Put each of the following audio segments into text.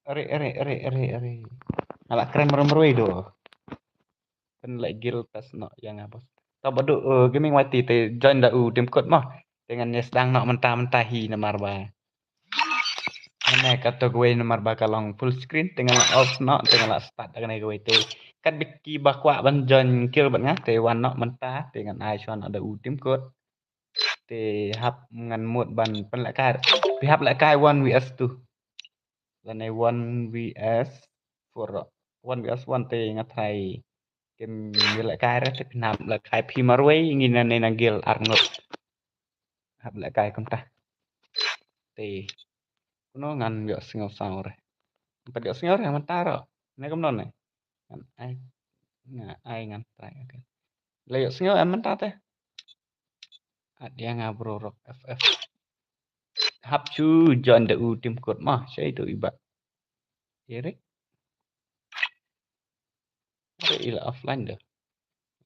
Are. Ala keren merem do. Kan lại guild tas no yang apa. Tao badu gaming wati te join da tim code mah. Dengan nes dang no mentah-mentahi na marba. Ane kata gue nomor bakalong full screen tinggal off no tinggal start dengan gue te. Kan biki bakwa ban join kill ban ngah te wan no mentah dengan ai chuan ada tim code. Te hap ngan mood ban pen lại kai. Pi hap lại kai 1 vs 2. Lần này 1 vs for 1 vs 1 te ngathai game như lại cái đó thì nạp là cái phim mà ruồi nghìn nên là gil Arnold hấp lại cái công ta thì nó ngăn việc sinh sao rồi phải việc sinh rồi mà ta rồi này công này ngăn ai ngăn tay lấy việc sinh em mình ta thế dia ngabro rock FF hấp chu John the tim code mah saya itu iba Erik ila offline dah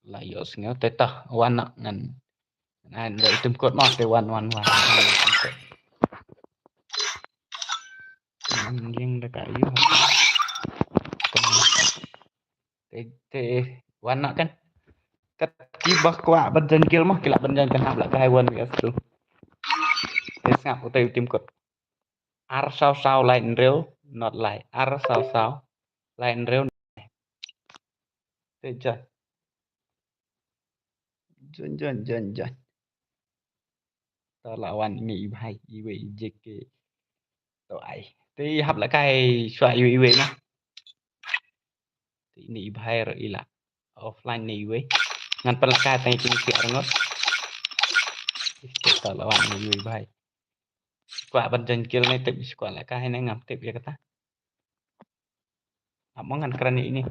lah yo sinh teta warna ngan ada tim code mah te 111 anjing dah kayu te warna kan kat kibah kwa banjan kill mah kila banjan kan hab la kai 1 vs 2 te ngap ko te tim code ar sao line real not line ar sao line real te jan to lawan ini bahai iwe jk to ai te hab la kai shwa iwe mah te ini bahai ro ila offline ni iwe ngan pel kai tai pin ki arngot to lawan ni iwe bahai kwa banjan kill này tip kwa la kai này ngam tip ya kata amongan keren ini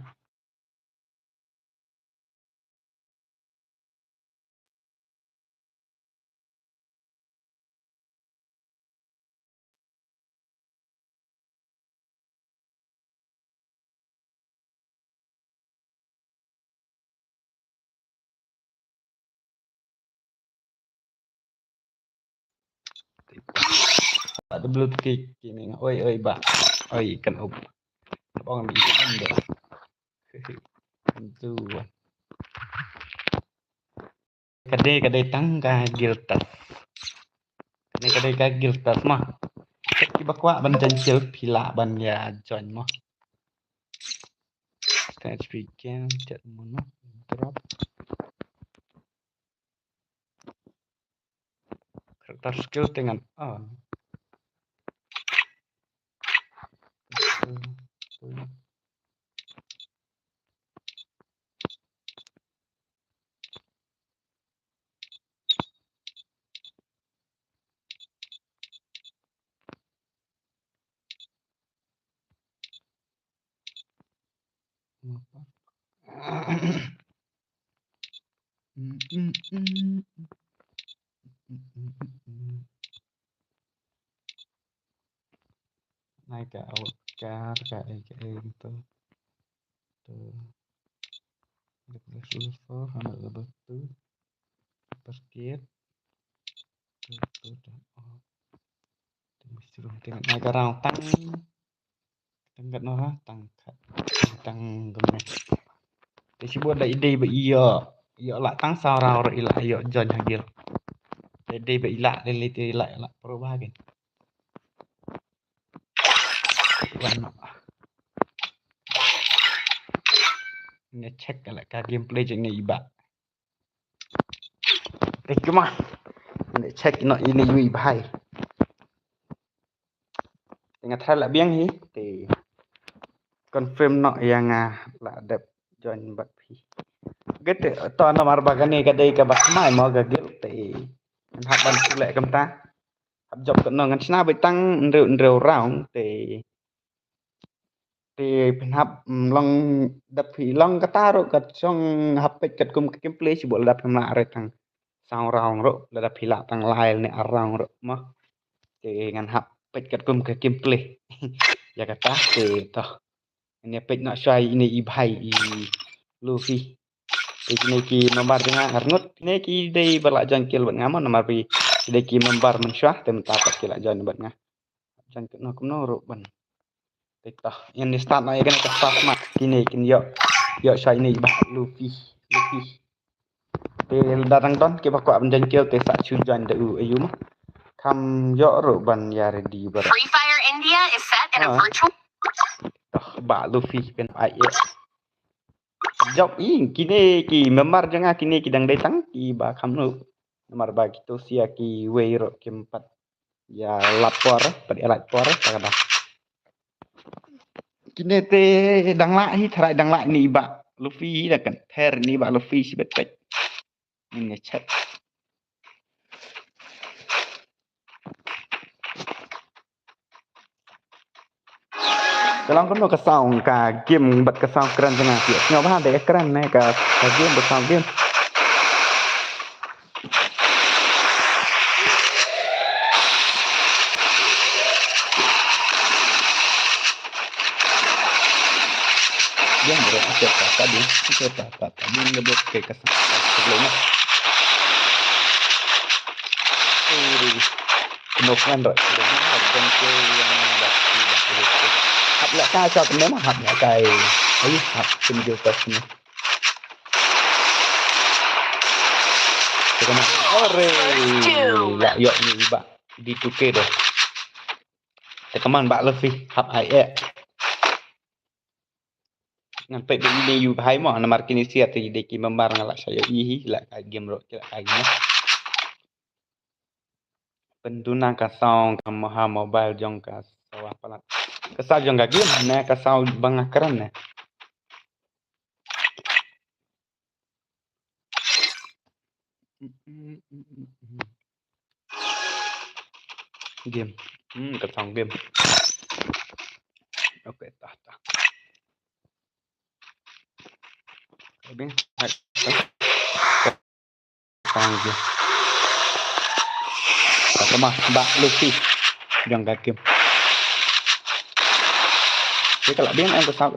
ada blue kick ini oi ba oi kan up bong di anda itu kadai tangga giltas kadai giltas mah bakwa ban jancil pila ban ya join mah stage weekend chat mono drop karakter skill dengan on naik ke outcar kayak gitu tuh sulfur anak betul perkit tuh disuruh tengok naik orang tangkat nora tang gemes thì chỉ buat ide be iya lah tang sarau ila iyo jon hagil ide be ila leliti ila perubahan warna ini cek kalau gameplay jengnya iba cuma ini cek ini yui bahai dengan thal biang hi thì confirm yang là đẹp join bật phi cái to nomor bagani kadai ka bak mai mo gagil thì hab ban lệ cầm ta hab job kan ngan chna be tang reu raung thì hab long đập phi long kata ro kat song hab pet kat kum gameplay si bol đập ma re tang sao raung ro la đập phi la tang lail ne arang ro mo thì ngan hab pet kat kum gameplay ya kata thì toh ini pet nak shai ini ibhai i Luffy ini ki membar dengan Arnut ini ki dei balak jangkil buat ngamon nomor pi dei ki membar mensyah tem tapat ki lak jan buat ngah jangkil no kum no ro ban TikTok ini start na kan ke start mak kini yo sai ni ba Luffy te datang ton ke bakwa benjan kill te sa chujan de u ayu mah kam yo ro ban ya ready bar Free Fire India is set in a virtual ba Luffy pen ai job kini ki memar janga kini kidang datang ki ba kam nu nomor ba gitu sia ki weiro keempat ya lapor per lapor kada kini te dang la hi thrai dang la ni ba Luffy da kan ther ni ba Luffy si bet pet ini chat Kalau kan ke sound ka game bat ke sound keren tengah dia nyoba ada keren nih ka game bat sound game dia berapa cepat tadi ngebut ke sebelumnya penuh kan rồi dengan ke yang ada tidak hấp lại ca cho cái mà hấp lại cái ấy hấp trên YouTube ini Kita nak ore lah yok ni ba di 2K dah. Teman ba Luffy hap ai ngan pe ni yu hai mo na markini sia ti de ki membar ngala saya ihi la ka game ro kira ka gina. Penduna ka sound ka maha mobile jong ka sawa palat. Ka sa jong ka game na ka sound bang keren na. Game. Ka sound game. Okay, tah. Bien, sound game. Sama Mbak Luffy yang game. Jadi kalau bien em kesal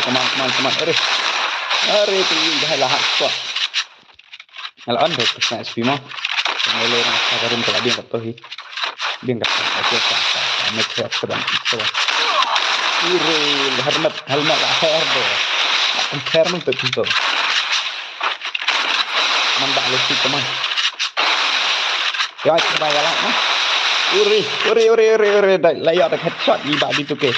teman-teman are tu dah lahat kok. Kalau on deh kesal SP mo. Mulai orang sekarang kalau bien kat tohi. Bien kat aku tak make sure sedang itu. Ire helmet akhir deh. Akhir men tu. Mbak Luffy teman. Ya coba ya lah. Uri, layak ada headshot di bak itu ke.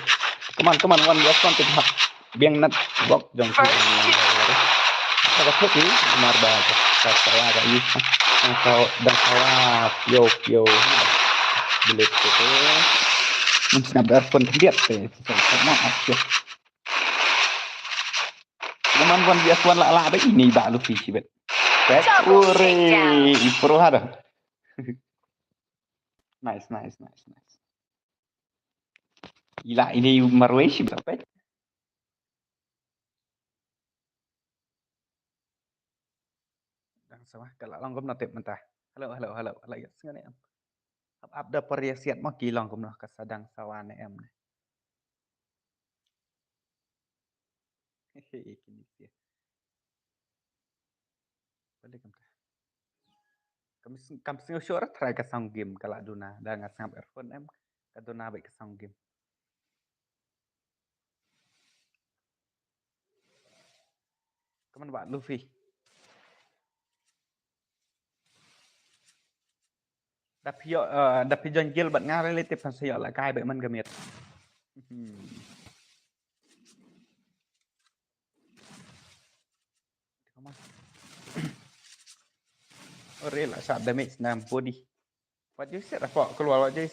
Come on, one last one to hak. Biang nat block jong. Ada klik ni, benar banget. Saya ada ini. Kau dan kawat, yo. Belit itu. Mungkin ada pun lihat deh. Maaf ya. Cuman one biasa one lah ada ini bak Luffy sih bet. Uri, pro ada. Nice. Gila ini Marway sih berapa? Sawah kalau long gom natip mentah. Halo. Lagi sengane em. Abda periasiat mah kilong gom noh kasadang sawane em. Hehe kini sih. Balik em. Kam sing syurat try ka sound game kala duna da ngasang earphone em ka duna baik ka sound game. Kaman ba Luffy. Dapi John Gill bạn nga relative fan sayo la kai bạn man gamit. Oh real lah shot damage 60 Wajib set apa keluar Tengok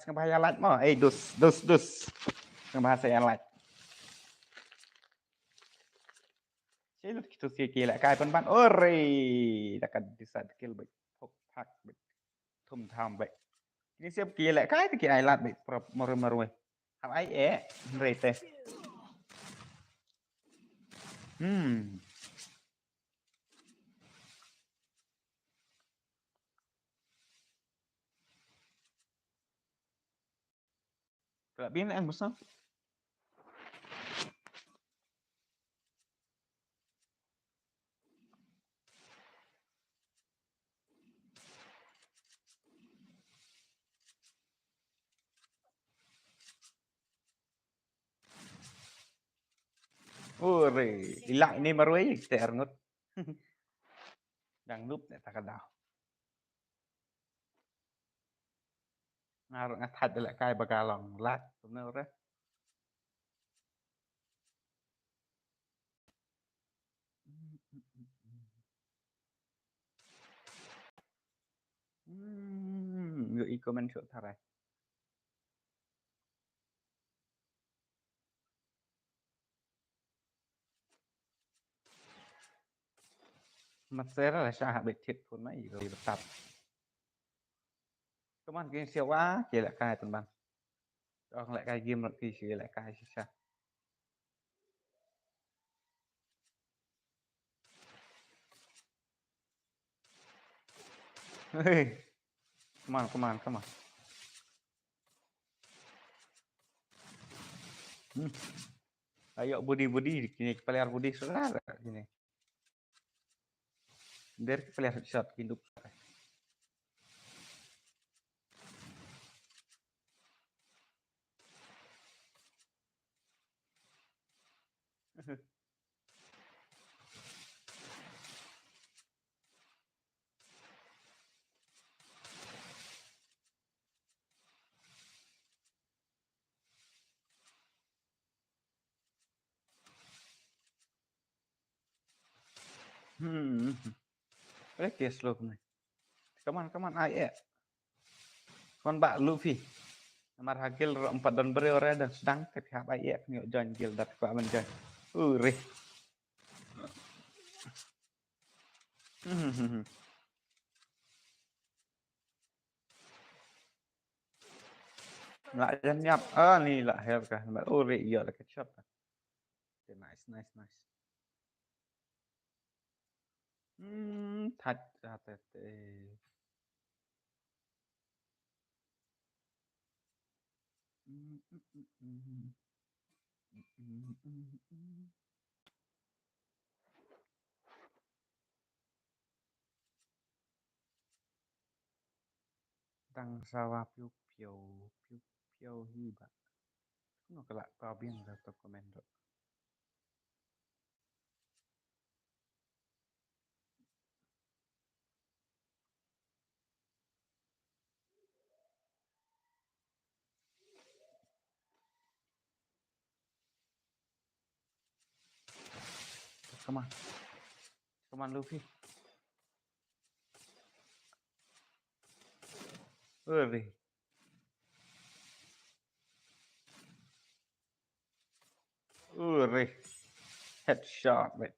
setengah bahaya light mah. Dus. Setengah bahasa yang light. Saya kita sikit lah kai pan ore dekat desa skill baik thok thak baik thum tham baik ini siap kia lah kai tu kia ailat baik maru ham ai rete tak bien anh besar Ore, ila ini marway te arngot. Dang nup ne takadaw. Ngar ngat lại kai bagalong lat no re. Người comment chỗ thà này. Mặt xe là sao hạ biệt thiệt phun mấy rồi tập. Các bạn kia siêu quá, chỉ lại cài tuần bằng. Còn lại cài game lại kỳ chỉ lại cài sao. Hey, come on. Ayo budi gini player budi saudara gini. Biar player shot hidup. Đấy kia slow này. Come on, ai Kon Mbak Luffy. Nomor hakil 4 dan beri orang dan sedang tapi apa iya nyo join guild dat Pak menjoin. Rih. Lại dân nhập. Ni là help kah. Mbak rih iya lah shot. Okay, nice. Touch ATT. Tăng sawah piu hiba. No kelak tao bien atau komendo. Come on Luffy. Rih. Rih. Headshot, mate.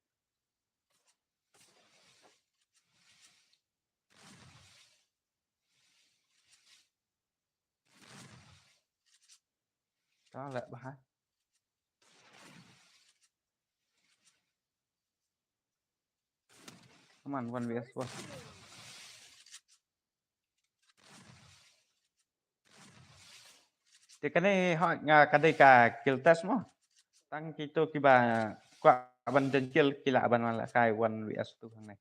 Đó lại bahas. Come on, 1vs1. Thì cái này họ cái đây cả kill test mà. Tăng kita kiba kwa ban dan kill kila ban mala kai 1vs2 thằng này.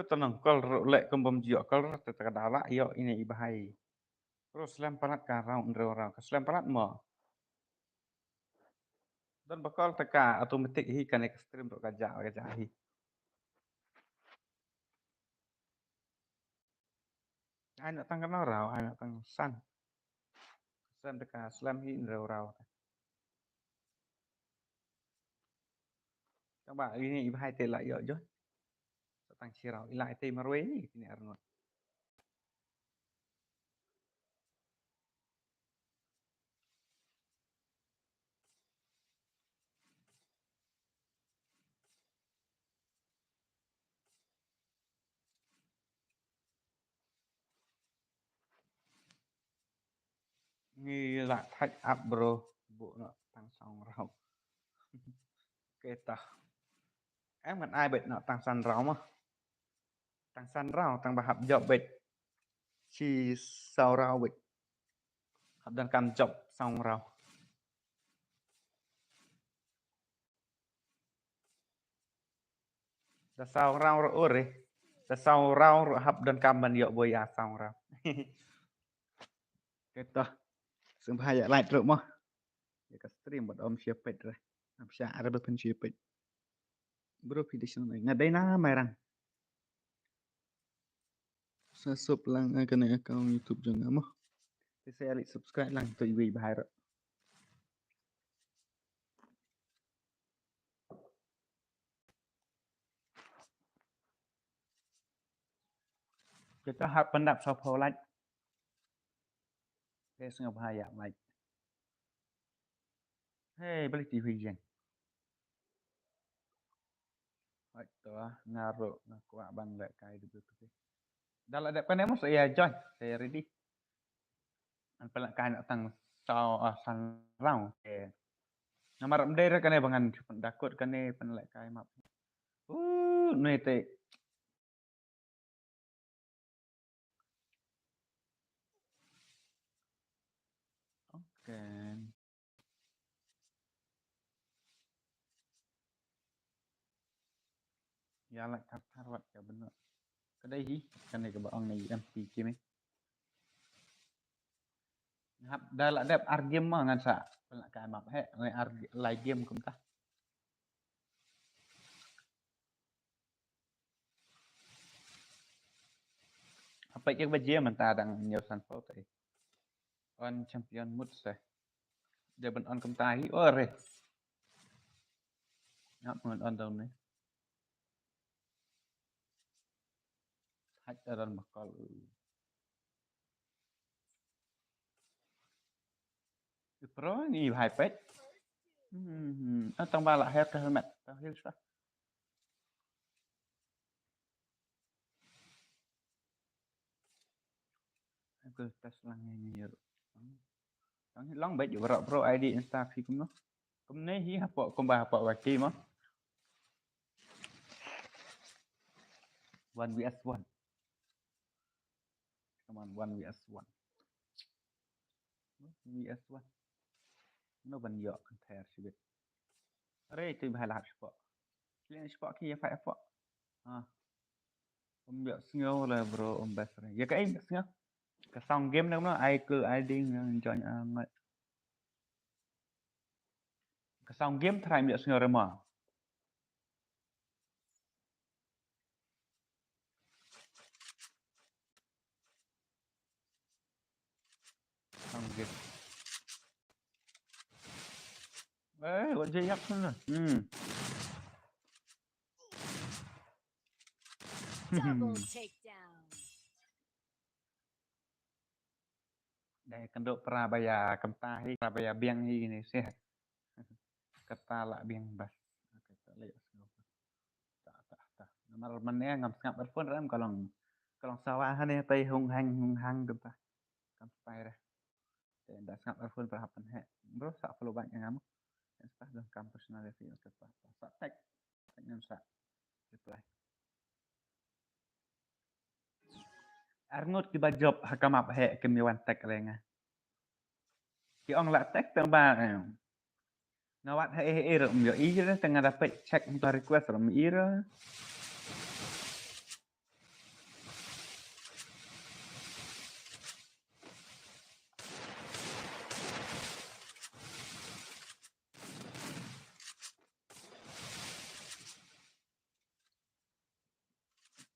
Tenang kal lek kembam jio kal terkadala yo ini bahaya. Terus lemparat ke round orang. Lemparat mo. Dan bakal teka otomatik hi kan ekstrim untuk gajah hi. Ai nak tang kana rau, ai nak tang san. San teka slam hi rau. Các bạn ini bahaya telak yo jo. Tang sirau ilai te marwe ni kini arno. Nghi là thách up bro. Bộ nó tăng song rau. Keta. Em mình ai bệnh nó tăng san rau mà. Tăng san rau tăng bà hấp dọc bệnh. Chi sao rau bệnh. Hấp đang căn dọc song rau. Đã sao rau rồi. sau rau hấp đơn cam mình dọ bồi sau rau kita sembahaya light rumah ya ka stream buat om siapet re bisa ada bepen siapet bro video sini ngadai na merang sub lang akan account YouTube jangan mah saya like subscribe lang tu ibu bahaya kita harap pendap sopo like saya sengah bahaya like hey balik TV jen itu ngaruh ngaku abang lek kai dulu tu dah ada pandai mas saya join saya ready an pelak kai nak tang sau san rau nomor mdere kan bangan pendakut kan penlek kai map ni te okay ya lah kat harwat ya benar kedai hi kan ke baong ni MP kimi hap dah lah dep argem mah ngan sa pelak kai map he ngai lai game kum ta apa ke baje man ta dang nhiều san phô te on champion mut se dia ben on kum ta hi ore ngap ngon on dong ni hach daran bakal pro ni hai pet tang ba la het ka met ta hil sa aku tes lang ni yo tang long bet yo pro ID insta fi kum no kum ne hi hapo kum ba hapo wa ki mo 1 vs 1 come on 1 vs 1 vs 1 nó ban yo kan therชีวิต Are tu bahai lah sport. Kalian sport ki ya fight apa? Om biak sengau lah bro om best re. Ya kai sengau. Ka song game nang no ai ke ai ding join ngat. Ka song game try biak sengau rema. Song game. What je yak sana. Double takedown. Đây kendo Prabaya Kamta hi Prabaya Biang hi ni sih. Kata la biang bas. Kata le sengau. Tak. Nomor mana ngam ngap telepon ram kalau sawah ni tai hung hang kata. Kampai dah. Dah ngap telepon berhapan he. Bro sak follow banyak ngam. Entah dalam kampus personality atau apa. Sak tag dengan sak reply. Arnut kiba job hakam apa he kemiwan tag lenga. Ki ong la tag tambah. Nawat he rom yo ira tengah dapat check untuk request rom ira.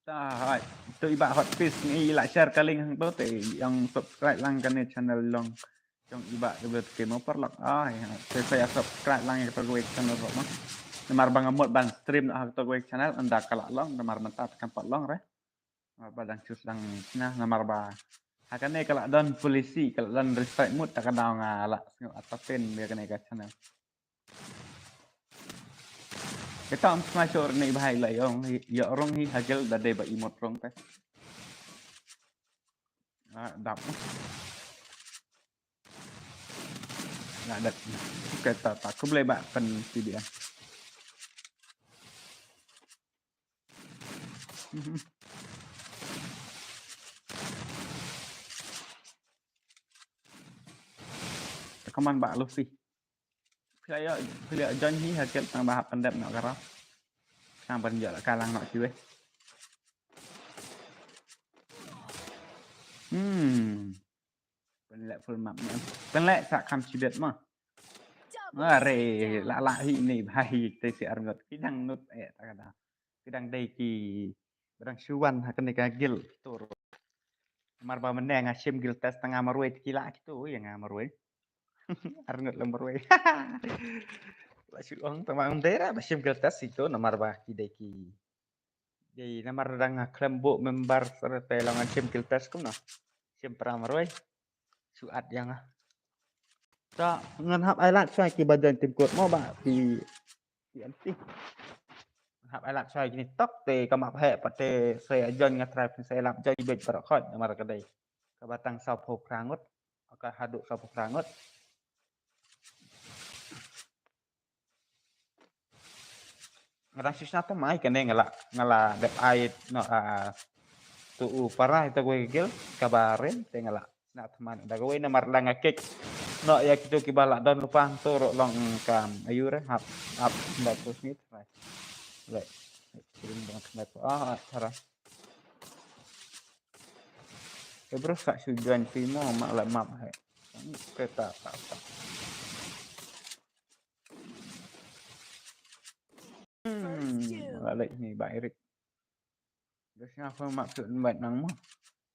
Rồi, tụi bạn hot fish ni lại share cái link hang te yang subscribe lang kan channel long trong iba debut ke mo perlok saya subscribe lang ke gue channel ro mah namar bang amot ban stream nak to gue channel anda kala long namar mentat kan pot long re namar badang cus dang nah namar ba akan ne kala don polisi kala don respect mut tak kadang ngala atapen dia kena ke channel kita am smasher ni bahai la yong ya orang hi hagel dade ba imot rong te đọc là đặt cái tờ không lấy bạn phần CDN Kaman bạn Luffy Philip John hi hasil tang bahap pendap nak karap sang penjara kalang nak cuy Penlek full map ni. Penlek sak kam cibet mah. Double Are takedown. la hi ni bhai te si arngot kidang nut tak ada. Kidang dei ki barang suwan hakan ka gil tur. Mar ba meneng asim gil tes tengah marwe kila gitu ya ngamarwe. Arngot lemrwe. Basu ong tamang dera basim gil tes itu nomor ba ki dei ki. Jadi nomor dang krembo member serta langan sim gil tes kum no. Sim pramarwe. Suat yang tak ngan hap ai lat sai ki badan tim kot mau ba pi anti hap ai lat sai ni tok te ka ma phe pate saya jon ngatrai saya lap joi bet barakot mar kadai ka batang sau phok rangot ka haduk sau phok rangot ngarang sisna to mai kene ngala dep ait no tu parah itu gue gel kabarin te ngala na teman da gue na mar langa kek no ya kitu kibala don lupa toro long kam ayure hap ndak terus nit right kirim dengan snap cara bro sak sujuan fimo mak la map hai kereta apa balik ni Pak Erik biasanya apa maksud invite nang mo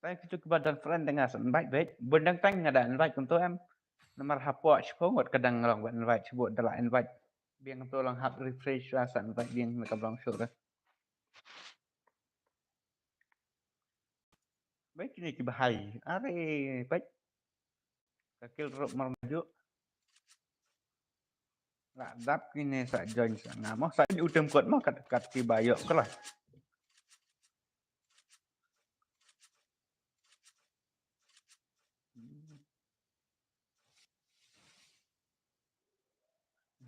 saya kitu kebadan friend dengan invite baik bendang tang ada invite untuk em nomor hapo sepot kadang long invite sebut adalah invite biang tolong hap refresh rasa invite biang mereka belum sure baik ini ki bahai are baik kakil rok marmaju lah dap kini sak join sak ngamo sak udem kot mah kat ki bayok kelah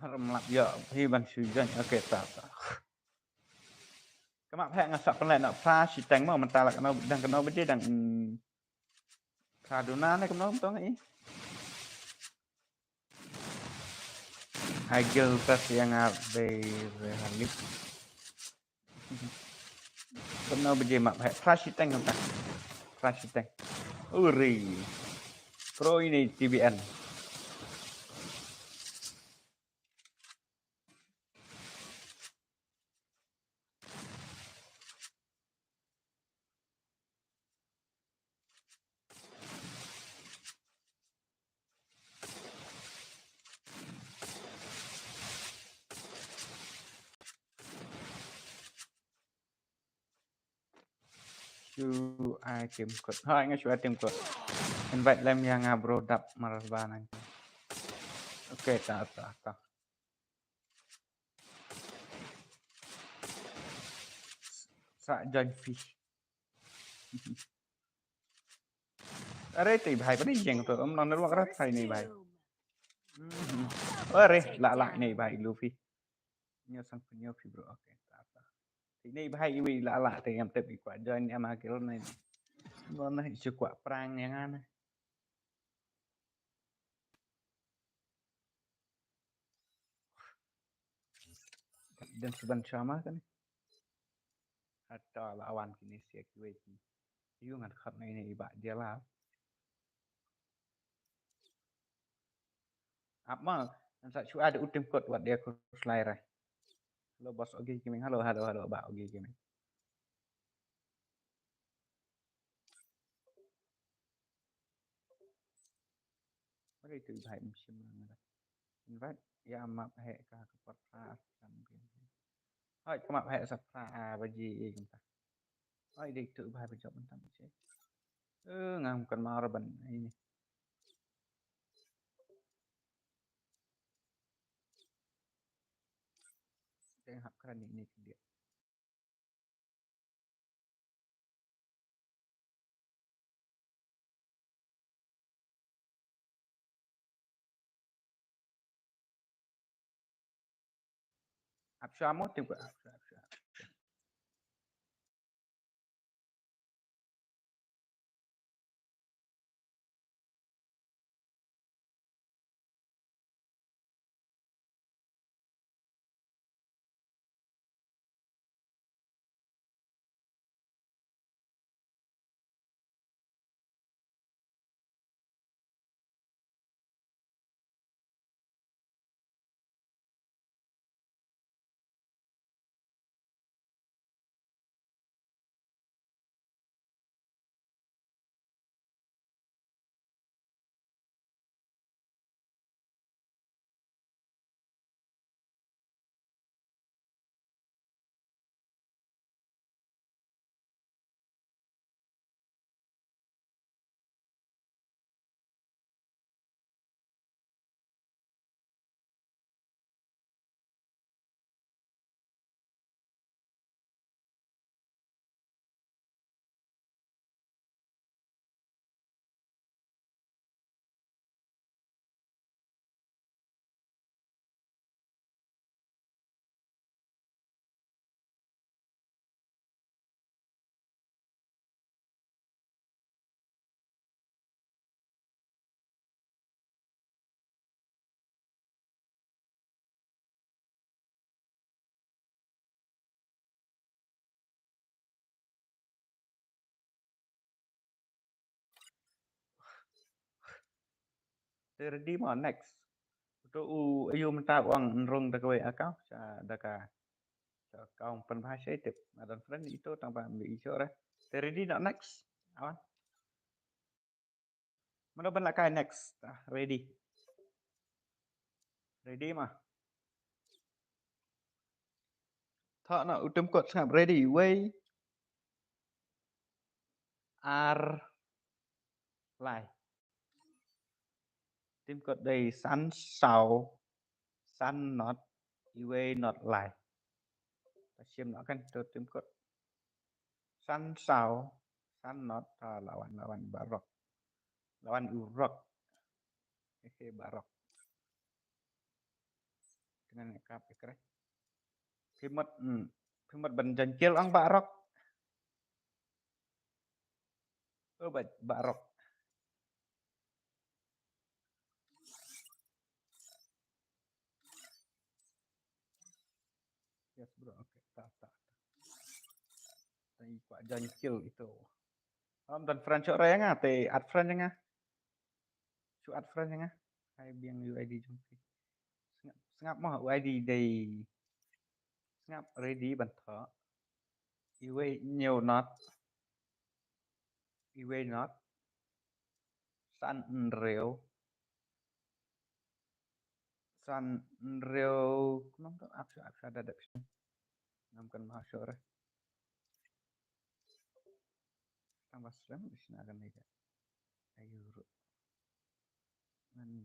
melap ya hi ban sujan okey tak kemak phek ngasak penlek nak pra si teng mau mentala kena dan kena bede dan kaduna ne kena tong ai hagil tas yang abe halip kena bede mak phek pra si teng entah pra si teng uri pro ini TBN Chu item code hai ngai chu item code invite lem yang bro dap marbanan okey tak sak join fish are ti bhai pani jeng to non ruak rat sai ni bhai are la ni bhai luffy nyo sang punyo fi bro okey tak ini bhai wi la te em tep kwa join em akil này non này chu kwa prang yang ana dan seban sama kan atau lawan kini siak wait you ngat khat này ba dia lah apa sa chu ada utim kot wat dia ko slide ra halo bos ogi kimi halo ba ogi kimi Mari tu bhai sim ngada invite ya map he ka pot pra sam bin hai ka map he sa pra baji kita hai dik tu bhai ba job bentam che ngam kan mar ban ini tengah kran ini dia apsamo tu Ready mo next. Ito ayo mentab ang rong da kawai akau sa da ka sa kaung penbahasa itu. Adan friend itu tanpa ambil isu ora. Ready not next. Awan. Mana ban lakai next. Ready. Ready mah. Thọ na utem kot ngap ready way. Are lại. Tim code đây sẵn sào sẵn not iwe not lại. Ta siam nó kan to tim code sẵn sào sẵn not lawan barok lawan urok barok dengan kap kere pimat banjanjil ang barok barok yes bro oke tak tadi pak janjil itu dan friend cok raya nga te ad friend nga cu ad friend nga hai biang UID jumpi ngap mah UID đây ngap ready ban thọ iwe nhiều not iwe not san rêu nông to áp ada nam kan masuk re tambah seram di sini akan nih ayo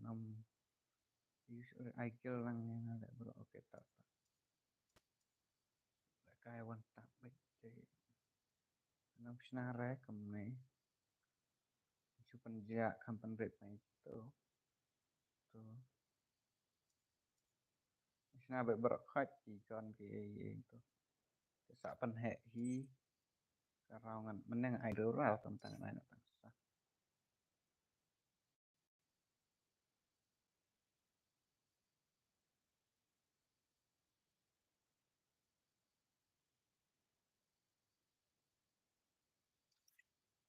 nam user aikil lang yang ada bro oke tak kayak wan tak baik nam senare kemne cuman dia kampan rate na itu tuh sinabe berkat di kon ke itu sa pan he hi karangan meneng idol tentang anak bangsa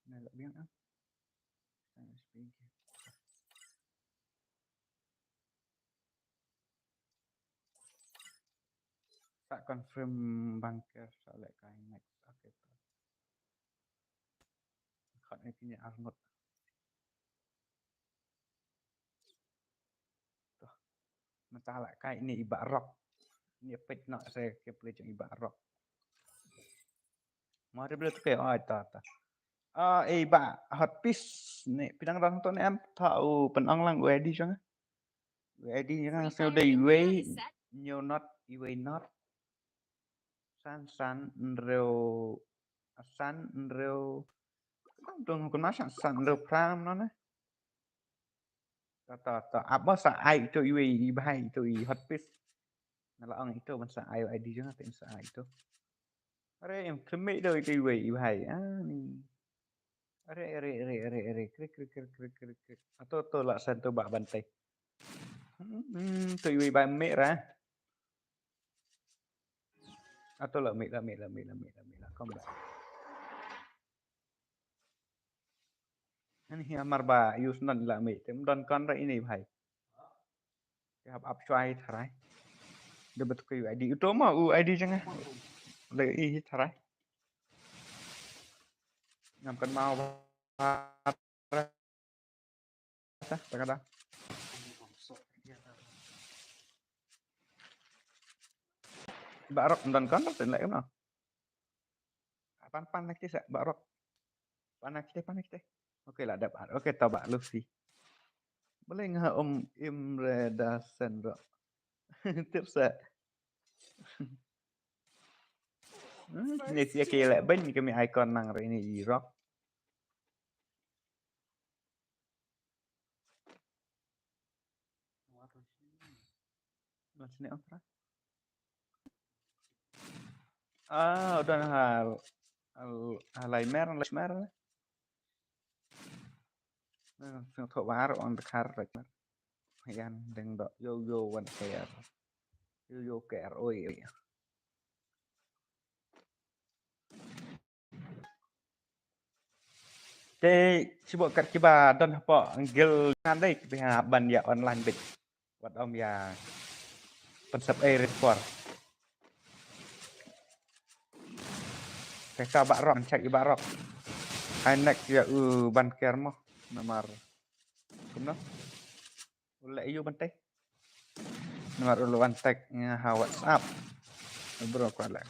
nah biang saya speaking tak confirm banker soalnya kain next oke kan ini Arnold tuh masalah kain ini ibak rock ini pet nak saya ke pelajang ibak rock mari beli tu kayak ta ibak hot piece nih pinang rang tu ni am tahu penang lang UID jangan UID jangan saya udah iwe new not iwe not san rêu san rêu dong kun masa san rêu pram nó nè ta apa sa ai itu iwe ibahai itu i hot piece nala ang itu man sa ai ID jangan tem sa ai itu are em kemi do itu iwe ibahai ni are krik atau lah san tu bak bantai tu iwe ibahai merah atau lah mela kembali ini amar ba use non la me tem don kon ra ini bhai ke hab up try tharai de bet ko ID itu mah UID jangan le i tharai ngam kan mau ba ta kada barok don kon ten lại nó pan nak sa barok panak teh oke lah dapat oke tabak Luffy boleh nggak Om Imre Dasen bro tips ya ini sih kayak banyak kami icon nang ini di rock sini om udah Limer thọ bá on the car right yan đừng đọ yo one care yo care ôi Cái bộ cắt cái bà đơn học bọ gil ngan đây về hà ban ya online bịch wat om ya pensep report ka bak rock cek ibak rock anak ya ban kermo nomor kumno ulek yu bante nomor ulu bantek ha WhatsApp bro ko lek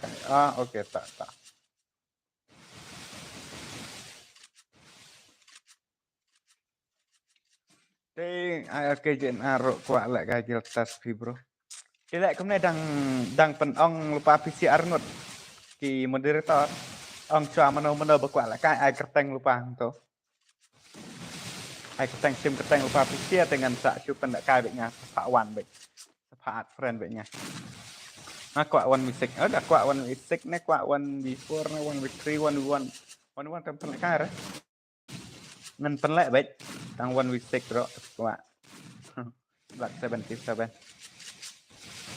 okay tak Thế cái chuyện aro kwa lại cái kiểu tas phi bro. Cái lại cũng này đang pen ong lupa PCR ngot ki moderator ong chua mano bakwa lại cái ai kerteng lupa to. Ai kerteng sim kerteng lupa PCR dengan sa chu pen kai bệnh nha sa wan bệnh. Sa friend bệnh nha. Kwa one music ada kwa one music ne kwa one before ne one with 3 one kan pen kai ra. Nan pen lại bệnh. Tang one music bro kwa. Black 77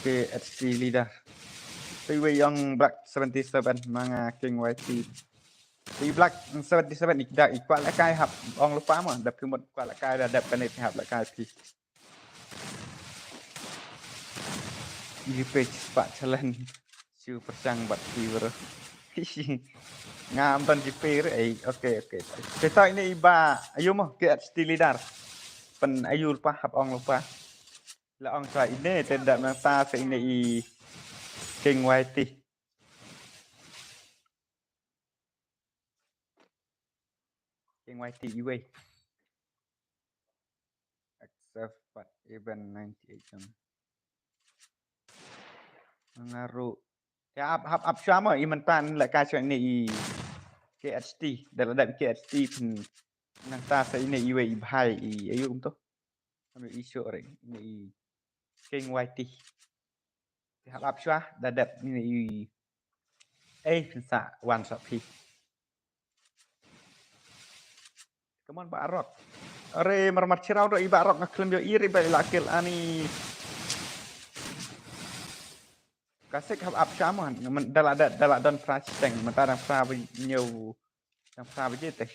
PHC leader Tiwi yang Black 77 mga King YT Ti Black 77 ikda ikwa la kai hap ong lupa mà đập cứ một qua la kai là đập cái này thì hap la kai thì di page Pak Challenge siu persang bat viewer ngam tan GP re okay kita ini iba ayo mah ke leader pen ayu lupa hap ong lupa là ông xoài ini tidak nasa sa ini i King YT King YT iwe accept but event 98 jam ngaruh ya hap sama imentan la ka cho ini i KHT dalam KHT pen nasa sa ini iwe i bhai i ayu to kami isu re ini King YT hap xóa dadat ini sa one shot pi come on Barok are marmat cirau do Barok ngaklem yo iri ba lakil ani kasek hap chaman dala don fresh tank mata dang fra nhiều dang fra je te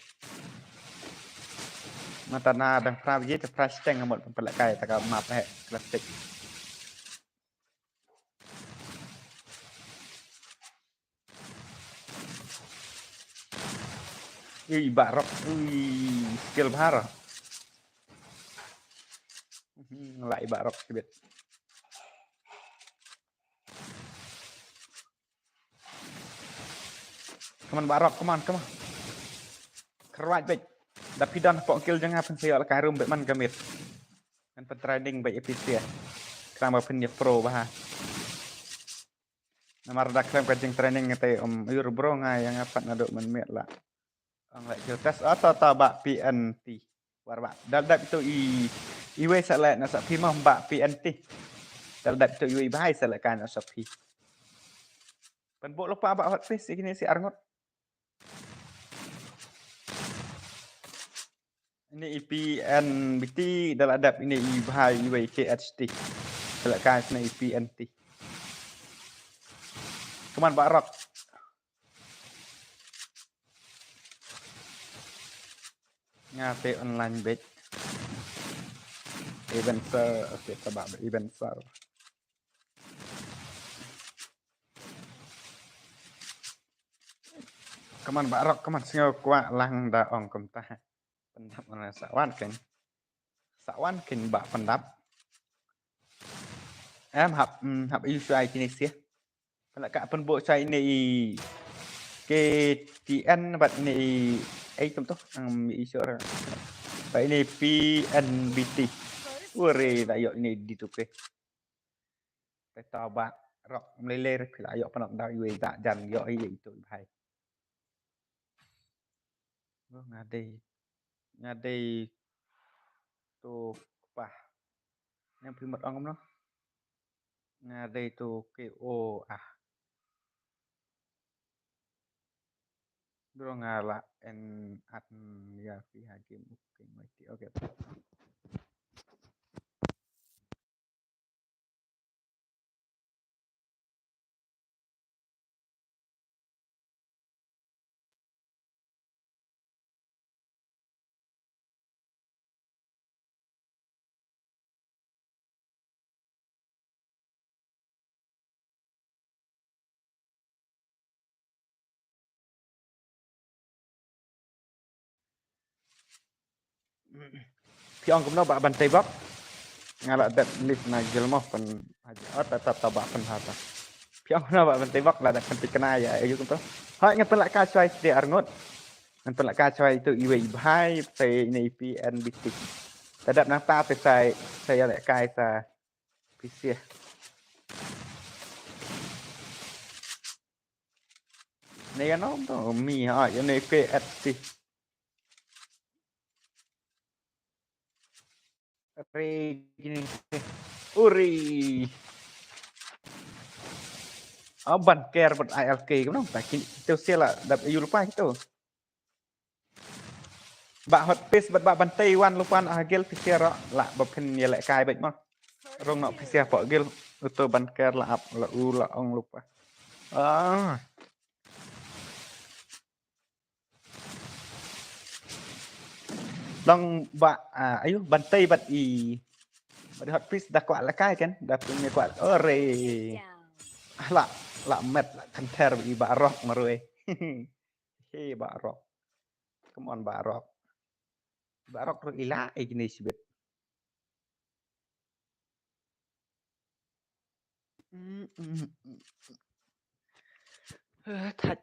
mata na dang fra je te fresh tank một pelak kai ta ka map he klasik Barok skill bahar lại Barok kibet come on Barok come on keruat bet tapi dan pok kill jangan pensel ka room bet man gamit kan training bet efisien kerama punya pro bah namar dak krem kajing training ngate yur bro ngai yang apa naduk men met lah ang lại tes atau tabak PNT war dal itu iwe sala na sa pi mah mbak PNT dal itu iwe bahai sala kan sa pi pen bo lupa bak hot face ini si arngot ini IPNBT dal ini i bahai iwe KHT sala kan na IPNT cuman Barok ngate online bet event okay tabak event Kaman Barok kaman singo kwa lang da ong kumta pendap mana sawan ken bak pendap em hap isu sai kini sih kalau kak penbuk saya ini KTN bat ini contoh isu orang bat ini PNBT ure dah yok ini dituke tahu bak rock melele pila yok penok dah yue tak jan yok itu bahai ngadei tu apa yang primat ong no ngadei tu KO Bro ngala en at ya fi hakim okay Pi ong kumno ba bantai bak. Ngala dat lift na gelmo pen aja tetap tabak pen hata. Pi ong kumno ba bantai bak la dat pen kena ya ayo kumto. Hai ngapen la ka choi de arngot. Ngapen la ka choi tu iwe ibhai pe nei pi en bitik. Tadap nang ta pe saya la kai sa pi sia. Này nó mì hỏi cho này kê ắt đi re gini uri ban care ban ILK cũng không phải tiêu xe là đập yêu lupa itu bak hot pace bak bantai wan lupa agel pisia ro la bapen ya lek kai baik mah rong nok pisia pok gel auto ban care la up la u la ong lupa long ba ayo bantai bat i bat hot pace dah kuat la kai kan dah punya kuat ore Down. la met la kanter i ba rock marue he ba rock come on ba rock ro ila igni sibet thật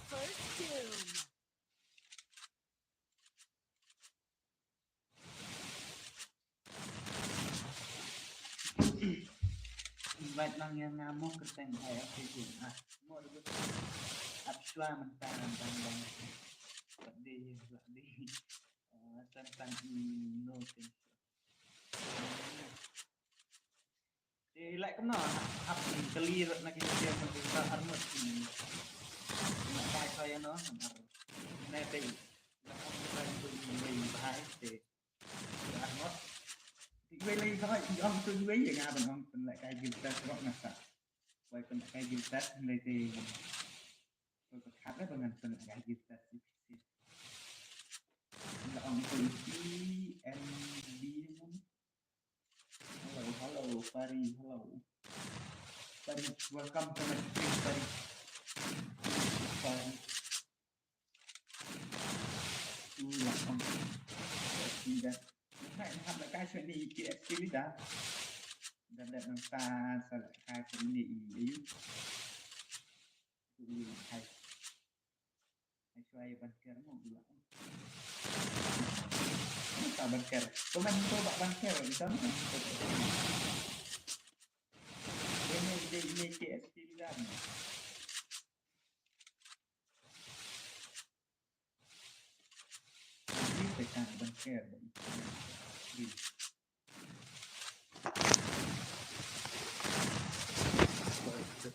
First doom. Invite lang yang ngamuk ke teng ayah sih mau dulu absua mentang bang di tentang no like cũng nó up kali nak dia pemerintah armut ini nak kai saya no này thì nó không phải tôi mình phải để armut gue lagi thôi ông tôi gue vậy nha bạn ông lại cái gì ta có nè sao vậy còn cái gì ta này thì tôi có khát đấy bằng phần cái gì ta là ông tôi em đi hello Fari hello welcome to my stream Fari là ông đi đây nàyทำรายการชวนนี่กี่ชีวิตอ่ะดันน้ำตาสลายกายเป็นนี่อายุใครช่วยบันเทิงมั่งดูละตาบันเทิงตัวมันตัวบันเทิงหรือซ้ำiniกี่ชีวิตอ่ะนี่เป็นการบันเทิง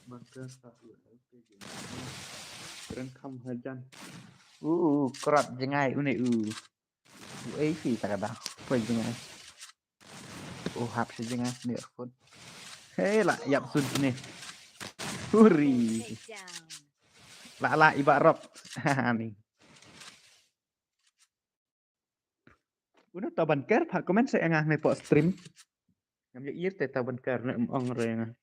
Bangka sahur keren kam hajan kerat jengai uni fi tak ada apa jengai hap si jengai ni phone hey lah yap sun ni huri la ibarat ni udah taban ker pak komen saya ngah me po stream ngam ye te taban ker na ong re ngah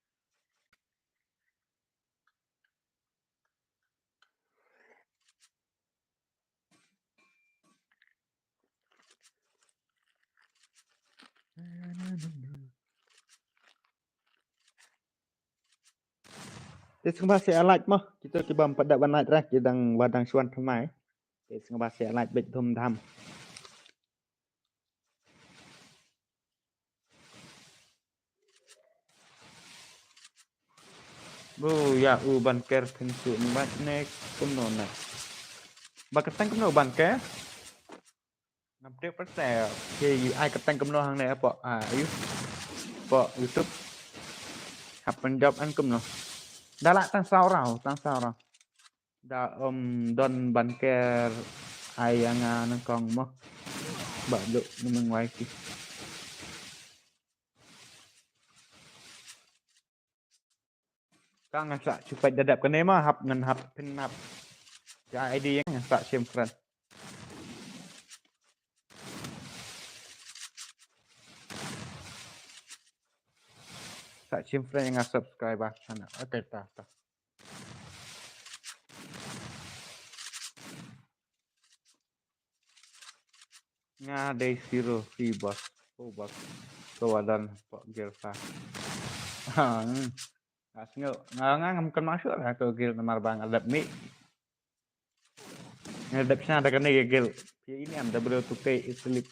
Thế xong ba sẽ lại mà kita ke bam pada banat rah kedang wadang suan thamai thế xong ba sẽ lại bịch thum tham ya ban ker pensu bat nek kumno na ba ketang kumno ban ker ngam Tiếp bắt xe thì ai cập tăng cầm nó hàng này bỏ yếu bỏ YouTube học mình job ăn cầm nó đã lại tăng sao rồi đã don ban care ai yang nang kong mo ba được mình ngoài kì các ngành xã chụp phải đẹp cái này mà học ngành học pin học cái ID ngành xã xem friend xã xem friend yang subscribe channel oke ta nga day zero free boss boss kawalan pak gelfa Asnyo, ngam kan masuk lah ke gil nomor bang adab mi. Ngadap sana ada kan gil. Ini am W2K slip.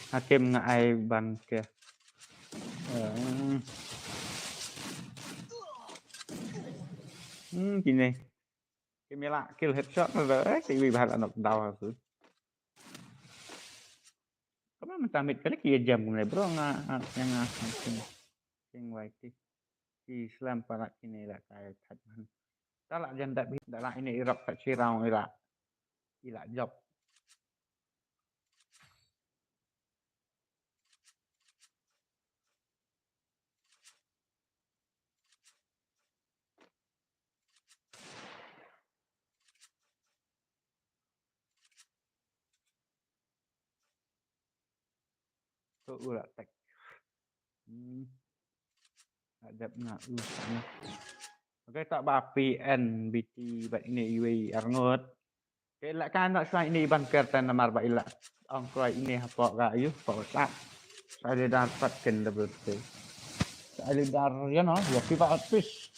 Hakim ngai ban ke. Gini. Kemela kill headshot rồi thì vì bạn là nọc đau hả? Kamu mentamit kali kia jam mulai bro yang yang baik di Islam para ini lah kayak tadi. Tak jangan tak bisa tak ini Iraq tak cirau Iraq job. Tuh ulah tek. Ada nak usahnya. Oke tak bapi N BT bat ini UAE Arnold. Oke lak kan nak sai ini ban kertan nomor ba ilak. Ongkoi ini apa ga ayu pak sat. Saya dapat ken double T. Saya dar ya no ya pipa outfish.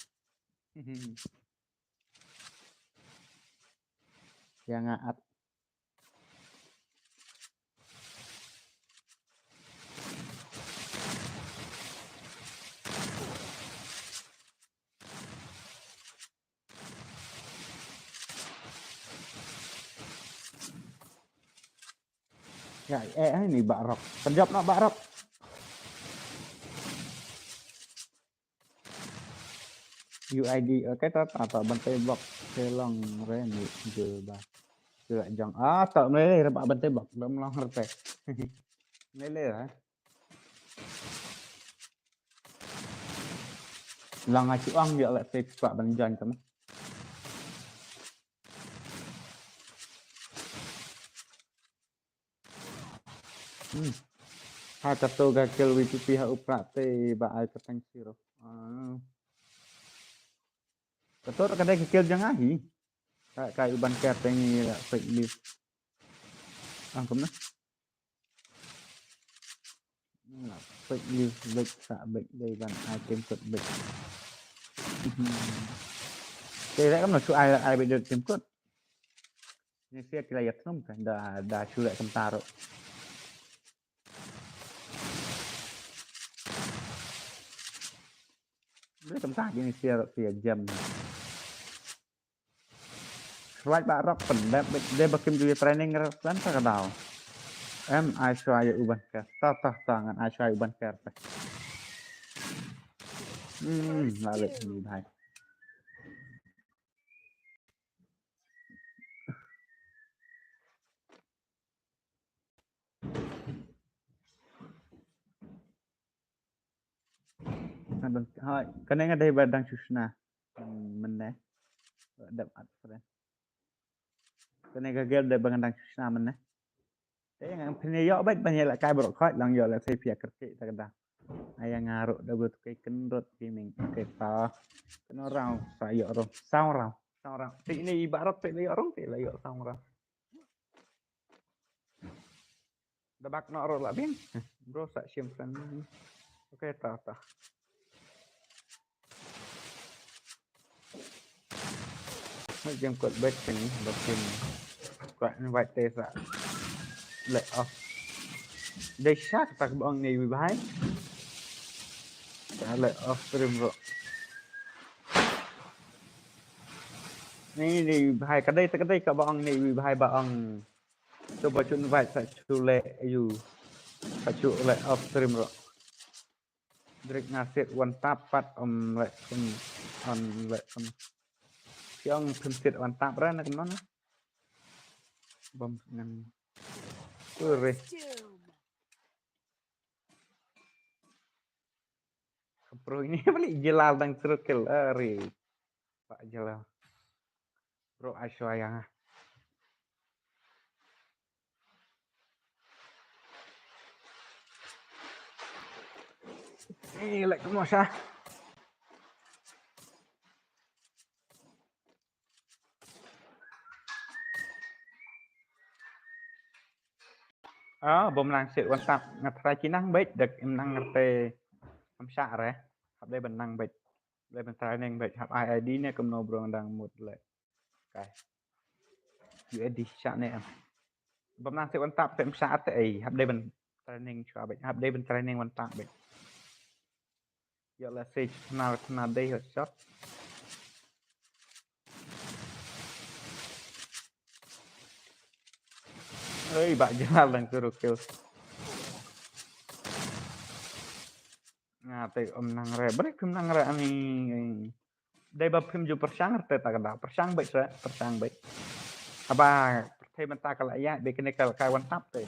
Yang ngaat. Ya, ini Barok. Penjawab nak Barok. UID oke tak bantai blok selong reni jeba. Tidak jang tak mele pak bantai blok belum long rete. Mele lah. Lang ngaci uang dia lek pak banjan kamu. Hakato gagal witu pihak uprate ba ai ketang siro. Betul kadang gagal jangan ahi. Kayak uban keteng ni lah fake news. Angkum nah. Fake news baik sak baik dari ban item code baik. Kira kan nak ai bị được tim code. Ni sia kira ya trum kan dah sudah kentaro. Dia tempat jenis sia jam. Selain Barok pendap dia bakim juga training kan tak tahu. Ai xoay uban ker. Tah tangan ai xoay uban ker. Lalu ni bhai. Thôi, cái này ở đây bạn đang chusna mình đấy đập ắt friend cái này cái game đây bạn đang chusna mình đấy thế yang punya yo baik banyak lah kai berok khoi lang yo lah saya pihak kerja tak ada ayang ngaruk double tukai kendrot gaming oke ta kan orang saya orang sao orang ini ibarat pilih orang pilih yo sao orang debak no orang lah bien bro sak sim friend oke ta mấy game code bet ini bakin quạt vài tê sa lệ off đây sát tak bong này bị bái lại off stream rồi ni hai cái đây các bạn ni hai bạn coba cun invite saya cule you saya cule off stream rồi Drake ngasih one tap pat lại on lại on cái ông thêm tiệt one tap ra nó cũng nó bom ngan re Doom. pro ini balik jelal dan circle re pak jelal pro Aishwarya ini lại cũng sao bom langsir one tap ngatrai kinang baik dek em nang ngate am sa re hab đây bên năng bịch đây bên trái nên bịch hab ID này cầm nô brong đang một lại cái USD sa này em bom năng sẽ one tap em sa tại hab đây bên training cho bịch hab đây bên training one tap bịch giờ là stage nào đây hết shot ơi bạn jalan lang suruh kill ngate om nang re break phim nang re ani đây bab phim ju persang te ta kada persang baik aba thay bên ta kala ya be kene kal kai one tap te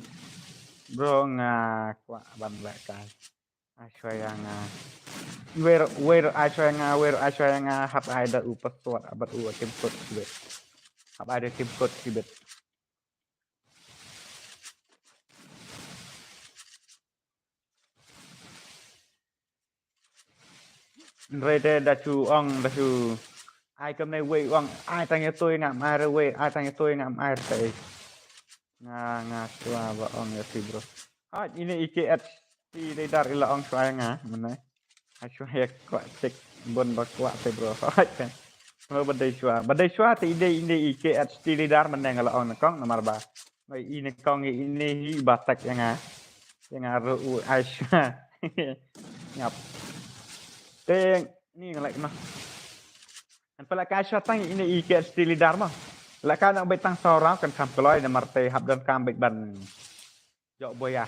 bro nga kwa ban lại kai Aishwarya nga where Aishwarya nga hab ada upaswat abat u tim code sibet hab ada tim code sibet Rede đã chu ai cầm này quay ông ai tanya tôi ngam ai rồi quay ai tanya tôi ngam ai rồi nga chua vợ ông ya sih bro ini IKS di radar ila ông chua nga mana chua ya kok cek bon bakwa te bro kan lo badai chua ti ini IKS di radar mana ngala ông kong nomor ba mai ini kong ini hi batak yang ru Aisyah ngap Teng ni lại mà anh phải là cái shot tăng ini IKS stili dharma là cái nào bị tăng sau đó cần tham cái là marte hấp đơn cam bị bẩn dọ bơi à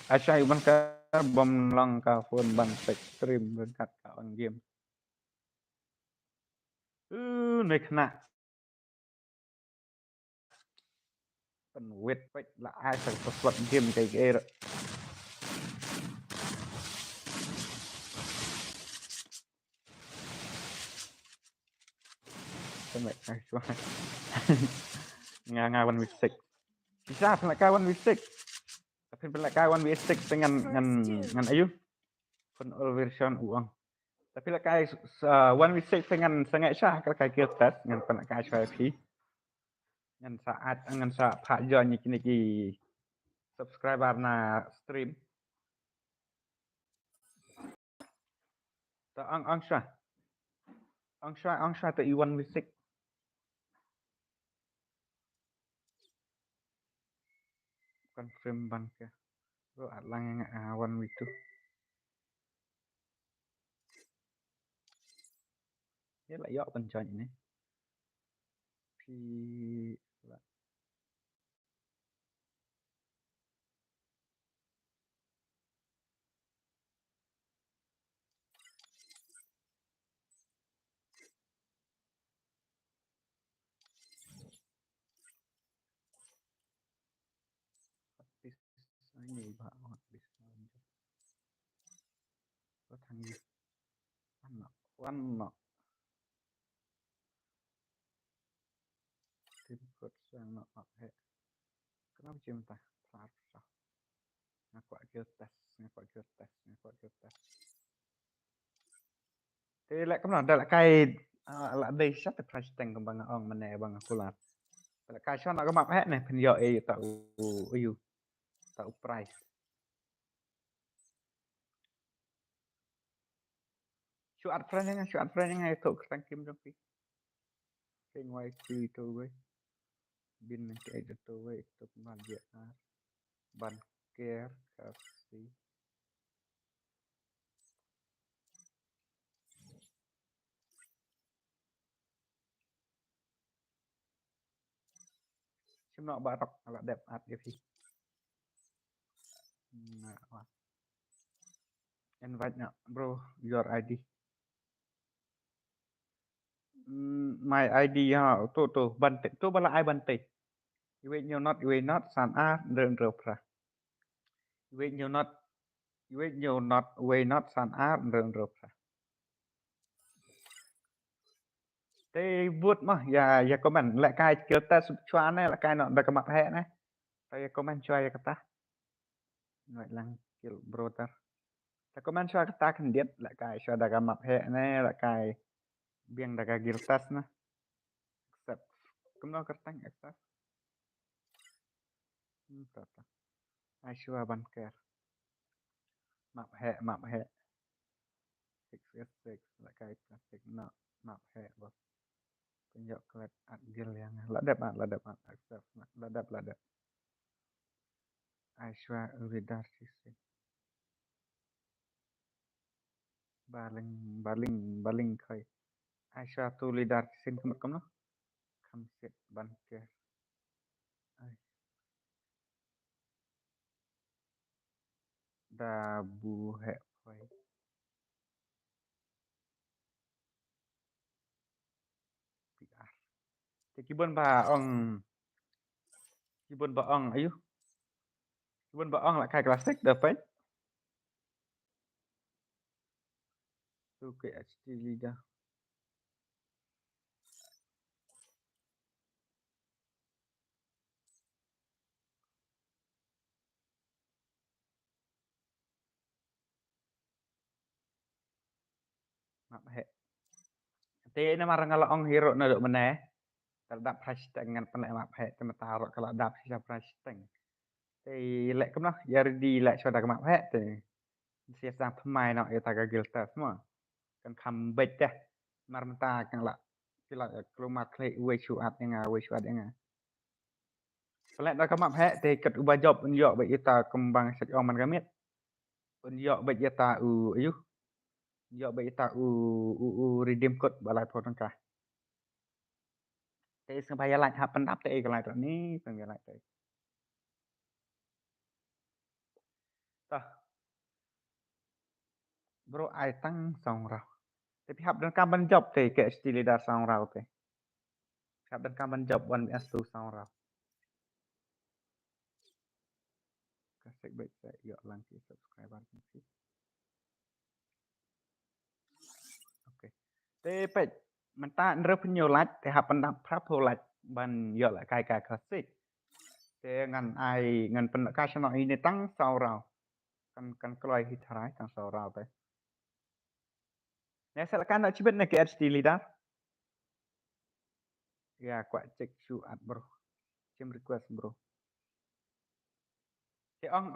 Aisyah ban ka bom long ka phone ban stream bên cạnh cả on game này khna phần wait vậy là ai phải xuất game cái rồi Mẹ nga 1v6 bisa pelakar 1v6 tapi pelakar 1v6 dengan ayu kon all version uang tapi pelakar 1v6 dengan sangat syah pelakar kertas dengan pelakar VIP dengan saat Pak John niki subscriber na stream ta ang syah tu 1v6 confirm bang ke bro atlang yang 1v2 ini lại dọ bên trên này thì là ini bạn có thằng gì ăn nọ tim code sang nọ hệ kenapa cinta parah ngaku kertas thế lại cái là cái là đây sắp được price tag bằng ông mà nè bằng aku là cái cho nó có map hết này phần giờ tạo tạo price chu ad friend yang itu kerang kim dong cái ngoài trừ tôi với bên cái editor với itu kembali dia ban care kasih cuma barok kalau dep at dia sih nah wah. Invite nya bro your ID my ID ha tuh bantik tuh bala ai bantik iwe you not san a đơn rờ pra iwe not we not san a đơn rờ pra thế vuốt mà ya comment lại cái kiểu ta sụp choán này là cái nọ đặc mặt hệ này saya comment cho ya kata vậy là kiểu brother ta comment cho kata kan dia lại cái cho đặc mặt hệ này lại cái biang đặc giltas na accept kamu no kertang accept tata ai cho ban care map hệ 6 lại cái plastic nọ map hệ bos tunjuk klet at gil yang ladap accept ladap ai cho uridar sisi baling khơi ai cho tu lidar sin kamu kham sit ban care ai da bu hệ phơi PR thì kibon ba ong ayo kibon ba ong lại kai classic dapat tu ke HD leader map hệ te na marang kalau ong hero na dok meneh terhadap hashtag dengan penek map hệ te taruh kalau dap siapa hashtag te lek kem noh yar di lek cho dak map hệ te sia sang pemain no ya taga gilta semua kan comeback dah marmenta kan lah kila kelumat klei we chuat yang pelak dak map hệ te ket ubah job unjok be ita kembang sek oman gamit unjok be ita ayu unjok be ita redeem code balai phone kah te supaya lạnh hap pendap te cái lại rồi ní cái lại te tah bro ai tăng song rau tapi hap dan kaban job te ke stili dar song rau te hap dan kaban job wan as tu song rau kasih baik saya yuk langki subscriber sih oke te pet menta nrep nhiều like te hap pendap prap ho like ban yuk lại kai kai kasih te ngan ai ngan pen ka chano ini tăng song rau kan keloi hitarai tăng song rau te ne silakan nak cibet nak ke stili dar ya kuat cek suat bro cem request bro ke ong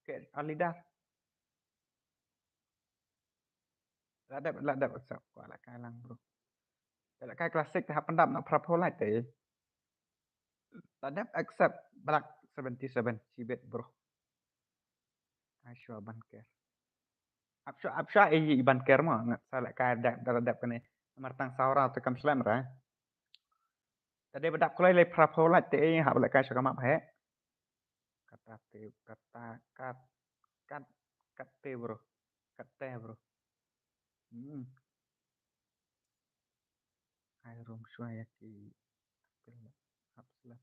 ke alidar ladap accept kuat lah kai lang bro lại kai klasik tahap pendap nak prapo lai te ladap accept black 77 cibet bro Asyua ban care apsha ban care mo ngat salah kai ladap kene martang saura tu kam slam ra tadi bedap kulai le prapo lai te hab lại kai sakam ap he kata te kata kat te bro kat te bro ai rom شوية ki Absalom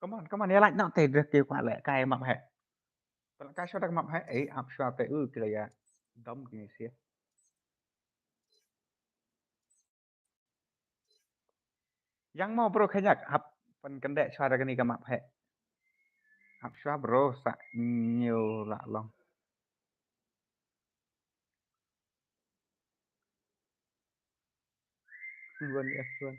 tuma come on ya like nó te được kêu qua lại cái mập hệ cái số đặc mập hệ ấy Absalom te kira ya dom gini sih yang mau bro kayaknya pen kendek suara gini ke map hệ Absalom bro sa nhiều lạ lòng luôn luôn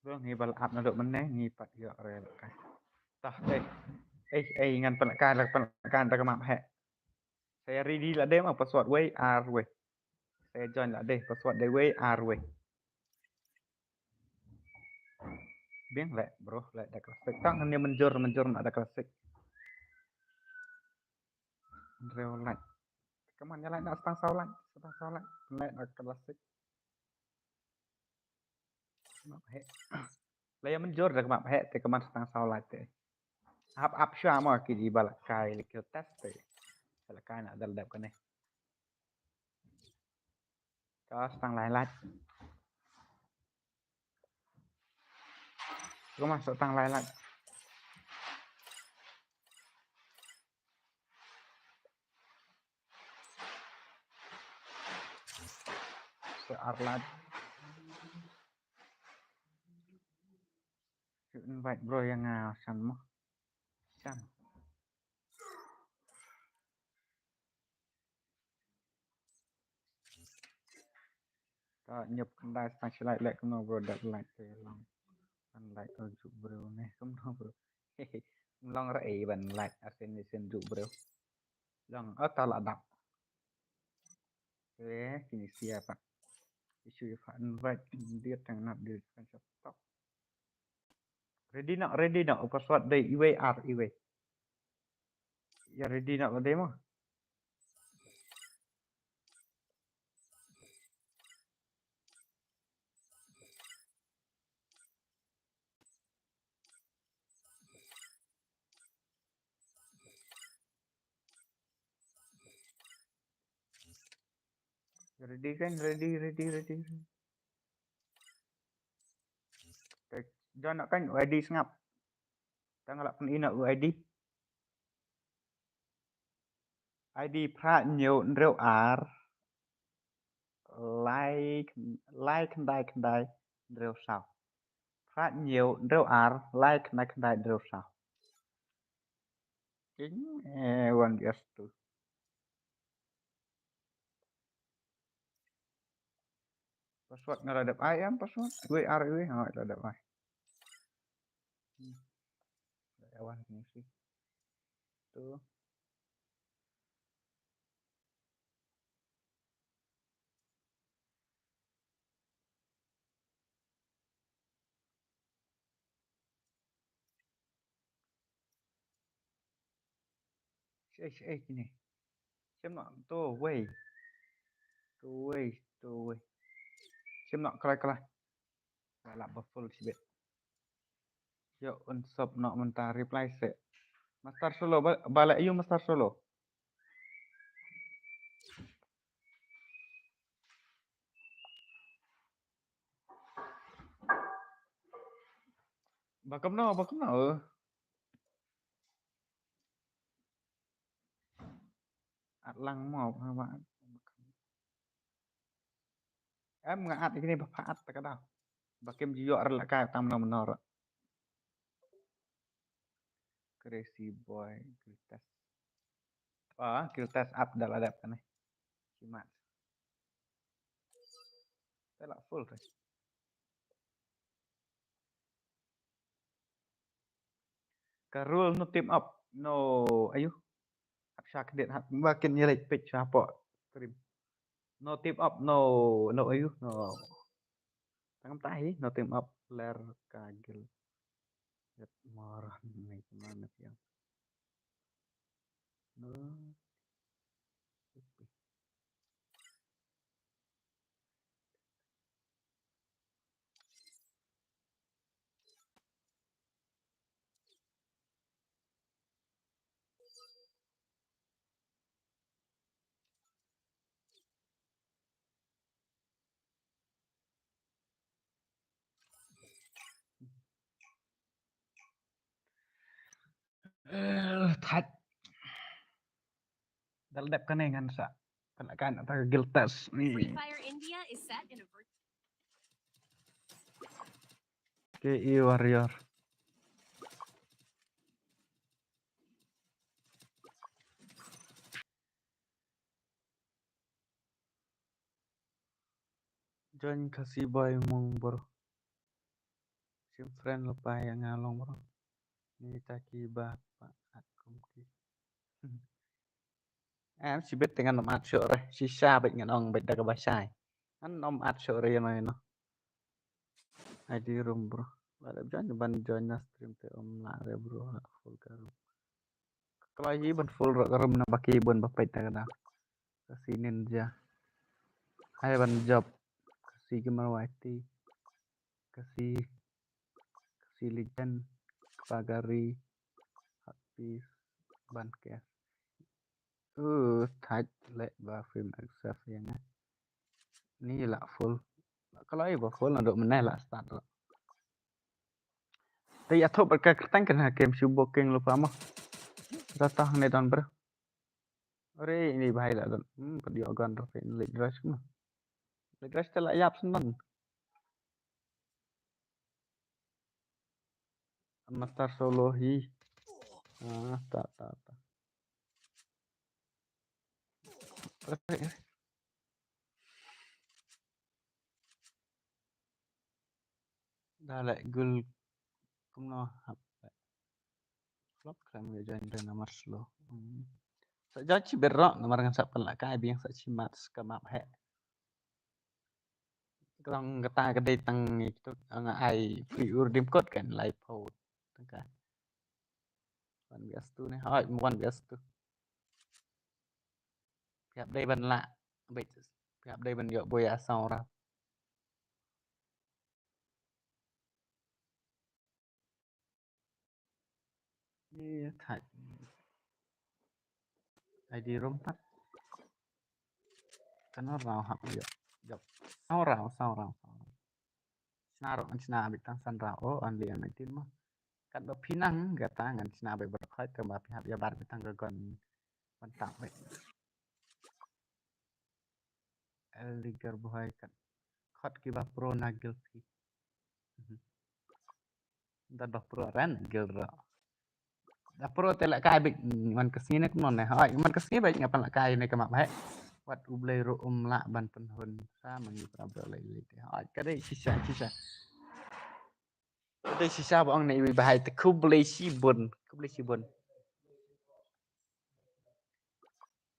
bro ngi bal up na do meneh ngi pat yo rel ka tah ngan penekan ke map hệ saya ready lah dem apa suat way ar way Saya join lah deh password deh we R we. Biang lek bro, lek ada klasik. Tak hanya menjur nak ada klasik. Real light. Kemana lek nak setang saulan, lek ada klasik. Mak he. Lek menjur dah mak he te kemana setang saulan te. Up syah mah ki di balak kai lek test te. Balak kai nak dal dap kan eh. Cho setang lain lát. Có masuk tang lain lát. Arlat. Invite bro yang ngào sẵn mà. Sẵn. Đó, nhập khăn đai sang trở lại cũng nó bro đặt lại về lòng. Ăn lại ở dụ bro này cũng nó bro. Long rẫy bần lại ascension dụ bro. Long ở tao là đọc. Thế kini siapa? Isu invite dia tengah di kan stop. Ready nak password day IWR IW. Ya ready nak cái demo. Ready kan? Ready. Jangan nak kan ID sengap. Tengah lak pen ina ID. ID ប្រាក់ញោរៅអារ like ខណ្ដៃរៅសោប្រាក់ញោរៅអារ like ខណ្ដៃរៅសោជីងone yes tu password ngeradap ai am password WR we ha radap ai awan ni sih tu gini xem nak tu way xem nak kelai lap full sibet yo unsub nak mentah reply se Master Solo balik you Master Solo bakam no at lang mau ha bạn em ngaat ini bapak tak ada bakim jiyo arla ka tam no menor crazy boy Kiltes up dal adap kan cimat telak full guys Karul no team up no ayo hap syak det hap makin nyelek pitch apa stream no team up no ayo no tangam tahi no team up ler kagel jet marah nih kemana yang no thật dal adap kan ngan sa kan atau Giltes Free nih Fire India is set in a KI Warrior join kasih boy mong bro sim friend lupa yang ngalong bro ini taki bapak akum ki em chỉ biết tiếng Anh nom ạt sure shisha bệnh ngàn ong bệnh daga basai anh nom ạt sure mà nó ID room bro ada jangan ban join na stream te om la re bro full ka room kalau ini ban full room na baki bon bapai ta kada kasi ninja hai ban job kasi kemal wati kasi legend pagari habis ban ke tight le ba film accept yang ni lah full kalau ini full untuk meneh lah start lah tapi atau berkaitan dengan game subo king lupa mah datang nih don bro Ore ini bahaya lah don pediogan rapi late rush mah late rush telah yap senang Master solo hi tak dah lại gul cũng nó hấp flop kram ya join dan nomor slow saja ci berok nomor ngan sak pelak kai biang sak ci mat ska map he Kalau kata kedai tang itu nga ai free dim code kan live out kan one bias tu ne hai one bias tu piap đây ban lạ bait piap đây ban yo boy asau ra ni thật ID rom tắt kan nó rào học yo dọc sau rào Sna bitang san rào oh an lian mai tin mah kan ba pinang gata ngan sna be berkhai ke ba pihak ya bar bitang gagon mantap be Ligar boy kan khot ki ba pro nagil pi dan ba pro ran gil ra da pro te la kai bik man kesini nek non ne hai man kesini baik ngapan la kai ne kama ba wat ublay ro la ban penhun sa man ni pra bro lai lai te hai kadai sisa kadai sisa ba ong ne wi bahai te kublay sibun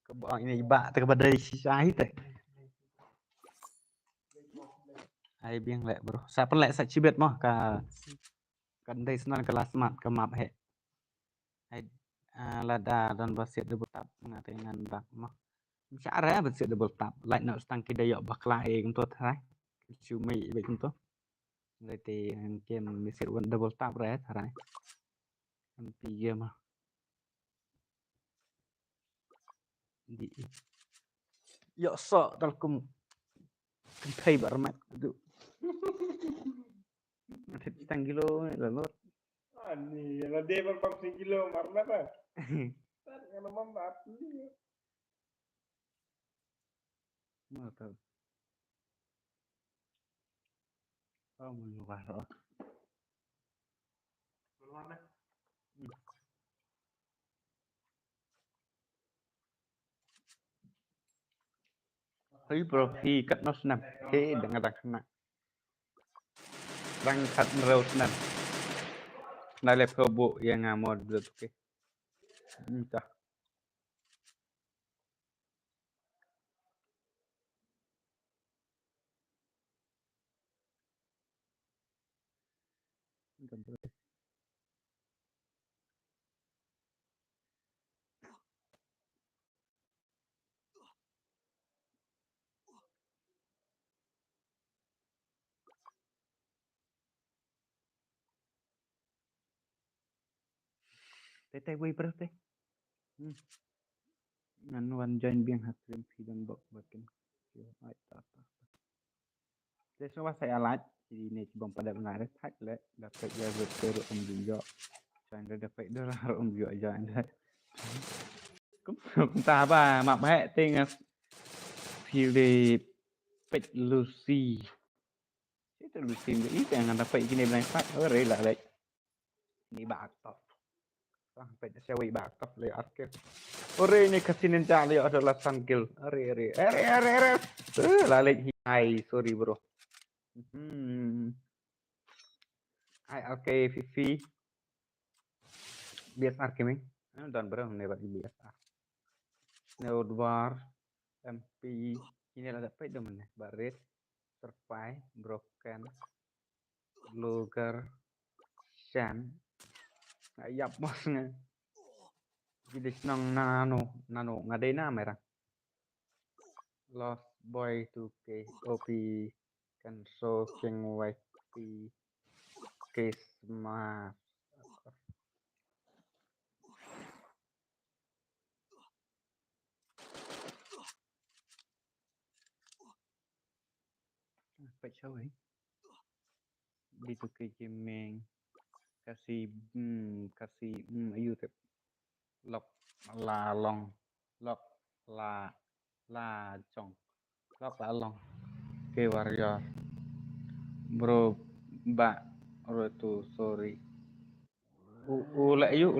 ke ba ong ini ba te ba dai sisa hi te ai biang lẹ bro sa pen lẹ sa chibet mah ka kan dai snan kelas mat ke map he ai lada dan basit double tap ngatengan bak mah cara basit double tap like nak stang kidayok bakla eng tu thai cumi baik tu lai te game basit one double tap re thai kan pi game di yo so dal kum kai barmat tu Thịt tăng kilo là lốt Ani, la devo farsi kilo marmata. Tar kana mambat. mà tao không mình vào rồi thấy profi cắt nó snap thế dengan tak kena rang cut rau snap na lep kobo yang ngamod dulu ke entah tete wei berarti nan wan join biang hatrim fidan bok bakin ai tak thế số ba saya alat jadi ni cuma pada mengarik tak le dapat ya betul juga jangan dapat dah juga aja anda cũng ta ba mập hệ tên Philip Lucy itu Lucy itu yang dapat gini blind fight re lah le ni bạc top sampai cewek bạc top le akhir ore ini kesinin cali adalah sangkil re lalik hai sorry bro hai oke Vivi biasa gaming dan bro nebat biasa Neodwar, MP, ini ada apa itu mana? Barit, Survive, Broken, Luger, Shan, ayap bosnya. Jadi senang nano ngadena merah. Lost Boy 2K, OP, Kenso, King White, Case Smart. Apa cowok? B2K Gaming, kasih YouTube, lock la long, lock la chong, lock la long, ke warrior, bro, ba, tu sorry, ulek you,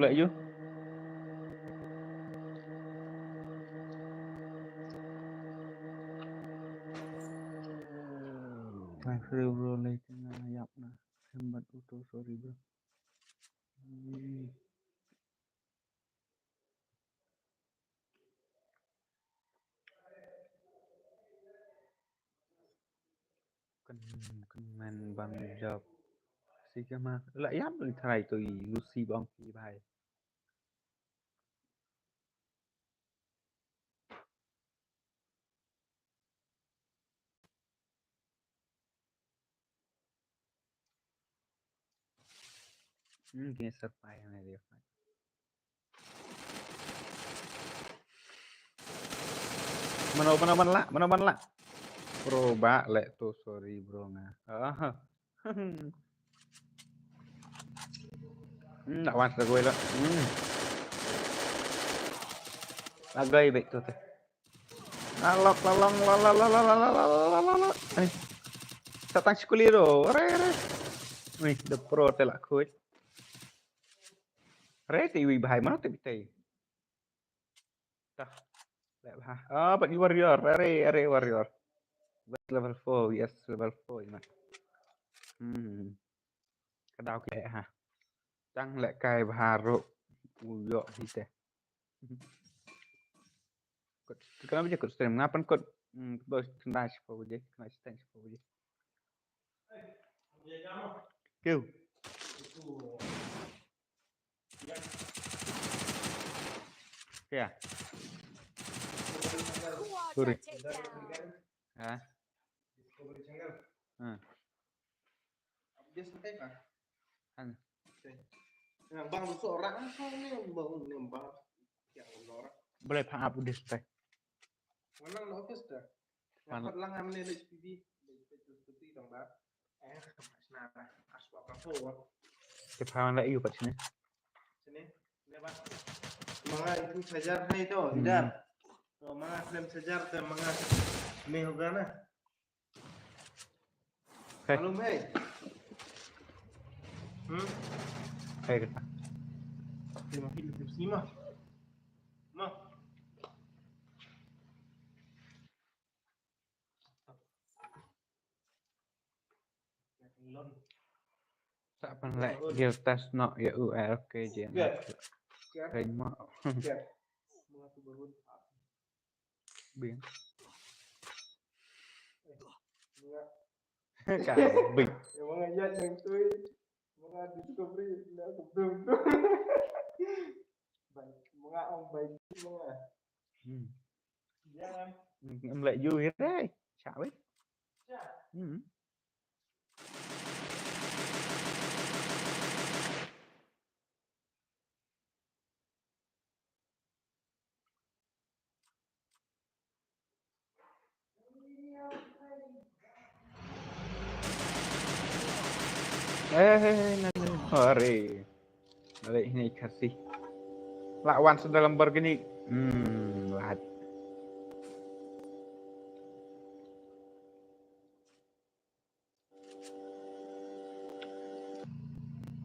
my free bro, like na yap na, hembat tu sorry bro. Comment bằng job Sigma lại áp được thầy tùy Lucy bong kỳ bài kia surprise này được mana lạ bro bạ lệ to sorry bro nga nggak was gue lah lagay baik tuh teh lalok lalong lalalalalalalalalala satang sekuliro re wih the pro teh lah kuy re tiwi bahai mana teh bitay tah lẹ bah but warrior are warrior but level 4 yes level 4 mà cái đau kệ hả tăng lại cài và hà rộ dọ gì teh kenapa aja kut stream ngapain kut bos kena sepo aja kena stand sepo aja kêu kìa Quadra takedown. hả Dia sampai kan? anh Nah, bang lu seorang apa nih yang bangun nembak yang orang boleh pak up udah teh mana no office dah Mana? dapat lang amne di SPB di seperti dong bar nah aswa apa cái phao lại yêu bật sini sini lewat mga itu sajar hai to tidak to mga film sajar te mga mehogana Hey. malum hai hay cái lima hidup lima mah tak pan lại điều test nọ ya ULK je cái mà mga tu baru biến mga cả bình yang mga yan yang tuh mga discovery na betul baik mga ông baik mga jangan em lại vui hết đấy chào ấy Hore. Balik ini kasih. Lawan sudah lembar gini. Lahat.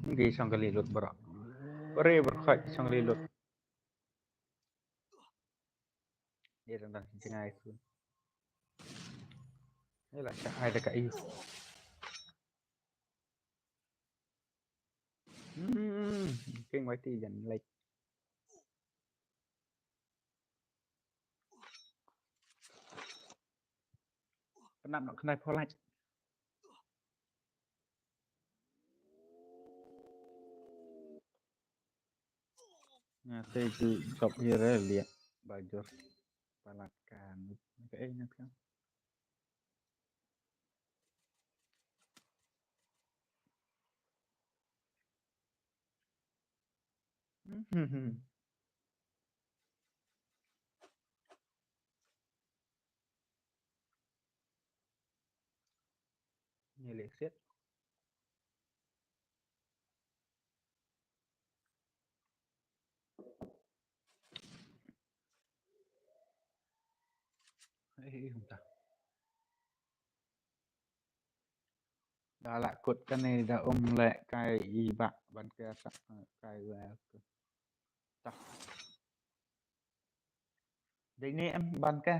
Hindi isang kalilot bro. Hore bro, isang kalilot. Dia tentang cincin itu. Ini lah siya ada kak iyo. King white dyan like Kenapa nak kena polaj? Nah, saya tu job hero lihat baju palakan. Kayak ingat kan? Ini lihat. Entah. Dah lah kut kan ni dah lek kai ibak ban ke tak kai wel tu. Tak. Đây ni em ban ke.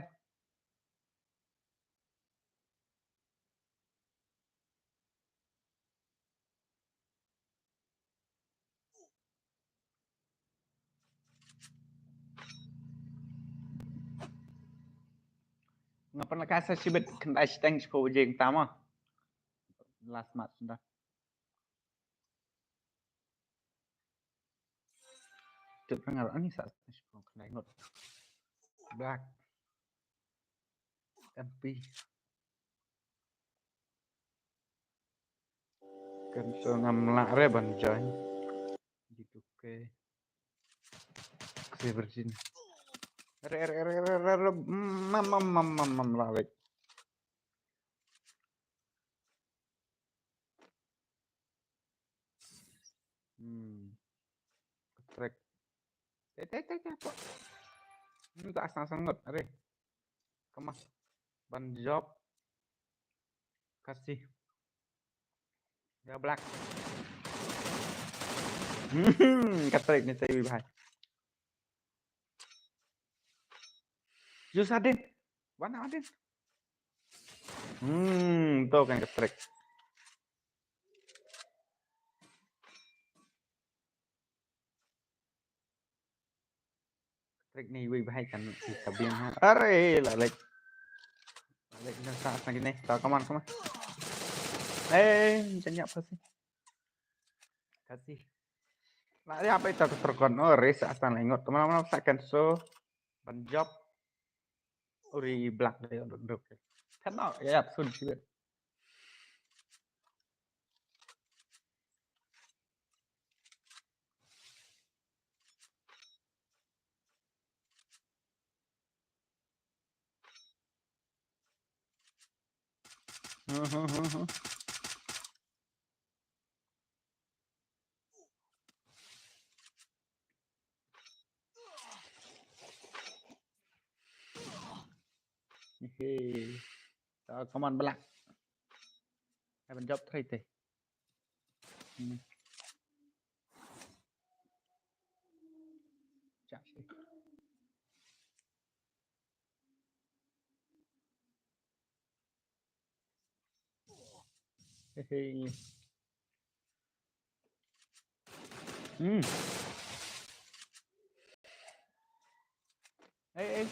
Ngapa nak kasih sibet kena steng sepo jeng tama. Last match dah. Cuk ngar ani sa sepo kena ngot. Black. MP. Kan so ngamlak re ban join. Gitu ke. Ke bersin. Mam lawek. Track. Apa? Ini tak sangat are. Kemas. Ban job. Kasih. Ya black. Katrek ni saya bahai. Jus Adin. Mana Adin? Tu kan katrek. Katrek ni bahai kan tabian ha. Are lalek. Lalek dah saat lagi ni. Tak kaman. Jangan apa sih? Kasih. Lah dia apa itu terkon res asal lengot. Teman-teman sakan so ban job. Uri black dia duduk. Kan ya sun sih. Come on black. Haven't job thay thế. Chắc sẽ. Ê.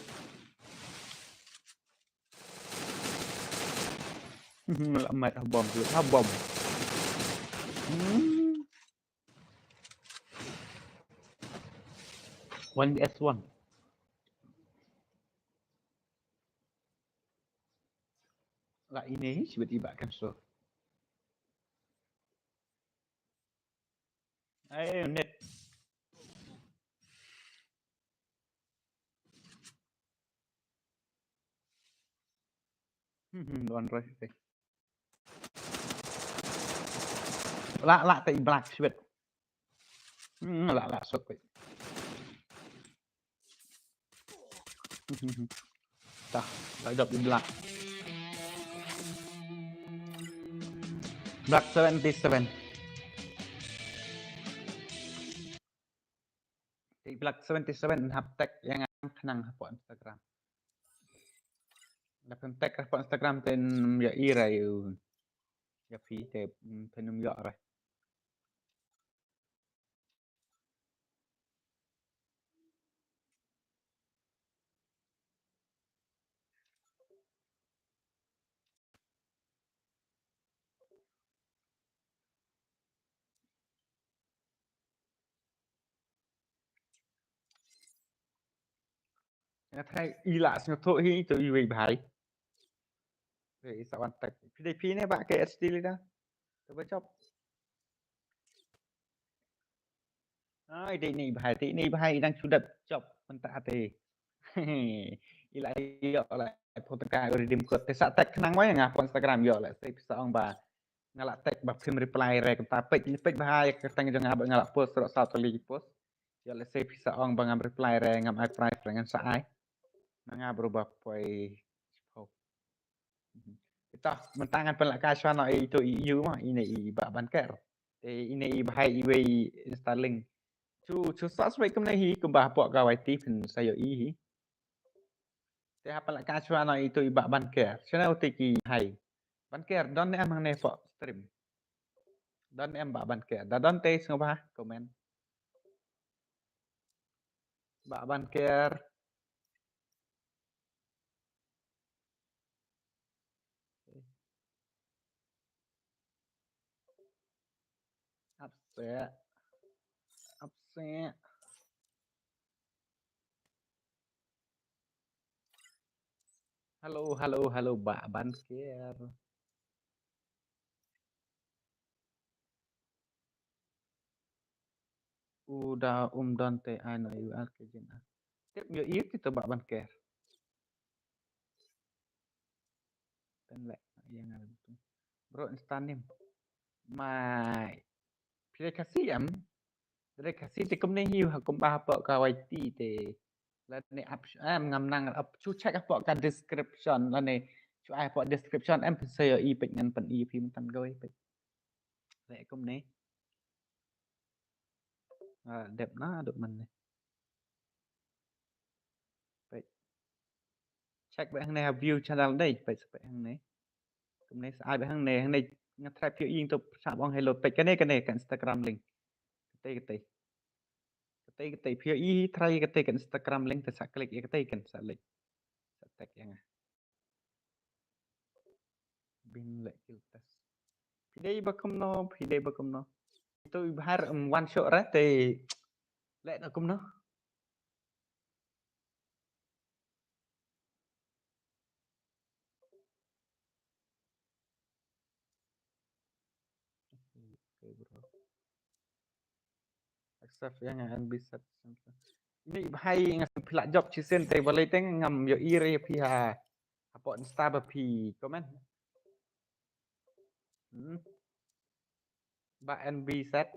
Lạ mệt bom lửa bom. 1vs1. Lah ini tiba-tiba kan so. Ayo net. Luan rồi. Lạ tại black sweat. Lạ sốt vậy. Tah, tak job di black. Black 77. Di black 77 hashtag yang kenang po Instagram. Dapat tag po Instagram ten ya ira yu. Ya fi te penum ya ra. thay y lạ sinh thô hi tôi y về bài về sao ăn tạch PDP này bạn cái SD đi đó tôi mới chọc ai đây này bài đang chủ đặt chọc mình ta thì y lại gọi lại photocopy rồi điểm code thế sao tạch năng quá ngà Instagram gọi lại save xong bà ngala tag ba phim reply re ta page bahaya ka tang jang abang ngala post ro sa tali post ya le se pisa ong bang reply re ngam ai price dengan sa ai nga berubah poi kita mentangan pelak kaswa no itu EU mah ini i ba banker ini i bahai i we installing chu sa swai kum nei hi kum ba po ka wai ti pin sayo i hi te ha pelak kaswa no itu i ba banker chana uti ki hai banker don ne amang ne po stream don em ba banker da don te sing ba comment ba banker upset upset halo Mbak Banker udah Dante ano you arkejen tiếp yo yếu kita Mbak Banker dan lại yang ada itu bro instanim mai pilih kasih am pilih kasih thì cũng nên hiểu cũng ba bộ kawai ti thì là này up em ngầm năng up chú check up bộ cái description là này chú ai bộ description em phải xây ở y bệnh nhân bệnh y phim tăng gối bệnh lẽ cũng này đẹp nó được mình này vậy check bạn này view channel đây vậy bạn này cũng này ai bạn này nghe thay phiếu yên tục sạp ông hello bệnh cái này cái Instagram link cái phiếu y thay cái Instagram link thì sẽ click cái sẽ link sẽ tag yang bin lệ filter pide bakum no itu bahar one shot ra thì lệ nó cũng nó okay, bro. Accept yang an bisa ini bahai ngasih pelak job cisen teh boleh teng ngam yo ire pihak apa insta pi komen ba NB set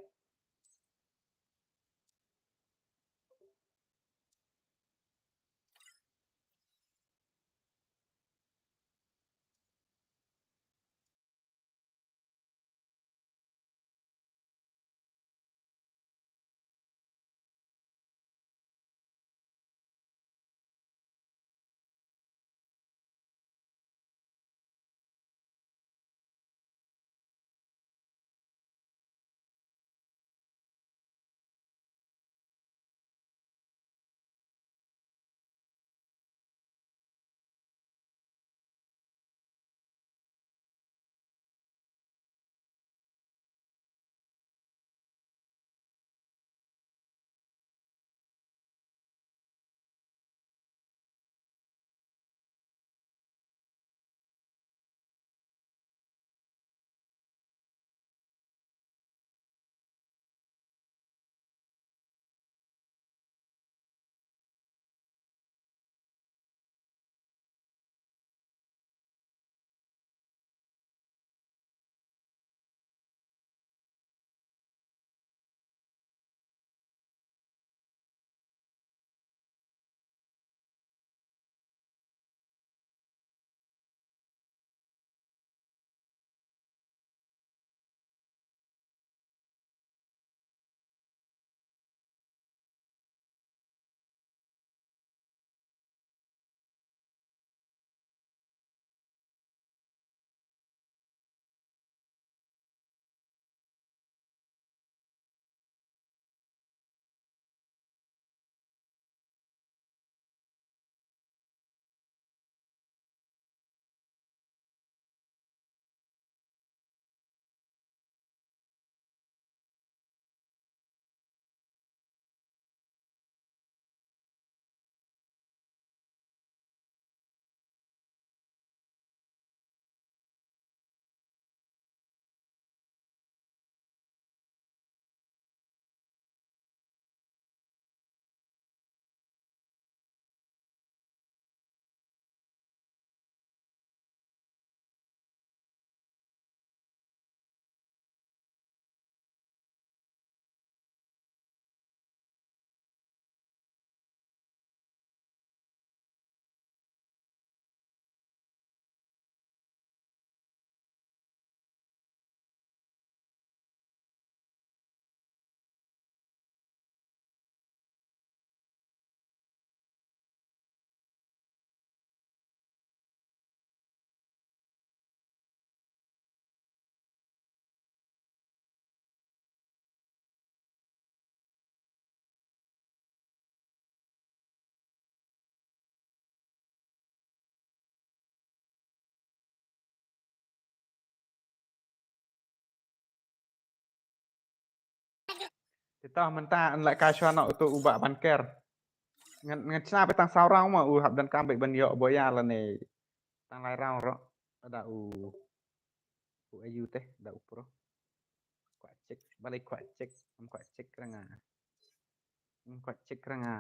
Kita mentah lại cai cho nó tụ ubah banker. Ngan chna pe tang saurang ma u hab dan kambek ban yo boya la ne. Tang lai rau ro. Ada u ayu teh da upro. Kwa cek balik kwa cek ranga. Kwa cek ranga.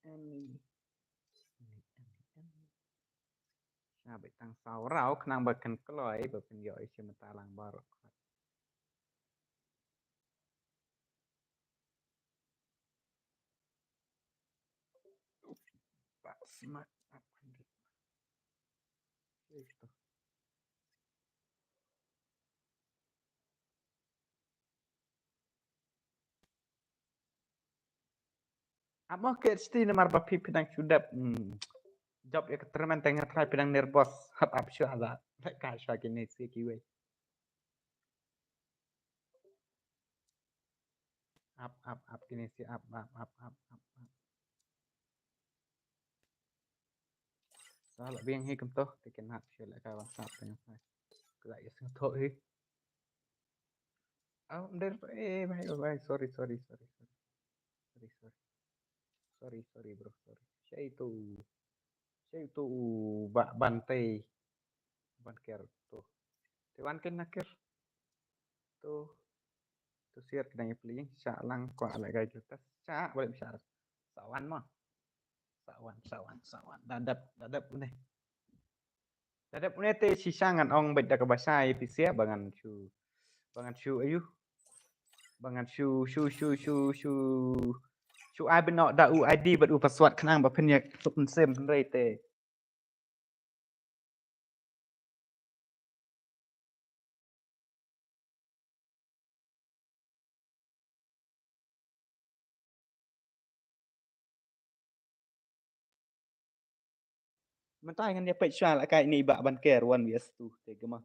Ani. Bek tang saurau kenang bakan keloi bapen yo isi metalang barok. Pak semak apa ni? Itu. Apa ke sti nomor bapi pedang sudap. Job ya keteruman tengah try pedang nerbos. Hap ap syu ala. Lek ka syu kini si kiwe. Up kini si up. Salah biang hi kem toh tekan hap syu lek ka WhatsApp tengah try. Kelak ya sing toh hi. Oh, bye. Sorry bro. Sorry. Saya itu bak bantai banker tuh. Tewan kan nakir tuh siar kena peli salang kwa lek gay jutas. Sa boleh bisa. Sawan mah. Sawan. Dadap ne. Dadap ne te sisangan ong beda ke bahasa pisia bangan syu ayu. Bangan syu ai bên nọ đã u ID bật u password khang ba pen yak tup sem rei te mentai ngan dia pek sya la kai ni ba ban ker wan bias tu te gema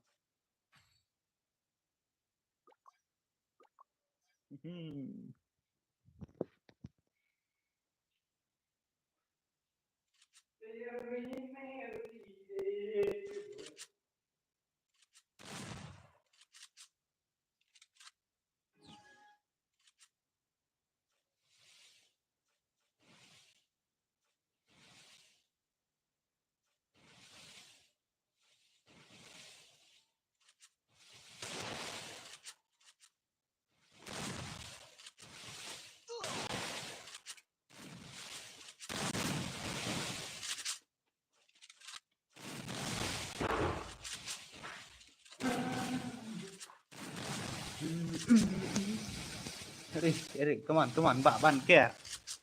Erik, come on, ba ban ker.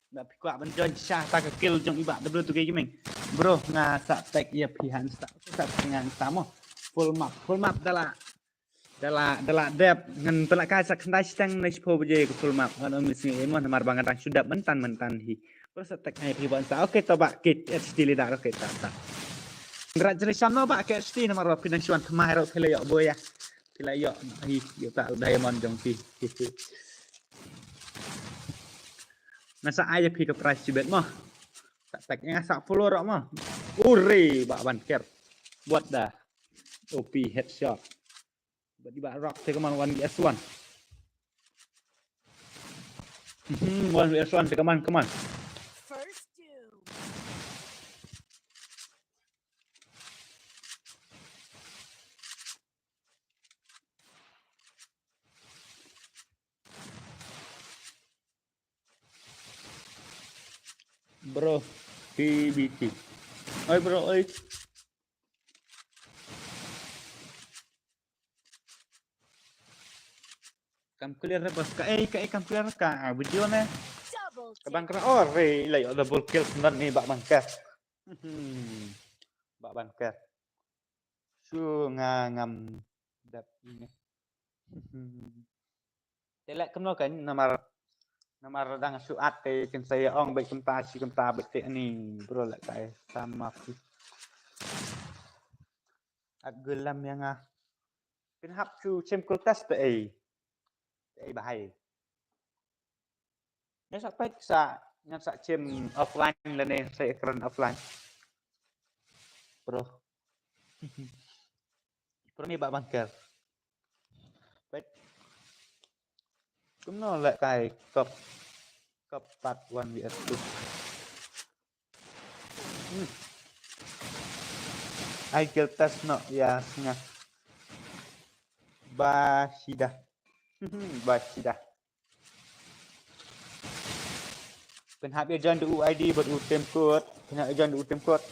Ba pikwa ban join sya ta ke kill jong iba double tu ke gimeng. Bro, nga sa tek ya pihan sa ngan samo. Full map dala dep ngan pelak kai sak ndai stang nei spo je ke full map ngan mi sing emon mar bangan tang sudah mentan hi. Bro sa tek ai piban sa oke to ba kit HD lidah oke ta. Congratulations no ba ke HD nomor wa pinang suan kemai ro pele yo boy ya. Pele yo hi yo ta diamond jong pi. Masa aja pi ke price jibet mah. Tak teknya sak follow rok mah. Uri bak banker. Buat dah. OP headshot. Tiba-tiba rock te keman 1vs1. 1vs1 te keman. First doom. Bro, PBT. Oi bro, oi. Kam clear bos ka kam clear ka video ne. Double Kabang take. kena ore lai double kill senan ni bak bangker. Bak bangker. Su ngam dap ini. Telek kemno kan namar dang suat te ken saya ong baik kemta betek ni bro lek kai sama aku. Agelam yang pin hap chu chem kultas te ai bahai. Ni sampai sa ngan sak chem offline le ne saya ekran offline. Bro. Bro ni bak bangker. Baik. Cũng nó lại cài cập cập part 1 vs 2. I kill test no ya sengah. Bashida. Bashida. Penhap ya join the UID buat UTM code. Penhap ya join the UTM code.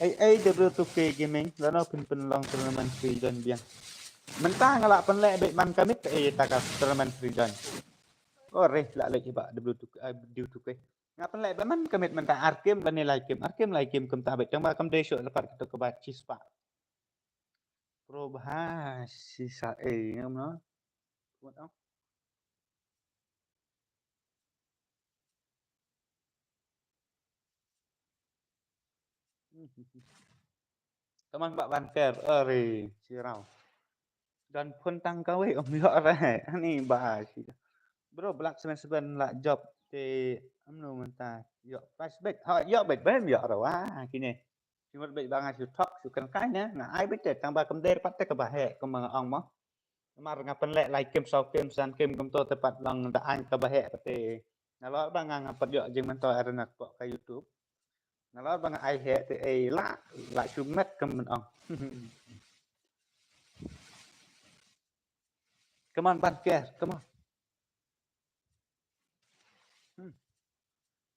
Ai W2K gaming. Lalu pen long tournament free join biang. Mentah ngalak penlek baik man kami ke takas tournament free join. Oh reh lak lagi pak W2K. Ngap penlek man kami mentah arkem dan nilai game. Arkem lai game kem tak baik. Jangan bakam desok lepas kita ke bacis pak. Pro bahasi sa ngam no. Buat apa? Teman Mbak Banker, sirau. Dan pun tangkau om yok reh. Ni bahas. Bro, belak semen lak job te amno mentah. Yok flashback. Ha yok baik ben yok rawa kini. Cuma baik banget su talk su kan kai na. Nga ai bet tambah kem der pat te ke bahe ke mga ong mo. Mar ngapen lek like game so game san game kem to tepat long da an ke bahe te. Nalo bang ngapat yok jeng mento arena pok ke YouTube. Nalo bang ai he te la su met kem men ong. Come on, Banker, come on.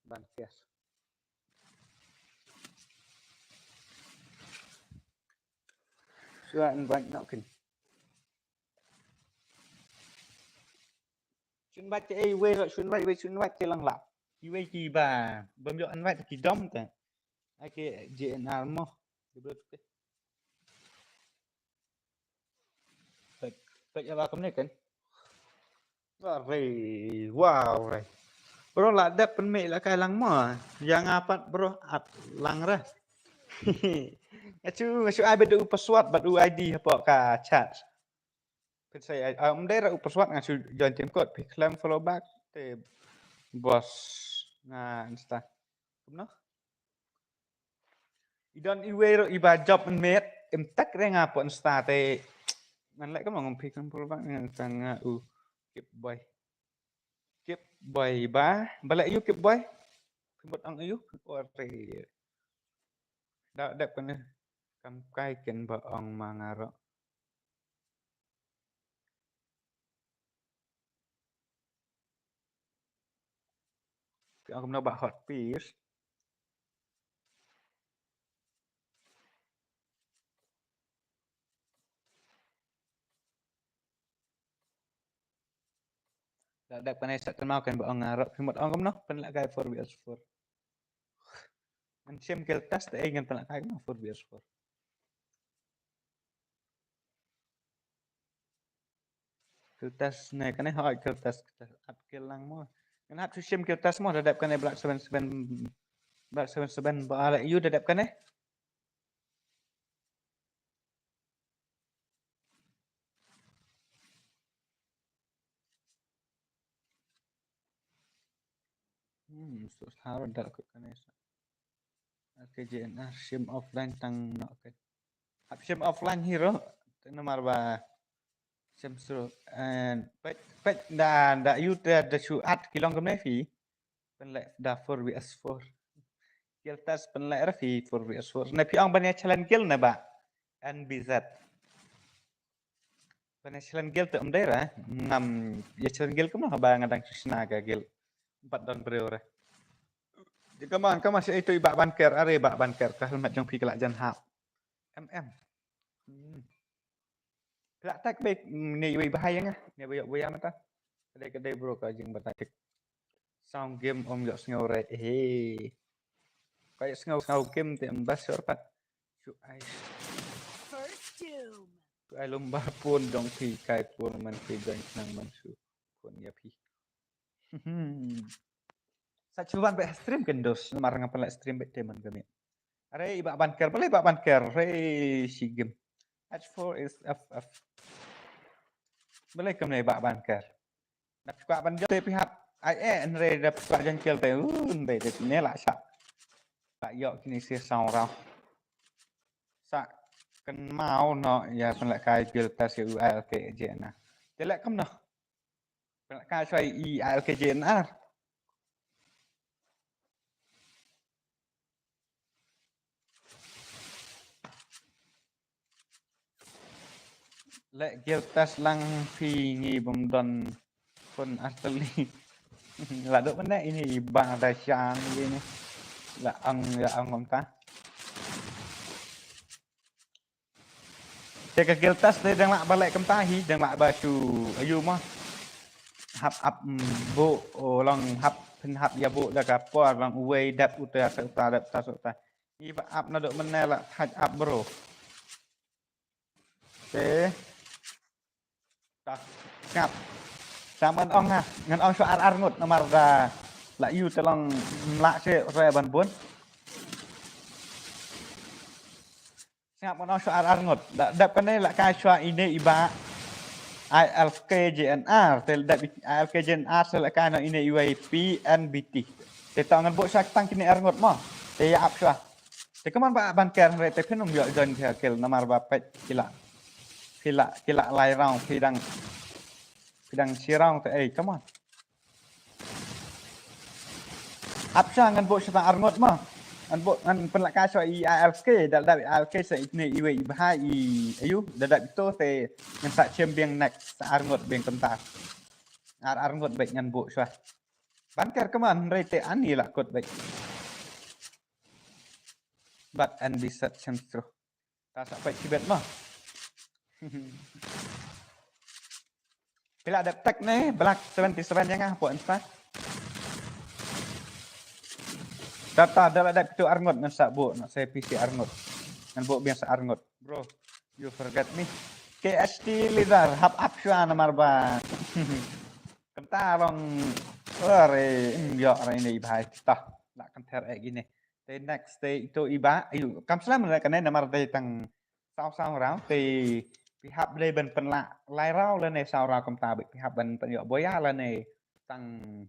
Banker. Sure, invite now can. Shun baca we shun baca lang lap. Iwe ki ba, bam yo invite ki dom ta. Ake JNR mo. Baik ya ba kamne kan. Wow, right. Bro lah ada penmek lah kai lang mo. Yang apat bro at lang ra. Acu ai bedu password badu ID apa ka chat. Pen saya daerah password ngacu join team code pi claim follow back te bos nga insta. Kumno. Idon iwe iba job met tak re nga po insta te man lek kam ngom pi claim follow back nga sang keep boy ba balak you keep boy buat ang you or dak dak kan kam kai ken ba ong mangaro aku nak buat hot piece dak kan ai sat mau kan ba ong ngaro buat ong kam no pen lak kai 4vs4 Mencium kertas tak ingin pelak kai no 4vs4 kertas ne kan hot kertas up kill lang mo kan hap sim kertas mo dadap kan black 77 ba ala you dadap kan so how dak kan okay JNR sim offline tang no kan hap sim offline hero nomor ba sim suruh and pet da you da suat kilong kemne fi penlek da 4vs4 kertas penlek rafi 4vs4 na pi ong banyak challenge kill na ba NBZ banyak challenge kill tu daerah 6 ya challenge kill kemno ba ngadang Krishna ga kill 4 don bro jika man ka masih itu ibak banker are ibak banker ka helmet jong pi kelak jan hap kelak tak baik ni wi bahaya ngah ni boya mata kedai bro ka jeng batak sound game om yok ngau re kayak ngau game te embas pat su ai First doom. ai lomba pun dong pi kai pun man pi dan nang man su pun ya pi sa cuban be stream kendos mar ngapan lek stream be teman kami are ibak banker boleh ibak banker re si game H4 is FF boleh kami ibak banker nak suka ban te pihak ai re dap suka jengkel te be te ne la sa tak yok kini sia sau rau sa kan mau no ya pen lek kai gil tas UL ke je na Telek kamu noh. Pelak sai ILKJNR. Lek gil tes lang phi ngi bom don pun asli. Là độ vấn đề ini bang ada siang ini. Là ông ngom ta. Jika gil tes dia dang lak balik kem tahi dang lak baju ayu mah. Hap bu long hap pin hap ya bu dah kapor long uwe dap uta dap ta ta. Ni ba ap na độ vấn đề là haj ap bro. Oke. Tak ngap. Saman ong ha, ngan ong so ar ngut nomor da la yu telong la se roe ban bun. Ngap ong so ar ngut. Dap kan la kai chwa ini iba ILKJNR tel dap ILKJNR se la kai no ini UAP NBT. Te tangan bo sak tang kini ar ngut mo. Te ap chwa. Te kaman ba ban ker re te phenom yo jon thia kel nomor ba pet kila lai rong pidang sirang te come on. Apsa ngan bo sa arngot mo. Ngan penlaka so ILK dal ILK sa itne iwe ibha ayu dadak itu te ngan sa champion next sa arngot beng kentar. Arngot baik ngan bo so. Banker come rete ani la kot baik. But and be such true. Ta sa pai kibet mo. Bila ada tag nih, Black 77 yang ah, buat instan. Data adalah ada itu arngot nasa bu, nak saya PC arngot, nan bu biasa arngot, bro. You forget me. KST leader, hap apsua nomor ba. Kentarong, ore, yo ini ibah tah, nak kenter gini. Te next te itu ibah, ayo, kam selam lah kan nomor day tang sao rau te pihak đây bên phần lạ lai rau lên này sao ra công ta bị pihak bên phần nhỏ bói lên này tăng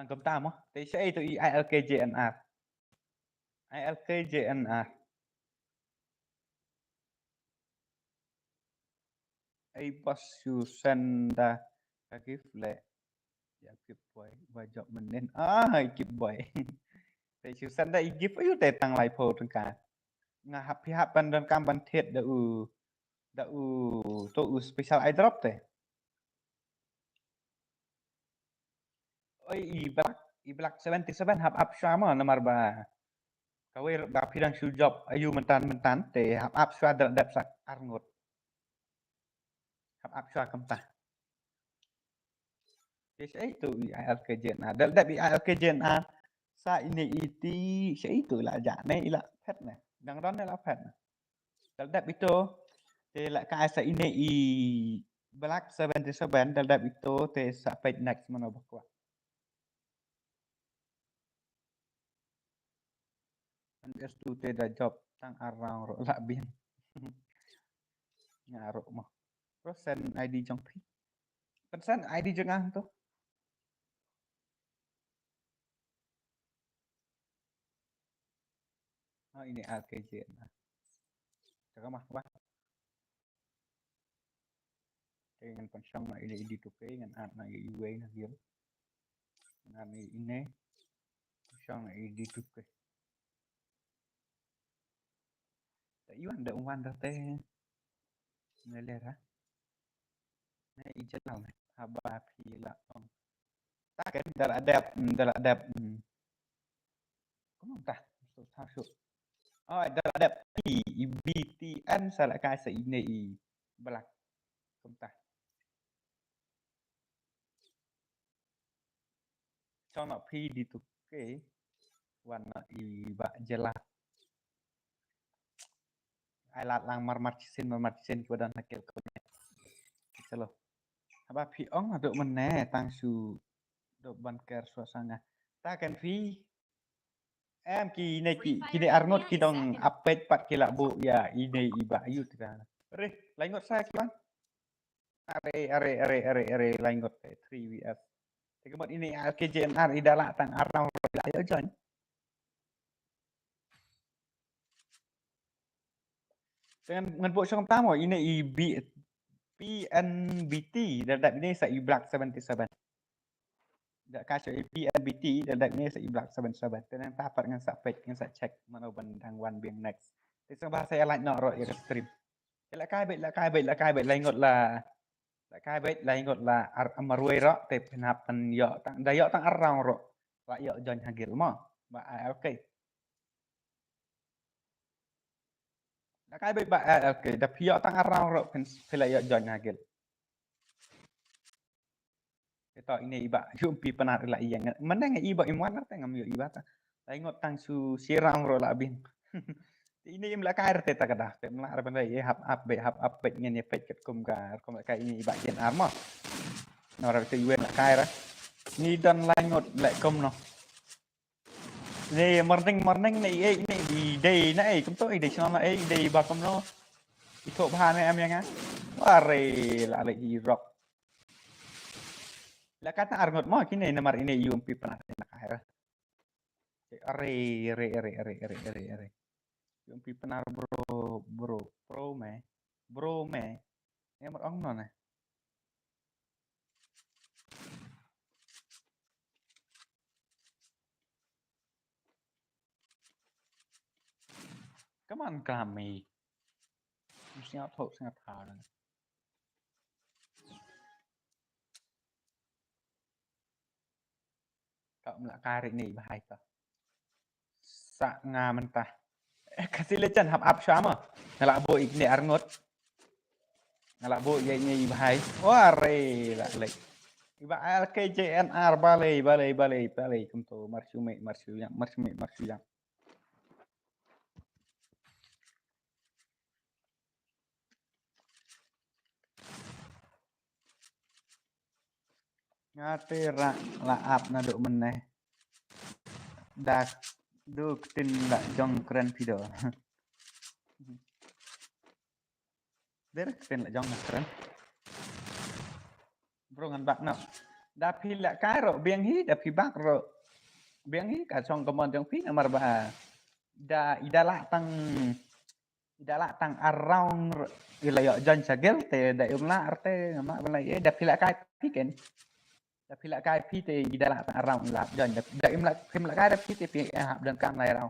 công ta mà thì sẽ từ ILKJNR ai pas you send give lệ ya kịp boy và chọn mình nên kịp boy thì you send đây give ayu tệ tăng lại phô trong cả ngà hap pihak bên dan kam ban thiệt da to special airdrop teh. Oi i black 77 hap up sama nomor ba. Kawai ba pidang su job ayu mentan teh hap up swa dap sak arngot. Hap up swa kemtah. Yes itu ILKJNR. Dap ILKJNR sa ini iti sa itu lah jane ila pet nah. Dang don la pet. Dap itu te la ka sa ini i Black 77 dal itu te sa page next mana bakwa. And as to te da job tang arang ro la bin. Ngarok mah. Terus send ID jong pi. Send ID jeng tu. Oh ini AKJ. Cakap mah apa? Dengan pensang na ini ID tu ke dengan anak na iwe na dia. Dengan ini pensang na ID tu ke. Tak iwan dah uwan dah teh. Ngelih ha. Nah ijat lah. Haba pila on. Tak kan dah ada. Kamu tak? Masuk. Oh dah ada BTN salah kai sa ini belak. Kamu tak? Cho nó phi đi tục cái warna iba jelas ai lát lang marmarcisin kepada nakil kau chalo apa phi ong aduk meneh tang su dok banker suasana ta kan phi em ki này arnot ki dong update 4 kila bu ya ini iba ayu tira re laingot saya ki bang are laingot 3 vs kemudian ini KJNR idala tang arang ayo join. Dengan buat song tamu ini PNBT đợt ini sa Ibrak 77 đợt ca cho PNBT đợt ini sa Ibrak 77 dan tapat dengan sa page dengan sa check mana bandang one being next thì sang bahasa yang lain nọ rồi ya stream lại cai bait lain ngot là lại cai bait lain ngot là marway ro te penapan yo tang da yo tang arang ro la yo jon hagil mo ba okay lại cai bait ba okay da pi yo tang arang ro pen la yo jon hagil Ito ini iba yung pi panar la iya mana nga iba imwan na ngam yo iba ta lain ngot tang su sirang ro la bin ini im la kair te ta kada te mla ar benda ye hap up bet ngen ye pet ket kum ka kom ka ini iba jen armo no ra te yuen la kair ni dan lain ngot la kum no ni morning ni di day na kum to day chon la day ba kum no ito ba na am yang ha ware la le i rock la kata arngot mo kini nomor ini yung pi panar la kair are yung pi panar bro me em một ông nó này come on Grammy mesti thốt sangat hal cậu là cai rị nỉ bài ta sa nga mentah kasih lecan hap up sama ngalak bo ikni arngot ngalak bo ye nyi bahai ware la le iba LKJNR balai kum to marsu yang ngate ra la up na do meneh dak duk tin la jong keren pido der tin la jong keren bro ngan bak no da pi la kai ro biang hi da pi bak ro biang hi ka song komon jong pi nomor ba da idala tang around ilayo jon sagel te da umla arte ngama balai da pi la kai pi ken da pi la kai pi te idala tang around la jon da imla kai da pi te pi hap dan kam lai rau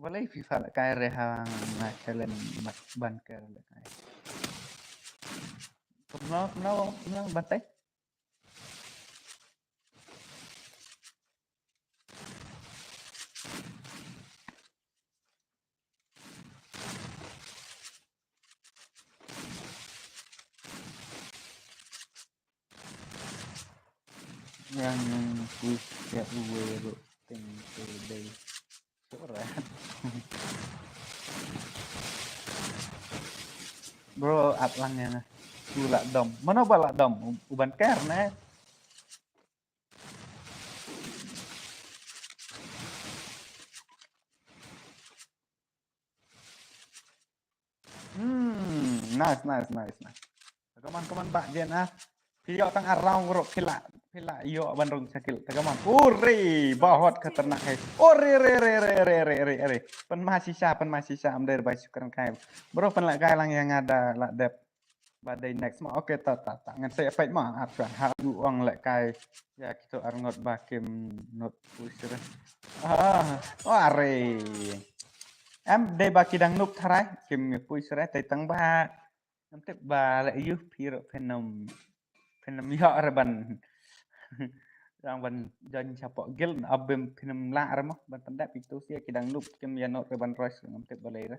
balai FIFA la kai re hang na challenge mat ban ker la kai Kumno bantai yang ya uwe ro ting day sore bro at lang ya na lạ đồng mà nó bảo lạ đồng uban ker nè nice kaman bak jen ah video tang arang ro kila yo bandung sakil kaman uri bahot keternak hai re pen masih sya amder bai syukuran kai bro pen lak kai lang yang ada lak dep badai next mah oke tak ngan saya fight mah akan hal uang lek kai ya kita arngot bakim not pusher are em đây ba kidang nup tharai kim pusher tai tang ba nam tek ba lek yu piro phenom yo reban rang ban jan chapok gil abem phenom la ar mah ban pendak pitu sia kidang nup kim ya not reban rois nam tek balai ra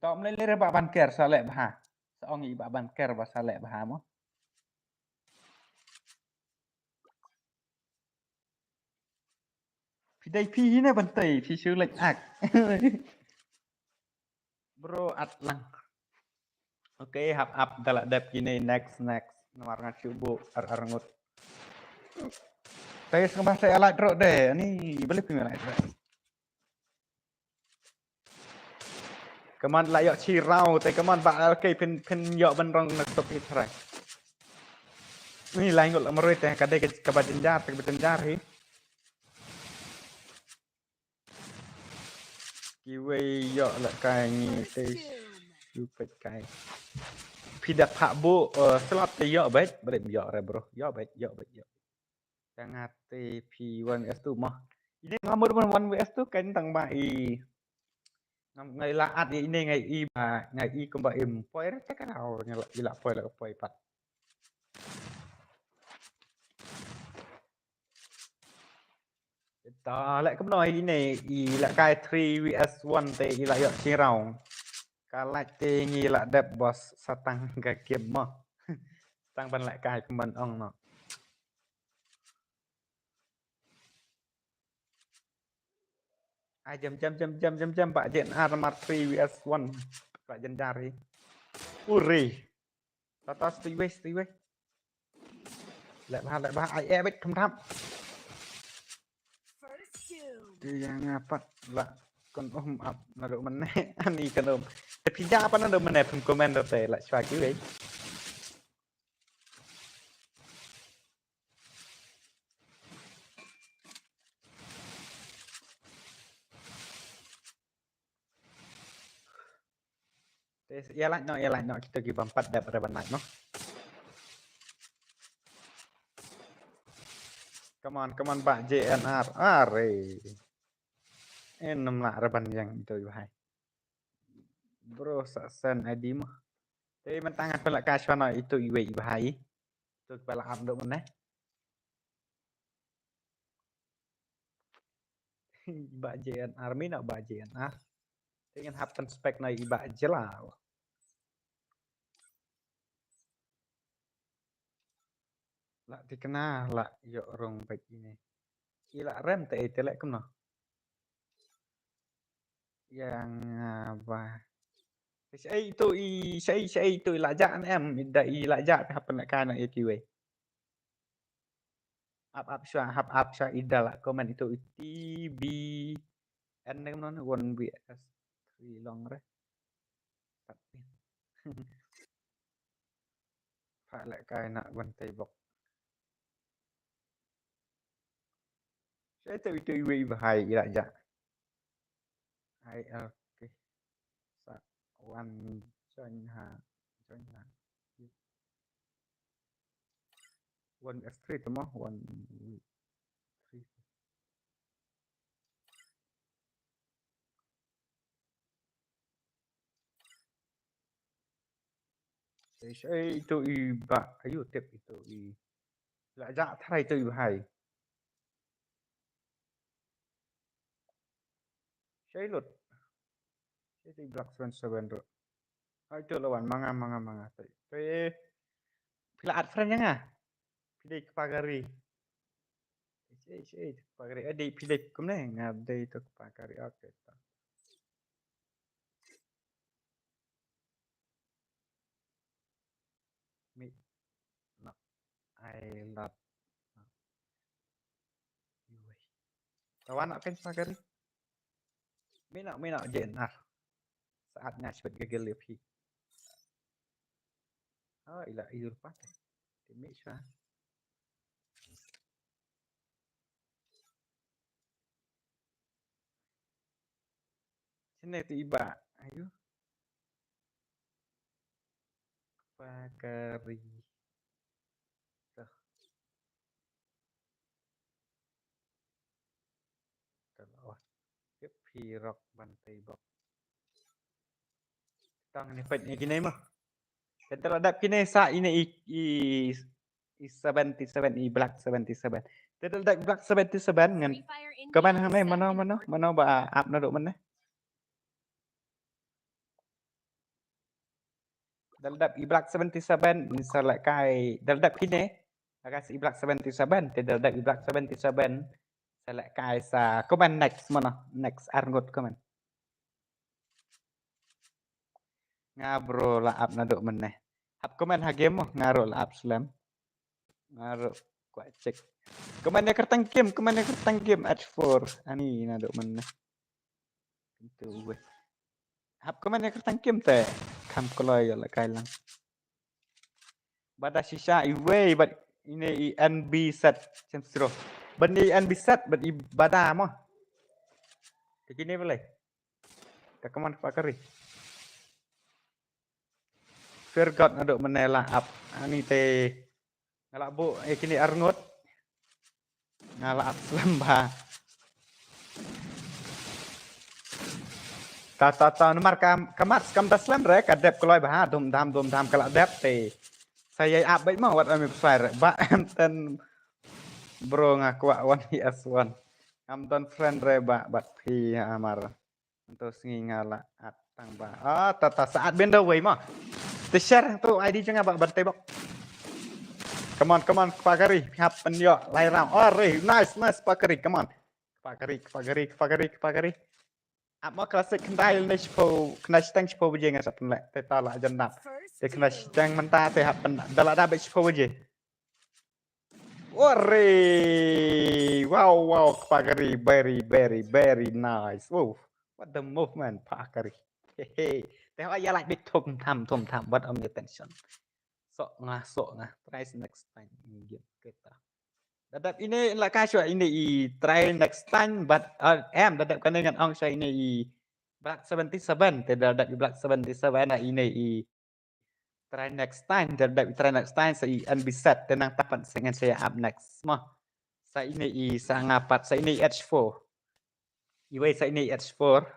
Tom lên lên bạn bàn kèr sao lẹ bà sao nghĩ bạn bàn kèr và sao lẹ bà mo phi đây phi này bàn tẩy phi sư lệch ạc bro at lang ok hap up dalam dep gini next nomor ngacu bu arngot saya sekarang saya alat ro deh ini balik pin alat Kaman layak cirau, tapi kaman bakal ke pen yok benrong nak top it right. Ini lain kot meroi teh kadai ke bajenjar, hi. Kiwe yok lak kai ni teh. Stupid guy. Pidak pak bu slot te yo bet bret yo re bro. Yo bet yo. Jangan te P1S tu mah. Ini ngamur pun 1vs tu kan tang ba i. Ngày lạ ạt ini ngày y mà ngày y cũng bảo im poi đó chắc cái nào ngày lạ y lạ poi là poi pat. Đó lại cũng nói đi này y là cái 3vs1 te y là yọ chi rau. Cái te nghi là đẹp boss satang cái kiếm mà. Tăng ban lại cái của mình ông nó. Ai jam Pak Jen Armat 3vs1 Pak Jen cari. Uri. Tata Steve. Lại ba ai e bet không thăm. First doom. Dia yang apa lah kon up naruh meneh ani kan tapi apa naruh meneh pun komen teh lah cuak gue. Ya lah no kita pergi bampat daripada banyak no. Come on Pak JNR. Are. Enam lah reban yang itu bahai. Bro sen ID mah. Tapi mentangan pelak kasuana itu iwe bahai. Itu pelak abdo meneh. Ba JNR mi nak ba JNR. Dengan hapten spek na iba jelah. Lah dikenal lah yo rong baik ini. Ila rem te telek kemna. Yang apa? Saya itu ilajak em ida ilajak apa nak kana ikiwe. Up sya ida lah komen itu TB N non 1vs 3 long re. Pak lại cái nak bantai bok. Saya tu itu iwe bahai ilajak. Hai okay. One join ha. One S3 tu mah one 3. Saya itu iba ayo tip itu i. Ilajak thay tu bahai. Saya lut. Saya di Black Swan 7 tu. Itu lawan manga. Tapi pila ad friend yang ah. Pilih kepagari. Kepagari. Ada pilih kemana? Ngade itu kepagari. Oke. Mi. No. I love. Kawan nak kan kepagari? Mi nak jenar. Saatnya sebut gagal lebih. Oh, ilah idul pakai. Timik sah. Sini tiba. Ayo. Pakari. Tuh. Kalau pirok bantai bok. Tang ni fight ni kini mah. Kita ada kini sa ini i 77 i black 77. Kita ada black 77 ngan kapan hame mana ba up na do mana. Daldap i black 77 misalnya kai daldap kini akas i black 77 te daldap i black 77 selek kai sa kapan next mana next arngot kapan. Ngabro lah up na do meneh. Hap komen ha game ngaro lah up slam. Ngaro kuat cek. Kemannya kertang game H4. Ani na do meneh. Itu gue. Hap kemannya kertang game teh. Kam koloy lah kailang. Bada sisa iwe bad ini NB set sensro. Bani NB set bad ibada mah. Begini boleh. Kaman pakari. Fear God aduk menela up. Ani te ngalak bu kini arngot. Ngalak up selamba. Ta nomor kamat skam ta slam re kadep keloi bah dum dam kalak dep te. Saya up baik mau wat ami besar. Ba em ten bro ngaku wan is1. Am ton friend re ba bat pi amar. Untuk ngingala atang ba. Ah tata saat benda way mah. Te share tu ID jangan ba bantebok. Come on, Pakari. Happen yo, lie round. Oh, nice, Pakari. Come on. Pakari. Apa klasik kendai ni sepo, kena stang sepo buje ngan sapen lek. Te tala jendap. First Te kena doom. stang mentah te happen. Dalak dapat sepo buje. Wow, Pakari. Very nice. Wow, what the movement, Pakari. Hehe. Te ya like big thum tham. What on your attention. Sok ngah. Try next time. Kita. Dadap ini lah kasih ini try next time. But em dadap kena dengan ong saya ini Black 77. Tidak dadap Black 77 lah ini try next time. Dadap try next time saya unbeset tenang tapan dengan saya up next. Mah saya ini sangapat saya ini H4. Iwe saya ini H4.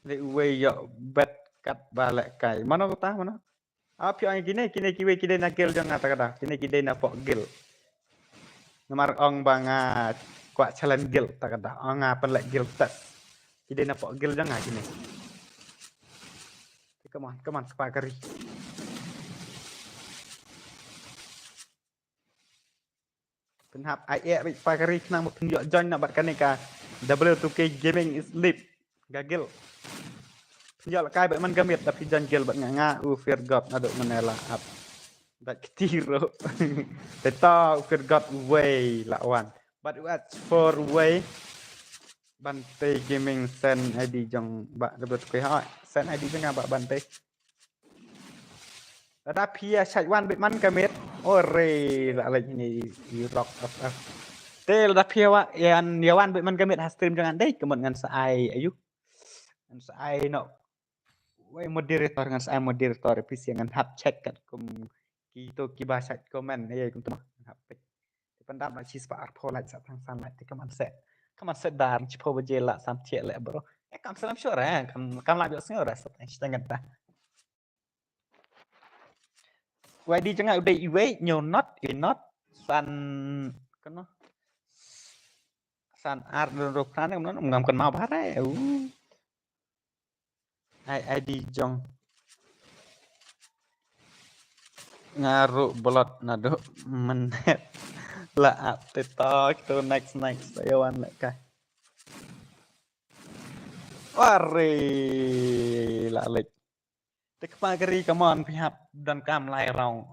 Iwe yo bet kat balik kai. Mana kata mana? Apa yang kini nak gil jangan kata. Kini nak pok gil. Nomor ong banget kuat challenge gil tak kata. Ong apa lek gil test. Kini nak pok gil jangan kini. Come on Pakari. Penhap ai Pakari kena mau tunjuk join nak buat kanika. W2K gaming is lit. Gagil. Tunjuk kai man gamit tapi join gil buat nganga fear god aduk menela up. Tak ketiro. Teta fear god way lawan. But what's for way Bante gaming send ID jong bak dapat ke ha. Send ID jangan bak Bante. Ada pia Saiwan bet man gamit. Ore la lagi ni rock of. Tel da pia wa yan yawan bet man gamit stream jangan deh kemen ngan sai ayu. Ngan sai no. Way moderator ngan saya moderator PC ngan hap check kat kum kita bahasa komen ya kum tu hap. Pendap nak cis pak arpo like sat sang like te kaman set dar cipo bejela sam cek lek bro. Kam salam sure kam la biok sengor sat setengah ta. YD jangan udah iwe not san kena san ar ro kan ngam kan mau bare. ID jong ngaruh bolot nado menet lah up TikTok to next ayoan lek kah ware la lek tek Pakari come on pihap dan kam lai rong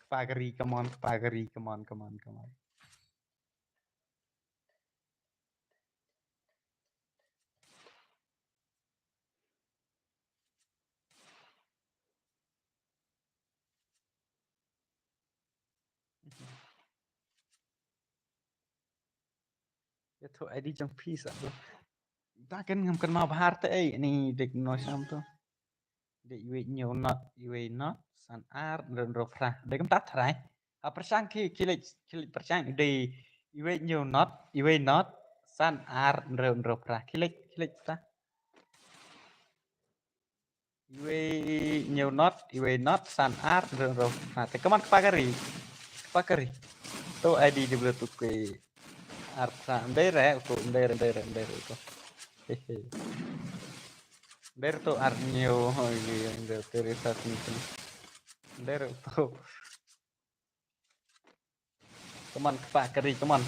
Pakari come on ya tu ID jong peace bro. Tak kan ngam kan mau bahar te ni dek no sam tu. Dek iwe not san ar dan rofra. Dek tak trai. Persang kilik persang de iwe not san ar dan rofra. Kilik ta. Iwe not san ar dan rofra. Te kaman Pakari. Tu ID di belah tu ke arsa ndere ko ndere ko hehe ndere to arnyo ndere teresa tinten ndere to teman Pakari teman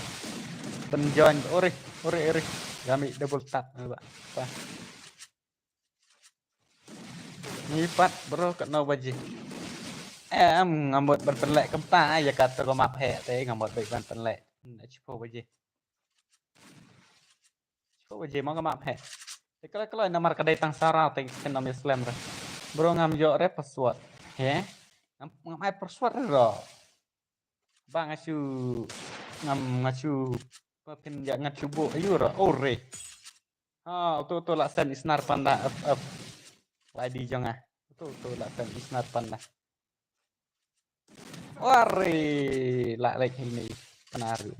penjoin ore kami double tap pak nyipat bro kena baji ngambut berpenlek kemta ya kata ko map he te ngambut baik berpenlek cipo baji Waje mau ngamap he. Kalau namar kadai tang sarau teng senam Islam re. Bro ngam jo re password. He. Ngam ai password ro. Bang asu ngasu pin ya ngasu bo ayu ro. Ore. Ha tu la sen isnar panda f. Wadi jonga. Tu la sen isnar panda. Wari, lak lek ini penari.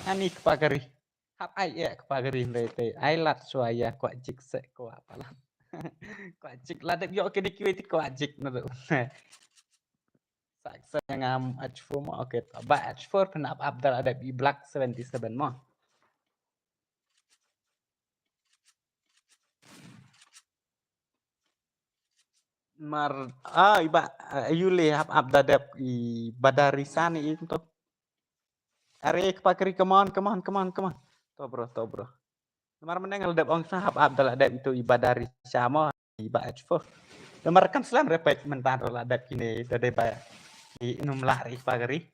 Ani kepagari. Hap ai ya kepagari rete. Ai lat suaya ko jik se ko apalah. Ko jik ladep yo ke dikiwiti ko jik na do. Saksa ngam H4 mo oke to. Ba H4 penap Abdal ada di Black 77 mo. Mar iba yule hap Abdadep i Badarisani itu. Are kepagari come on. To bro. Lemar meneng ledep ong sahab Abdal adep itu ibadari sama iba H4. Lemar kan selam repek mentan adep kini tade ba i inum lari pagari.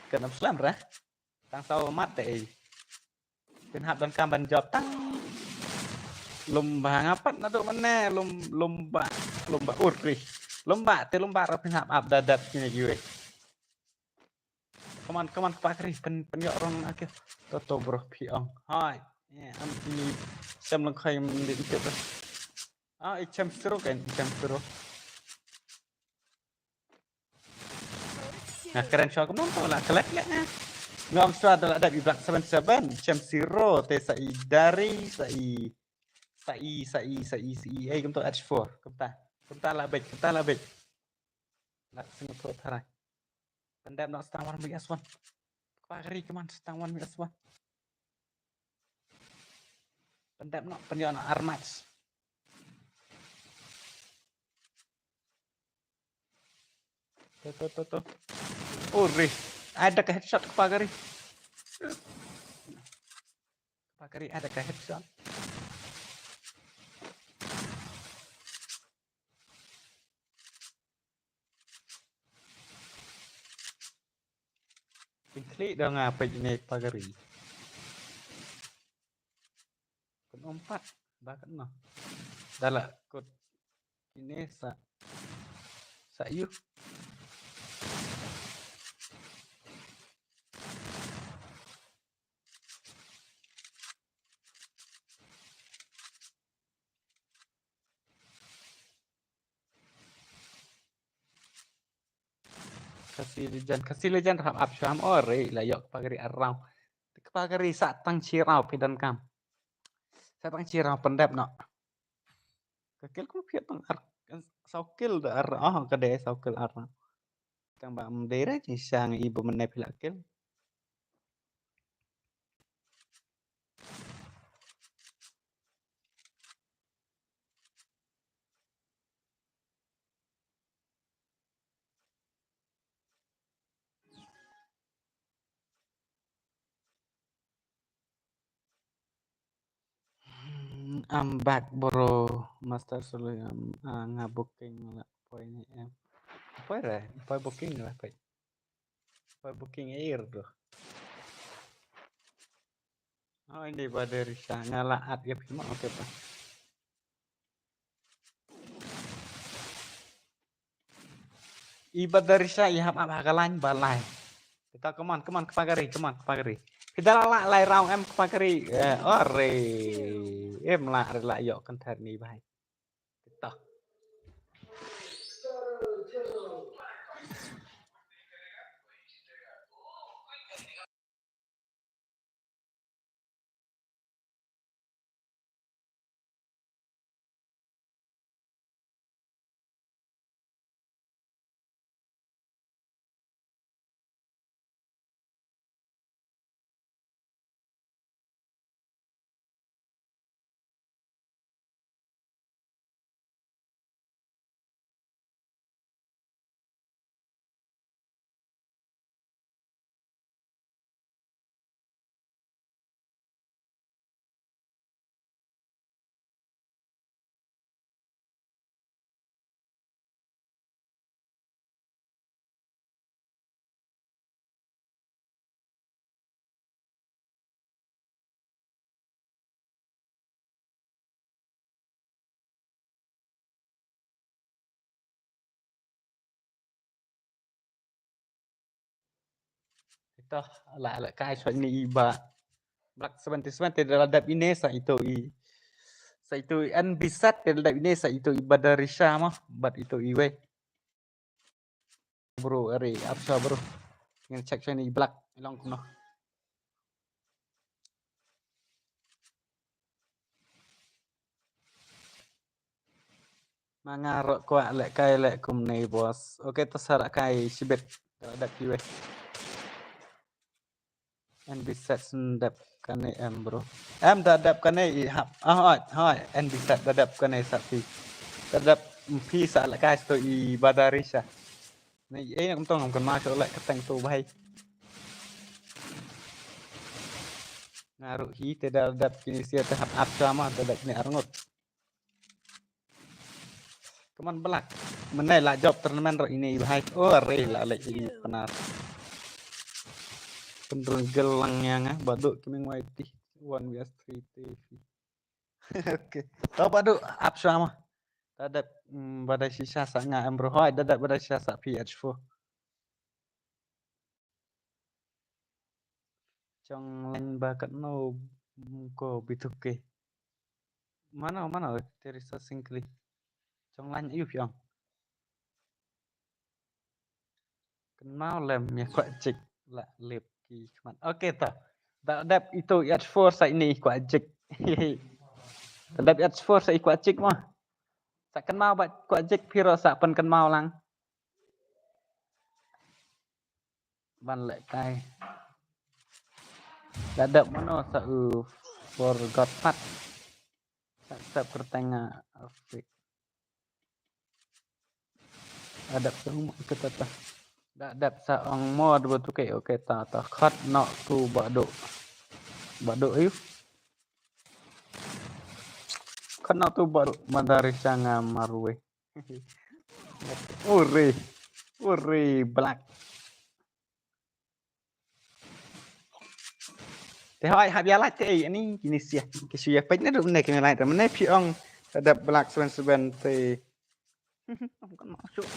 Kan selam ra. Tang sau mate. Ken hab dan kamban job tang. Lomba ngapat na do meneh lomba urri. Lomba ra hab Abdadat kini giwe. Come on pagari pen yok rong akeh. Toto bro piong. Hai. Am ini xem lang khay mình định tiếp đây. Item zero kan, item zero. Nah, keren show kamu nonton lah, kelek ya. Ngom sudah ada di Black 77, item zero, te sai dari sai. Kamu tuh H4, kita lah baik. Lah sini tuh tarai. Pendap nak setang 1 minus 1. Pagari keman setang 1 minus 1. Pendap nak penyon armas. Tuh. Urri, ada ke headshot ke Pagari. Ada ke headshot. Klik dong apa ini Pagari. Kon 4, bahkan no. Dala kod ini sa yu. Kasih lejan rahap absyam ore la yok pagari arau. Pagari satang cirau pidan kam. Satang cirau pendap no. Kekil ku piat tang saukil da ar kade saukil ar. Tang ba mdere sang ibu menep hilakil. I'm back bro, master solo ngabuking lah poinnya em. Apa ya? Apa booking lah pak? Apa booking air tuh? Oh ini pada risa ngalaat ya cuma oke pak. Ibadah dari saya hab hakalan balai. Kita come on kepagari. Kita lai raung em kepagari. Ore. Em la yok kan ni bai. Kita. Ito ala kai so ni iba Black 77 terhadap ini sa itu an bisat terhadap ini sa itu ibadah risha mah bat itu iwe bro ari absa bro ngin check ni black long no mangarok kwa lek kai lek kum nei bos oke terserah kai sibet ada kiwe en biset sendap kane em bro em dadap kane i hap hoi en biset dadap kane sapi dadap pi sa lek kai sto i badarisha nei cũng tong kon ma cho lek keteng tu bai ngaruh hi te dadap kini sia te hap ap sama dadap ni arngot Kaman belak. Menai lah job turnamen ro ini bahai. Oh, re lah lek ini penar. Penrung gelangnya ngah baduk kemeng waiti 1 vs 3 TV. Oke. Tahu baduk up sama. Dadap badai sisa sanga ambro hoi dadap badai sisa PH4. Trong lain bakat no ko bituke. Mana Teresa Singkli. Trong lain yêu yang. Kenal lem ya kuat cek lah lep ki kaman. Oke ta. Dadap itu H4 sa ini kuat cek. Dadap H4 sa kuat cek mah. Sa kenal bat kuat cek piro sa pen kenal lang. Ban lek kai. Dadap mano sa forgot pat. Sa pertengah Afrik. Dadap rumah kita ta. Dadap sa ong mod betul ke oke ta khat no tu baduk ayu khat no tu baduk madari sanga marwe uri black te hoi hab ya la te ini kini sia ke sia pe ne dum ne ke lai te ne pi ong dadap black 77 te kan masuk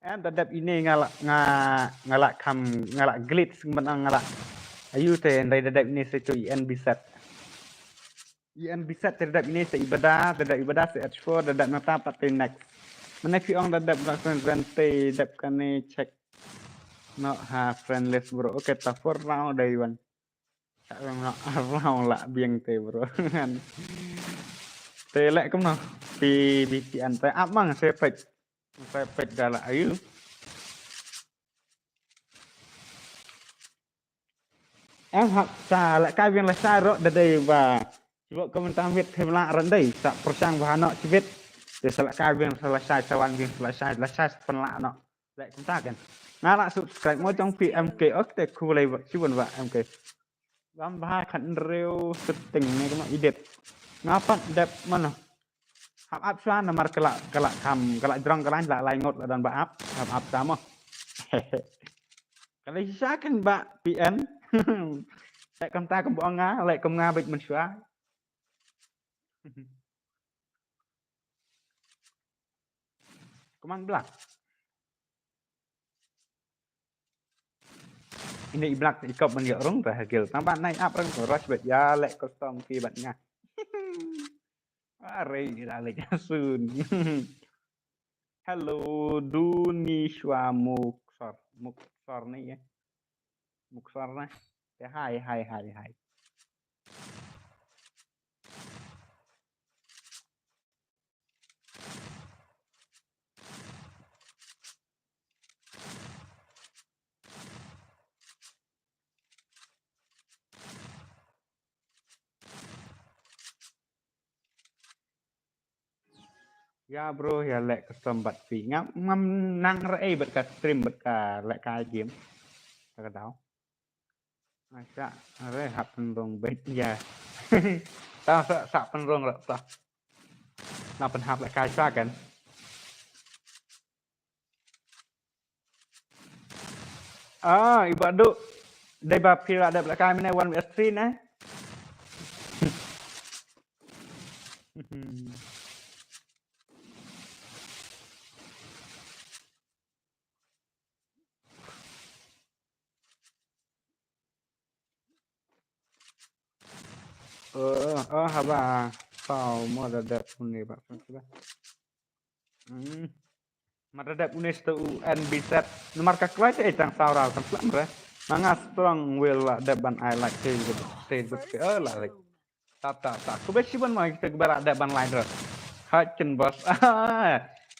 dadap ini ngalak glitch menang ngalak ayu te ndai dadap ini se tu IN bisat dadap ini se dadap ibadah se H4 dadap nata pate next mana piong dadap langsung te dadap kane check no ha friendless bro oke ta for round day one tak round lah biang te bro te lek kum no pi antai up mang se pet galak ayu em học xà lại cái viên là sai rồi đây và chỉ bộ komentar Việt thêm lạ rắn đây sa persang và nó chỉ biết để sa lại cái viên selesai sawan viên selesai phần lạ nó lại chúng ta kan ngã lại subscribe mỗi trong phi MK ốc để khu này chứ buồn vợ MK bám ba khẩn rêu tình này các bạn ý đẹp ngapa đẹp mana hap up soan nomor kelak kam kelak drong kelan lak lai ngot dan ba up hap up sama kalau sisa kan ba PN lại cầm ta cầm bỏ ngá lại cầm nga bệnh mình xóa Command black ini black ikut menjadi orang terhagil tampak naik up orang rush bet ya lek custom ki batnya are ila lek sun hello Dunishwa muksor nih ya muksor nah ya hai ya bro ya lek custom bat fi ngam nang rei bet ka stream bet ka lek ka game ka tau Masa are hap penrong bet ya tao sa penrong rồi ta nào pen hap lek ka sa kan ibadu dai ba pira ada lek ka mena 1 vs 3 nah haba sao mau ada pun ni pak sudah Madadap unes tu UN bisat nomor kaklai te tang saurau kan pelam re. Manga strong will deban I like te bet First ke la like. doom. Tak. Ku besi ban mai te bara deban lain re. Ha chen bos.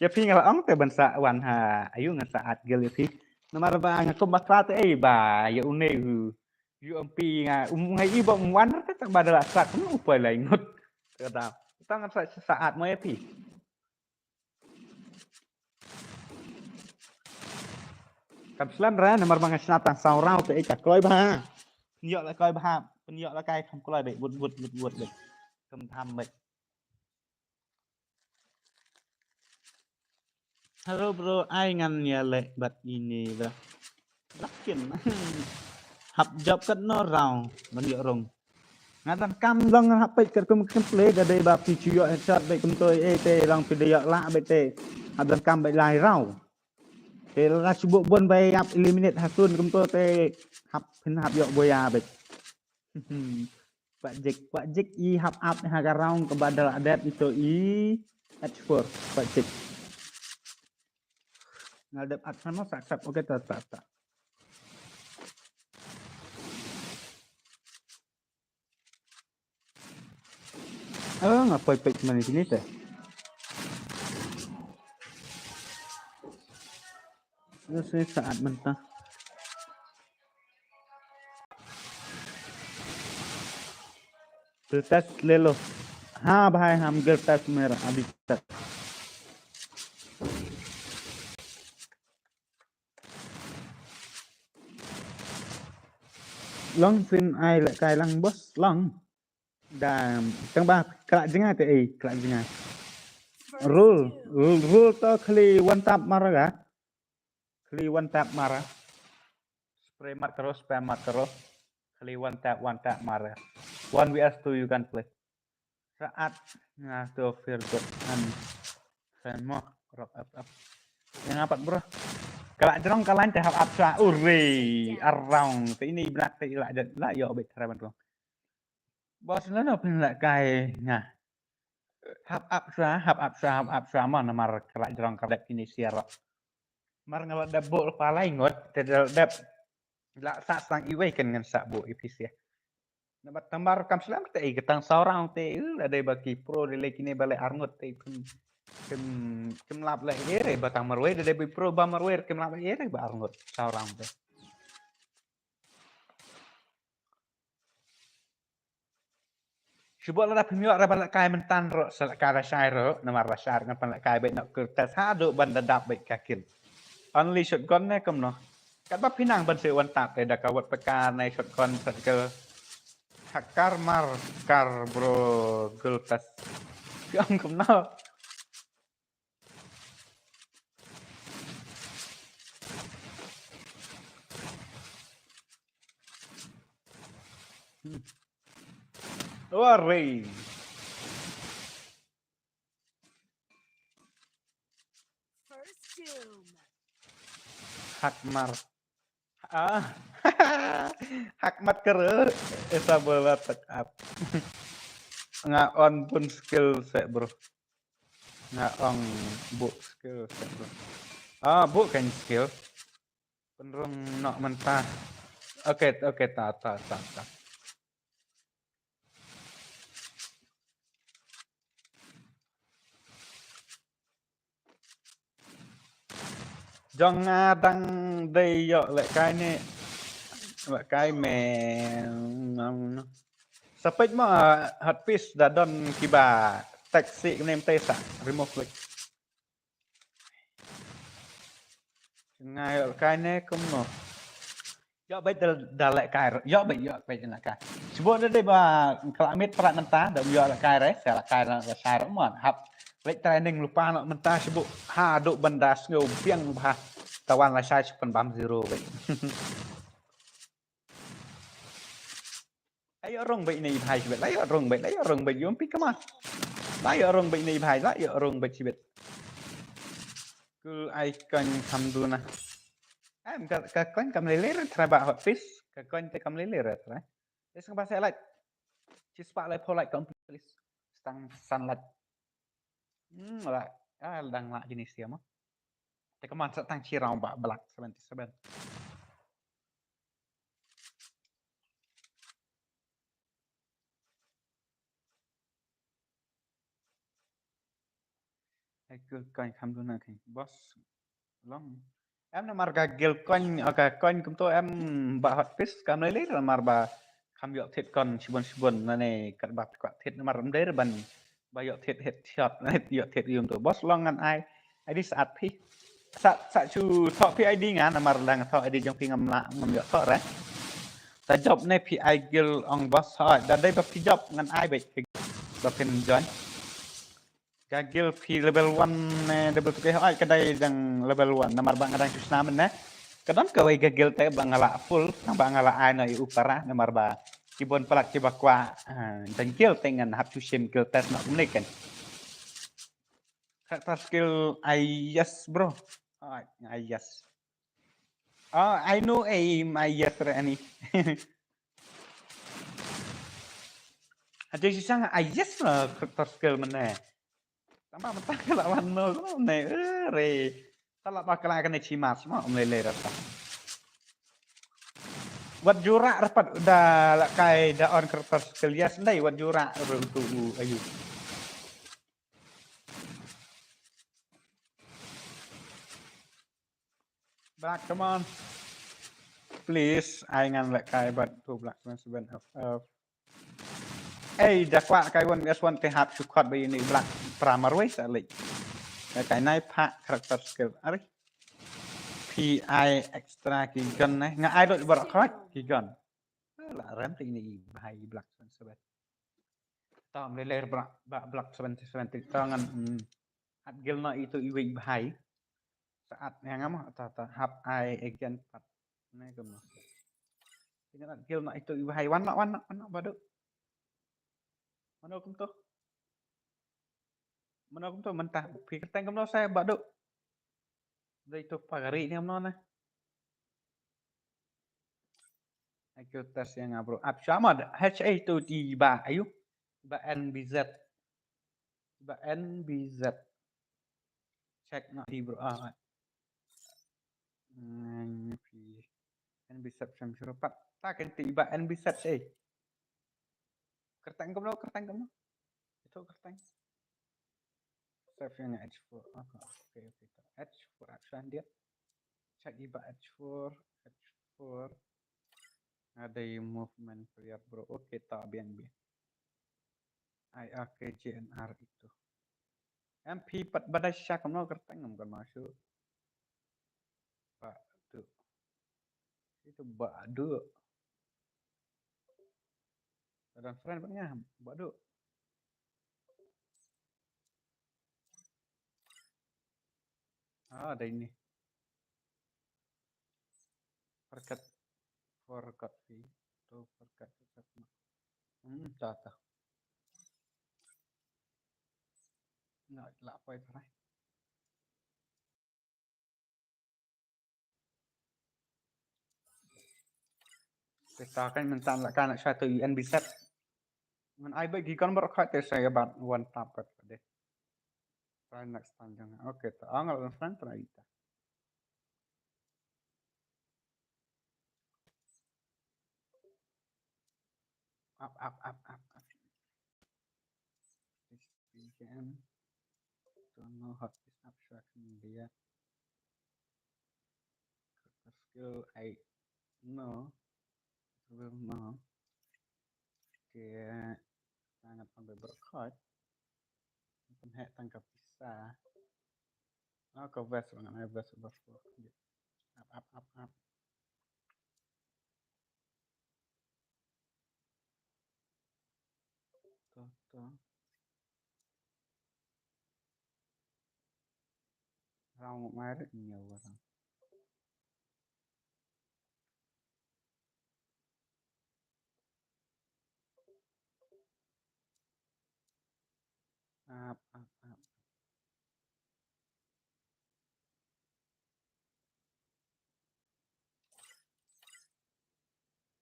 Ya pi ngala ong te ban sa wan ha ayu ngan saat gel ya pi. Nomor ba nga ko bakra te ba ya une hu. Yu ampi nga ngai i bom wan te tak badala sak nu upai lai ngut. Kata. Tangan saat mo ya pi. Cầm slam ra nomor bằng snap tang sau rau te chặt coi ba nhựa lại coi ba nhựa lại cái không có lại bị vụt được cầm tham mệt hello bro ai ngăn nhà lệ bật ini lah lakin hap job kat no rau menyo rong ngatan kam long hap pe kat kum play da dei ba pi chuyo headshot be kum toy e te long pi de la be te hap dan kam be lai rau te la chubo bon bay hap eliminate hasun kum to te hap pin hap yo boya be Pak Jek i hap up hagarang ke badal adat itu i H4 Pak Jek ngadep akan sak oke tak ngapain pek mana sini teh saya saat mentah tes ले लो हाँ भाई हम गिरता मेरा अभी तक long xin ai lại cài lăng boss long đà tăng ba kelak jengai te kelak jengai First rule doom. to kli one tap marah ga kli one tap marah spray mat terus spam mat terus kli one tap marah 1 vs 2 you can play saat nah tuh fear god and semua rock up yang apa bro kelak jerong kalian teh up sa uri around te ini berat te la yo bet raban bro bos nó pin lại cài nha hap up sa mà nomor kelak jerong kelak ini siar mar ngala double pala ingot te dap la sa sang iwe kan ngan sa bo ipis ya na tambar kam selam te ketang saurang te ada bagi pro de kini balik arngot te kem lap le ere batang marwe de bi pro ba marwe kem lap ere ba arngot saurang te Subok la pemio ra balik kai mentan ro sel kara syai ro namar rasyar ngan balik kai bet nak kertas hado ban dadap bet kakin only shotgun ne kem no kat ba pinang ban se wan tap te da kawat pekaใน shotgun circle hakar mar kar bro gultas kem no Ore First doom. hakmar hakmat kere esa bola tak up nga on pun skill set bro nga on book skill set bro book kan skill penrung nak mentah oke ta Jong đang đây dọ lại cái này lại cái mè Spec mo hot piece da don kiba taxi name tesa remove click ngay ở cái này cũng nó dọ bây da lại cái dọ bây là cái sebut đây ba kelamit perat mentah da dọ lại cái đấy sẽ là cái là sai đúng không hấp Lek training lupa nak mentah sebut ha duk benda ngeu piang bah tawan la sai pen bam zero vậy ayo rong vậy này bài sebut ayo rong vậy yom pi kama ayo rong vậy này bài ayo rong vậy sebut cứ ai cần tham du na em ka kon kam lele tra ba hot fish ka kon te kam lele ra tra es ka pasal like cispa lại polite please stang sunlight là đang lại jenis dia mah Saya kemana tentang Cirau Mbak Black 77. Girl coin khăm luôn này boss long em là marga girl coin okay coin cũng tôi em bà hot fish kam lấy là mar bà khăm dọ thiệt con sibun này cắt bạc quạt thiệt mar đấy là ban bà dọ thiệt head shot này dọ thiệt dùng tôi boss long ngăn ai đi sát phi sát chu thọ phi ID ngàn là mar đang thọ ID trong khi ngầm lạ ngầm dọ thọ đấy ta job này phi ai girl on boss hỏi đã đây bà phi job ngăn ai vậy bà phi join Gagil P level 1 double tu kau kedai yang level 1 nomor bang kadang susna men kadang kau gagil teh bang ngala full bang ngala ai na upara nomor ba kibon pelak kiba kwa dengkil dengan hap sim kill test nak menik kan karakter skill yes bro yes I know aim yes ani ada sisa yes lah karakter skill mana tambah mentah ke lawan nol ne re salah bakal akan cimas mau melele rasa buat jurak rapat udah lah kai da on karakter skill ya sendai buat jurak untuk ayu Black come on please ai ngan lại kai buat tu Black 7 of dah kuat kai one S1 te hap sukot bay ini Black Pramarway salik cái này phạ karakter skill ari PI extra kigan này nggak ai đội bật khói kigan là rem thì này bài Black 7 tom lên Black 7 tangan at gil na itu iwi bahai saat yang ama tata hap ai again pat này cơ mà tinggal at gil na itu iwi bahai wana badu mana kum tu mentah pikir tengok no saya badu dari itu pagari ni amno na aku tes yang bro up sama HA itu di ba ayu ba NBZ cek nak di bro NBZ sam surupat tak kan tiba NBZ kertang kamu itu kertang save yang H4 oke H4 action dia cek iba H4 ada movement lihat bro oke tak biang IAK JNR itu MP 4 badai syak kamu kertang bukan masuk pak tuh itu badu dan friend punya badu ada ini perkat fee tuh perkat tata nggak apa itu lah kita akan mentandakkan satu NBZ dengan ai bagi kan berkat saya ban one tap deh try next time jangan oke tak angal friend try kita up this weekend don't know how this abstraction dia skill I know will know dia sangat sampai berkat penhek tangkap bisa ke vest dengan vest up tuh rau mai rất nhiều rồi up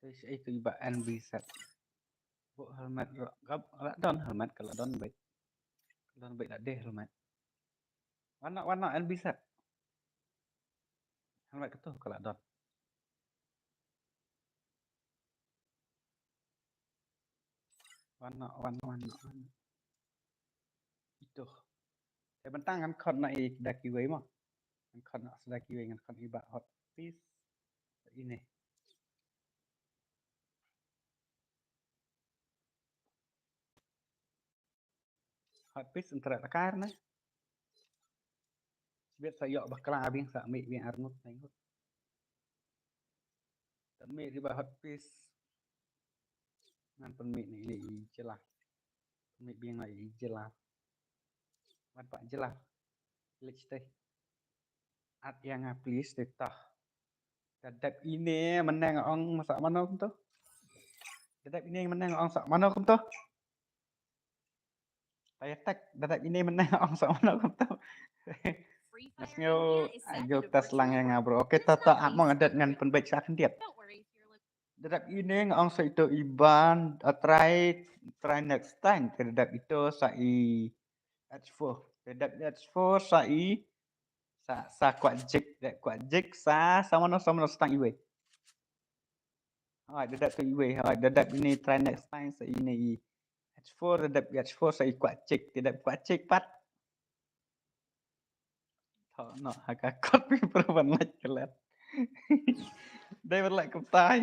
terus itu iba NBZ bộ helmet gấp don helmet kalau don baik tak deh helmet warna NBZ Sampai ke tuh kalau dot. Warna. Itu. Saya bentang kan kon nak daki way mah. Kon nak sedaki way kan kon ibak hot piece. Ini. Hot piece antara takar nah. Biết saya bakal abing sa mi biang arnut nengok. Tapi di hot piece. Ngan penmi ni jelas. Penmi biang lagi jelas. Wan pak jelas. Klik teh. At yang please tetah. Dadap ini menang ong masak mana kum tu? Dadap ini menang ong sak mana kum tu? Saya tag dadap ini menang ong sak mana kum tu? Free Mas Fire nyo India is set ayo to tas lang yang bro. Oke tata amo ngadat ngan penbaik sa akan tiap. Don't worry if you're looking. Dadap ini ngong sa itu iban try next time. Dadap itu sa i H4. Dadap H4 sa i sa kuat jik sa sama no stang iwe. Hai dadap tu iwe. Hai dadap ini try next time sa ini H4 dadap H4 sa i kuat jik. Dadap kuat jik pat. Thọ nọ agak kot pi perban lek kelet. Đây vẫn lại cục tay.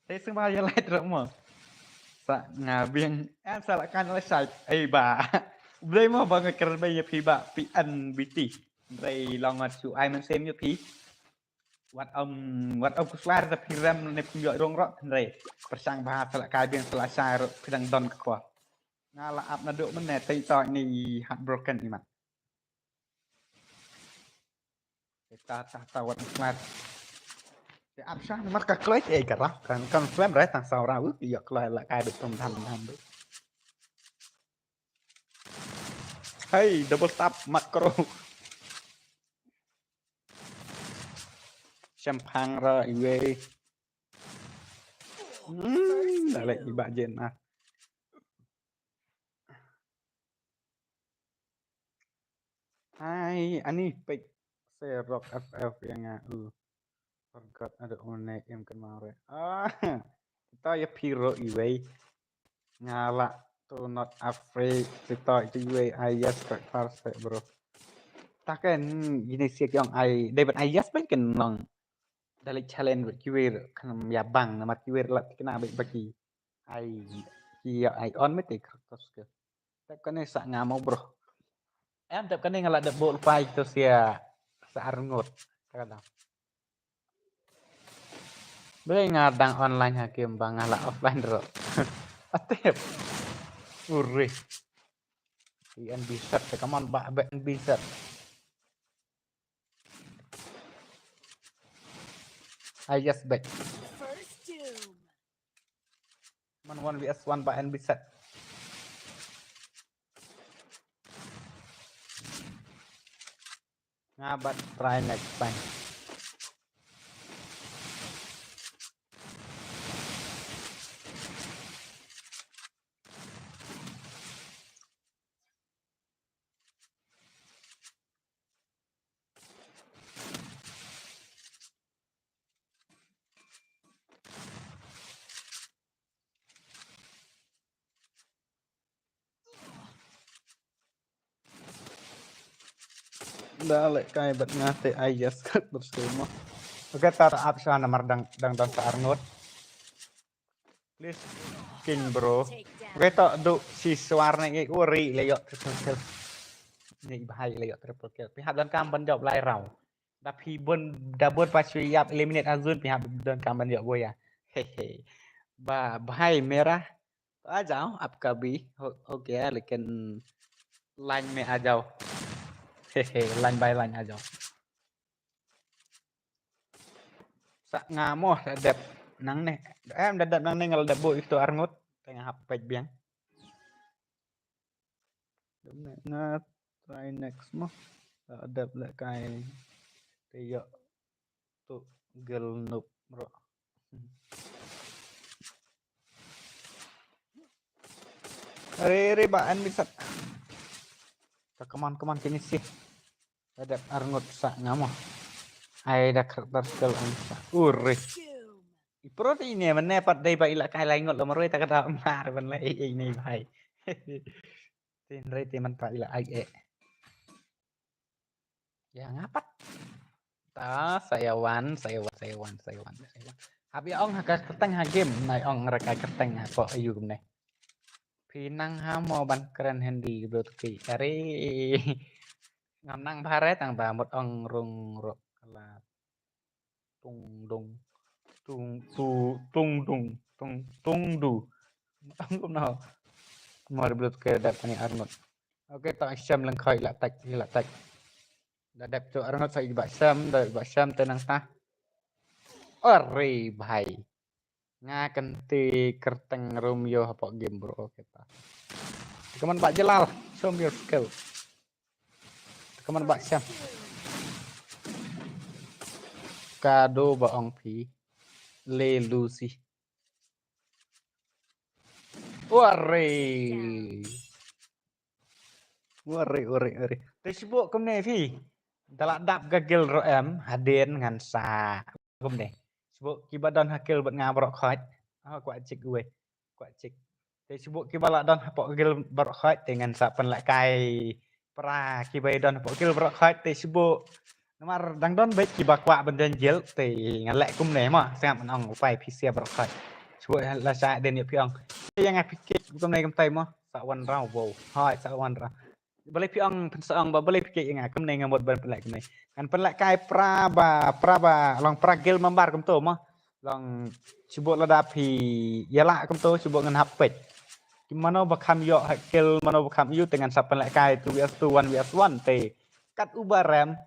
Thế xưng bao giờ lại rộng mà. Sa ngà biên em sa lại kan lại sai. Ai bà. Đây mà bang ker bay pi ba pi an biti. Đây long at su ai men sem như pi. Wat om kuslar ta pi ram ne pi yo rong rot đây. Persang ba sa lại kai biên sa lại sai ro pi dang don kwa. Ngala ap na do men ne tai to ni heartbroken ni mat. Ta wat kuslar. Thì áp sát nó mất các lấy gì cả đó cần phép đấy thằng sau ra ước giật lại ai được trong thành được hey double tap macro champagne rồi về lại đi bạn diện mà hai anh đi pick xe rock FF yang forgot ada onek yang kemarin kita ya piro iwe nyala to not afraid kita itu iwe ayas keras bro tak kan gini sih yang ai David ayas kan kenang dari challenge kiwir kan ya bang nama kiwir lah kena bagi ai kia ai on mới thì kertas ke tak kan sa ngamau bro em tak kan ngala ada bol fight to sia saarngot kadang Boleh ngadang online hakim bang ngalah offline ro. Atep. Urih. Ian bisa come on bak ben bisa. I just back. First doom. Man 1vs1 bak and bisa. Ngabat try next time. Dale kay bat ngate ayas kat bersama. Oke tar absa nomor dang sa Arnold. Please king bro. Take down. Oke to du si suarne ngi uri le yo triple kill. Ni bahai le yo triple kill. Pihak dan kam ban job lai rau. Da pi bun double pasui yap eliminate Azun pihak dan kam ban job boya. Hehe. Bahai merah. आ जाओ आपका भी हो गया लेकिन लाइन में आ जाओ line by line आ जाओ sak ngamoh dadap nang ne em dadap nang ne ngal dabo itu arngut tengah hapej biang na try next mo dadap le kai kayak tu gel nup bro Re baan bisa. Come on kini sih. Dadap arngut sak ngamoh. ai dah karakter skill angsa. Urih. Doom. Pro ini mana pat dai ba ila kai lai ngot lo maroi ta kata mar ban lai ini bhai. Tin rei ti man pa ila ai e. Ya ngapat. Ta saya wan. Habi ong haka keteng ha game nai ong reka keteng ha po ayu kum nai. Pinang ha mo ban keren handy bro tuki. Ari ngam nang bare tang ba một ong rung ro kala tung dung tung tu tung du. Ong kum nào. Mari bro tuki dat ni Arnold. Oke tak syam lang khoi la tak. Đã đẹp cho Arnold sai ba syam tenang ta. Ore bhai. Nga kanti kerteng Romeo apa game bro kita. Kaman Pak Jelal, show me your skill. Kaman Pak Syam. Kado baong pi. Le Lucy. Ore. Tersibuk kum ne pi. Dalak dap gagil ro em haden ngan sa. Kum ne. Sibuk kibadon hakil buat ngabrok khot. Kuat cik gue. Kuat cik. Tersibuk kibalak don hapok gagil brok khot dengan sa penlakai pra kibai don hapok gagil brok khot tersibuk. Nomor dang don baik kibakwa bendanjil te ngalek kum ne mah sangat menong upai pisia brok khot. Sibuk la sa den ya piong. Yang apikik kum ne kum tai mah sa wan rau wow. Hai sa wan rau. Boleh piong penseong ba boleh pikir yang kum ne ngamot ban pelak kum ne. Kan penlakai praba long pragil membar kum tu mah. Long sibuk ladapi yala kum tu sibuk ngan hapet. Gimana bakam yo hakil mana bakam yu dengan sapan lek kai 2vs2 1vs1 te kat ubarem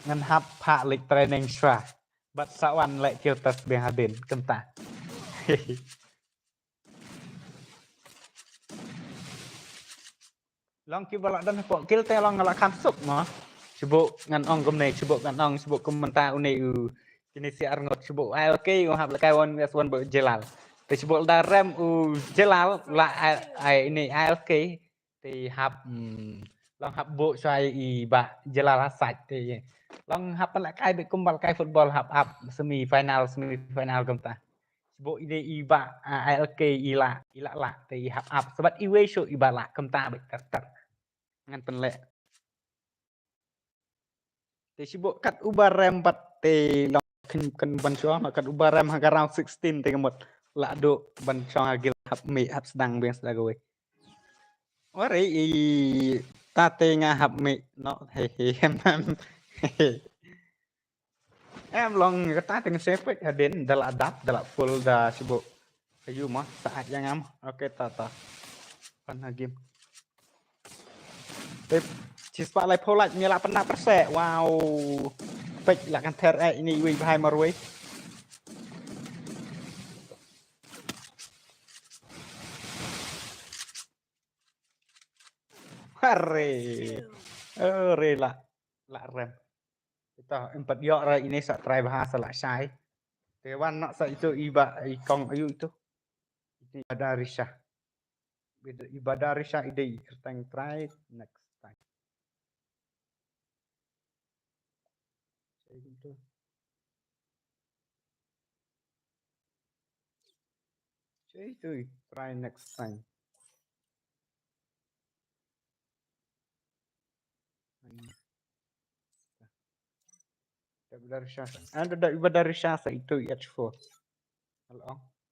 ngan hap pak lik training stra bat sawan lek kil tas beng hadin kenta. Long ki balak dan pok kil te long ngalak kam sup mo sibuk ngan ong kum ne sibuk ngan ong sibuk komentar une jenis si Arnold sibuk ALK ngo hap lek kai 1vs1 bo jelal. Tersebut dalam jelal lah ini AFK thì hap long hap bộ xoay ba jelal sạch thì long hap lại cái bị kumbal cái football hap semi final công ta bộ ini ba AFK ila la thì hap sebab iwe show iba la công ta bị ter ngan penlek tersebut kat ubar rembat te long kan ban show kat ubar rem haga round 16 te ngamot lạ độ bên trong gil hấp mì hấp đằng bên sẽ rồi ore ta tê nga hấp mì nó em long cái ta từng xếp ấy đến dalam adap dalam full dah sibuk ayu mah saat yang am oke ta pan game tip cispa lai polaj ni 8% wow pek lah kan ter ini wi hai marui Re la rem kita empat yok ra ini sak try bahasa la sai tewan nak sa itu ikong ayu itu ibadah risha ide kertang try next time itu try next time ibadah risha sa itu H4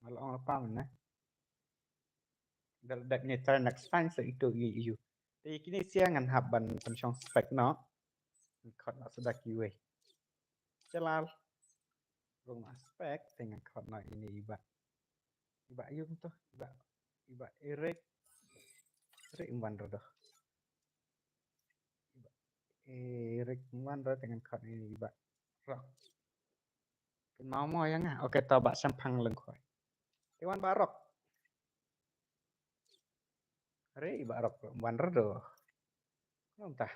malong apa mana dat ni try next time sa itu EU thì kini siangan haban pensyong spek no khot nak sudah kiwe celal rung aspek dengan khot no ini iba yung tuh iba Erik man rodoh Erik man rodoh dengan khot ini iba rock mau yang oke tabak sampang lengkoi Iwan barok Re barok man rodoh entah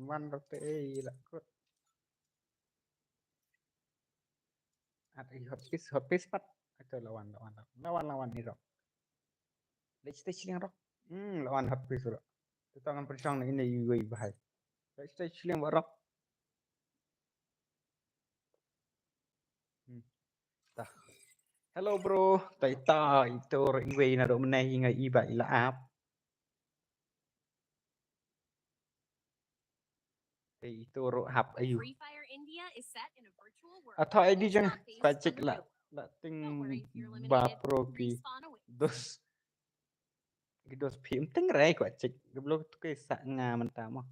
man rodoh lakut ada hotpiece pat atau lawan ni rock stage yang rock lawan hotpiece rock itu tangan persong ini UI bahaya Stay chill warok. Tah. Hello bro, tay ta itu iwe na do meneh ngai iba ila ap. Tay itu ro hap ayu. Free Fire India is set in a virtual world. Atau ID jangan Stop based pacik on the lah. real. Lah ting Don't worry if you're ba eliminated. pro ki Respawn awaits. dos phim ting rai kwa cik. Geblo tu ke sa nga mentah mah.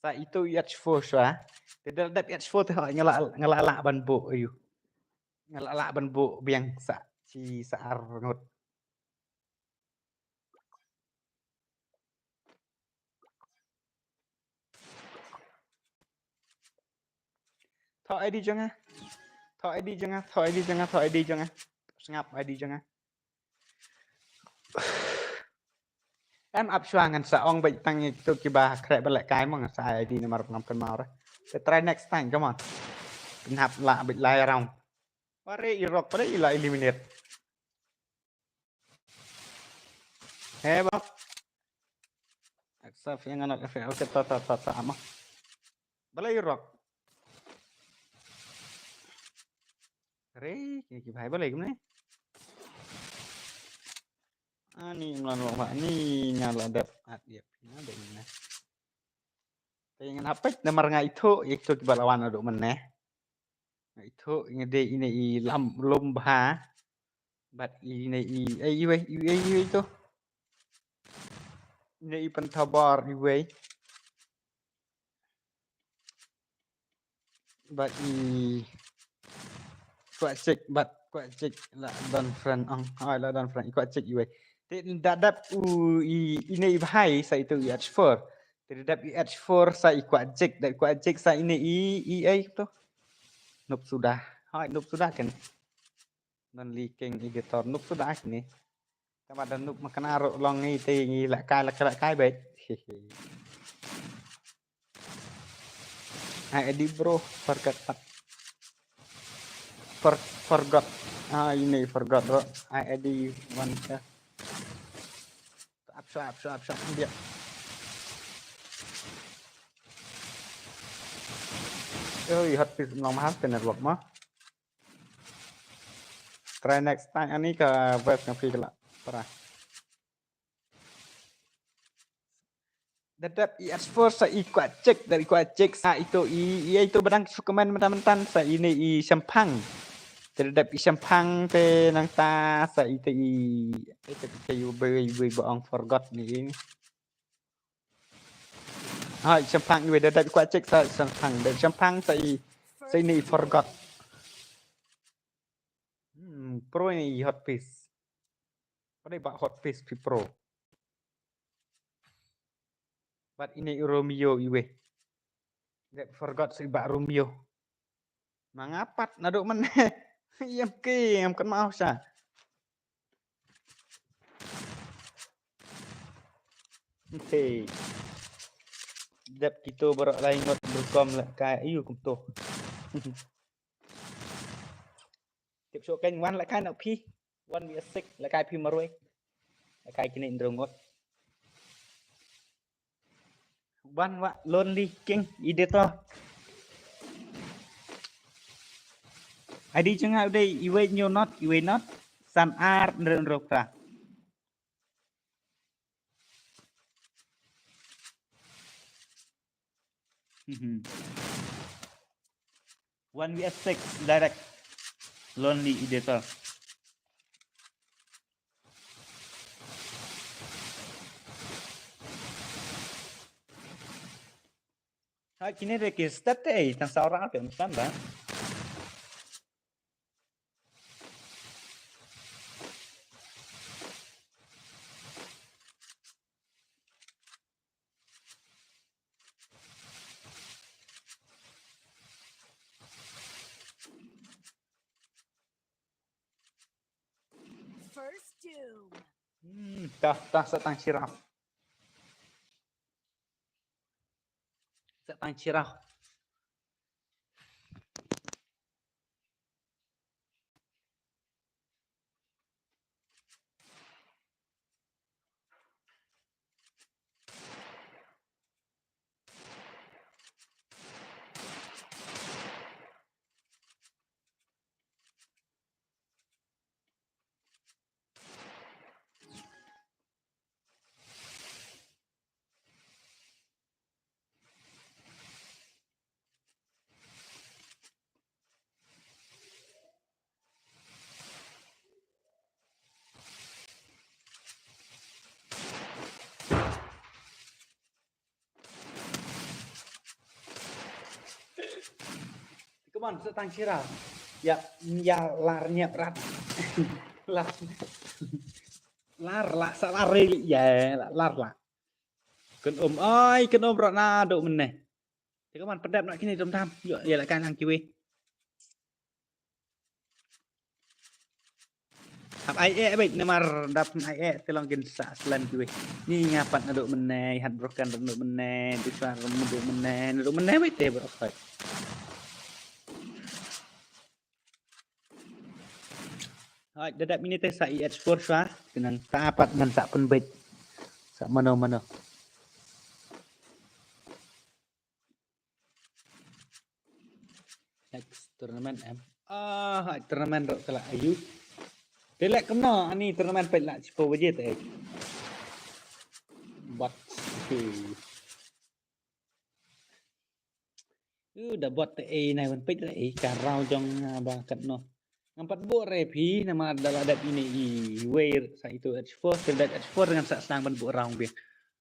Sa itu H4 swa. Tidak ada H4 tu ngelak ban bo ayu. Ngelak ban bo biang sa si sa arngot. Thọ ID jangan. Thọ ID jangan, thọ ID jangan, thọ ID jangan. Sengap ID jangan. Em áp choàng sa ong bệnh tăng tôi kì bà khẽ bật lại cái mà sai ID mà ngắm cần màu đấy. Let's try next time, come on. Mình hạp lạ bệnh lai around. Pare irok pada ila eliminate. Heboh. Accept yang anak FA. Oke, ta ama. Bala irok. Re, kini bahaya balik ni. Ani melalui apa ni nyala dap dia pina ada ini. Pengen apa? Namar itu kita lawan ada mana? Itu ngede ini i lomba. Bat ini iwe itu. Ini pentabar iwe. Bat kuat cek lah dan friend lah dan friend kuat cek iwe. Dadap ini bahai saya itu H4. Dadap H4 saya kuat cek dan kuat cek saya ini itu. Nup sudah. Hai nup sudah kan. Dan leaking editor nup sudah ni. Tapi ada nup makan arok long ni tingi lak kai baik. Hai edi bro forgot. Ini forgot bro. Hai edi one shot. Absah dia. Hot piece long mahal kena network mah. Try next time ani ke web ngapi kelak. Parah. Dadap IS4 sa kuat cek dari kuat cek sa itu itu badang sukeman mentan sa ini sempang. Dadap sempang te nang ta sa itu kayu boong forgot ni. Hai sempang iwe dadap kuat cek sa sempang dan sempang sa ini forgot. Pro ini hot piece. Pada bak hot piece pi pro. But ini Romeo iwe. That forgot si bak Romeo. Mangapat naduk meneh. Yam ke yam kan mau sa. Okay. Dap kita berak lain ngot berkom lak kai ayu kum tu. Tiếp số kênh one lại cái nào phi one vs 6 lại cái phi mà rồi lại cái này đường ngót one wa lonely king editor ID chẳng hạn đây iwe not san ar đường rộp ra one vs 6 direct lonely editor. Kini register tang seorang apa macam dah. First Doom. Dah setang sirah. Setang sirah. on setang sirah. Ya larnya berat. Lar. Lar lah salar ya lar lah. Kena ơi, kena berat na duk meneh. Thì các bạn phân đẹp lại cái này trong tham. Giờ lại can hàng kiwi. Hab ai baik namar dap ai tolong gen sa selan kiwi. Ni ngapat na duk meneh, hat brokan duk meneh, disuar duk meneh baik te berok. Rồi, đợt mini teh sa export xóa, dengan tapat man sa penbait. Sa mano. Next tournament em. Tournament rok kala ayu. Telek kena ani tournament pet lak cipo baje teh. Bot. Dah bot teh này pet lak karau jong bangkat no. Ngampat bo repi nama adalah adat ini way sa itu H4 terdat H4 dengan sa sang ban bo raung be.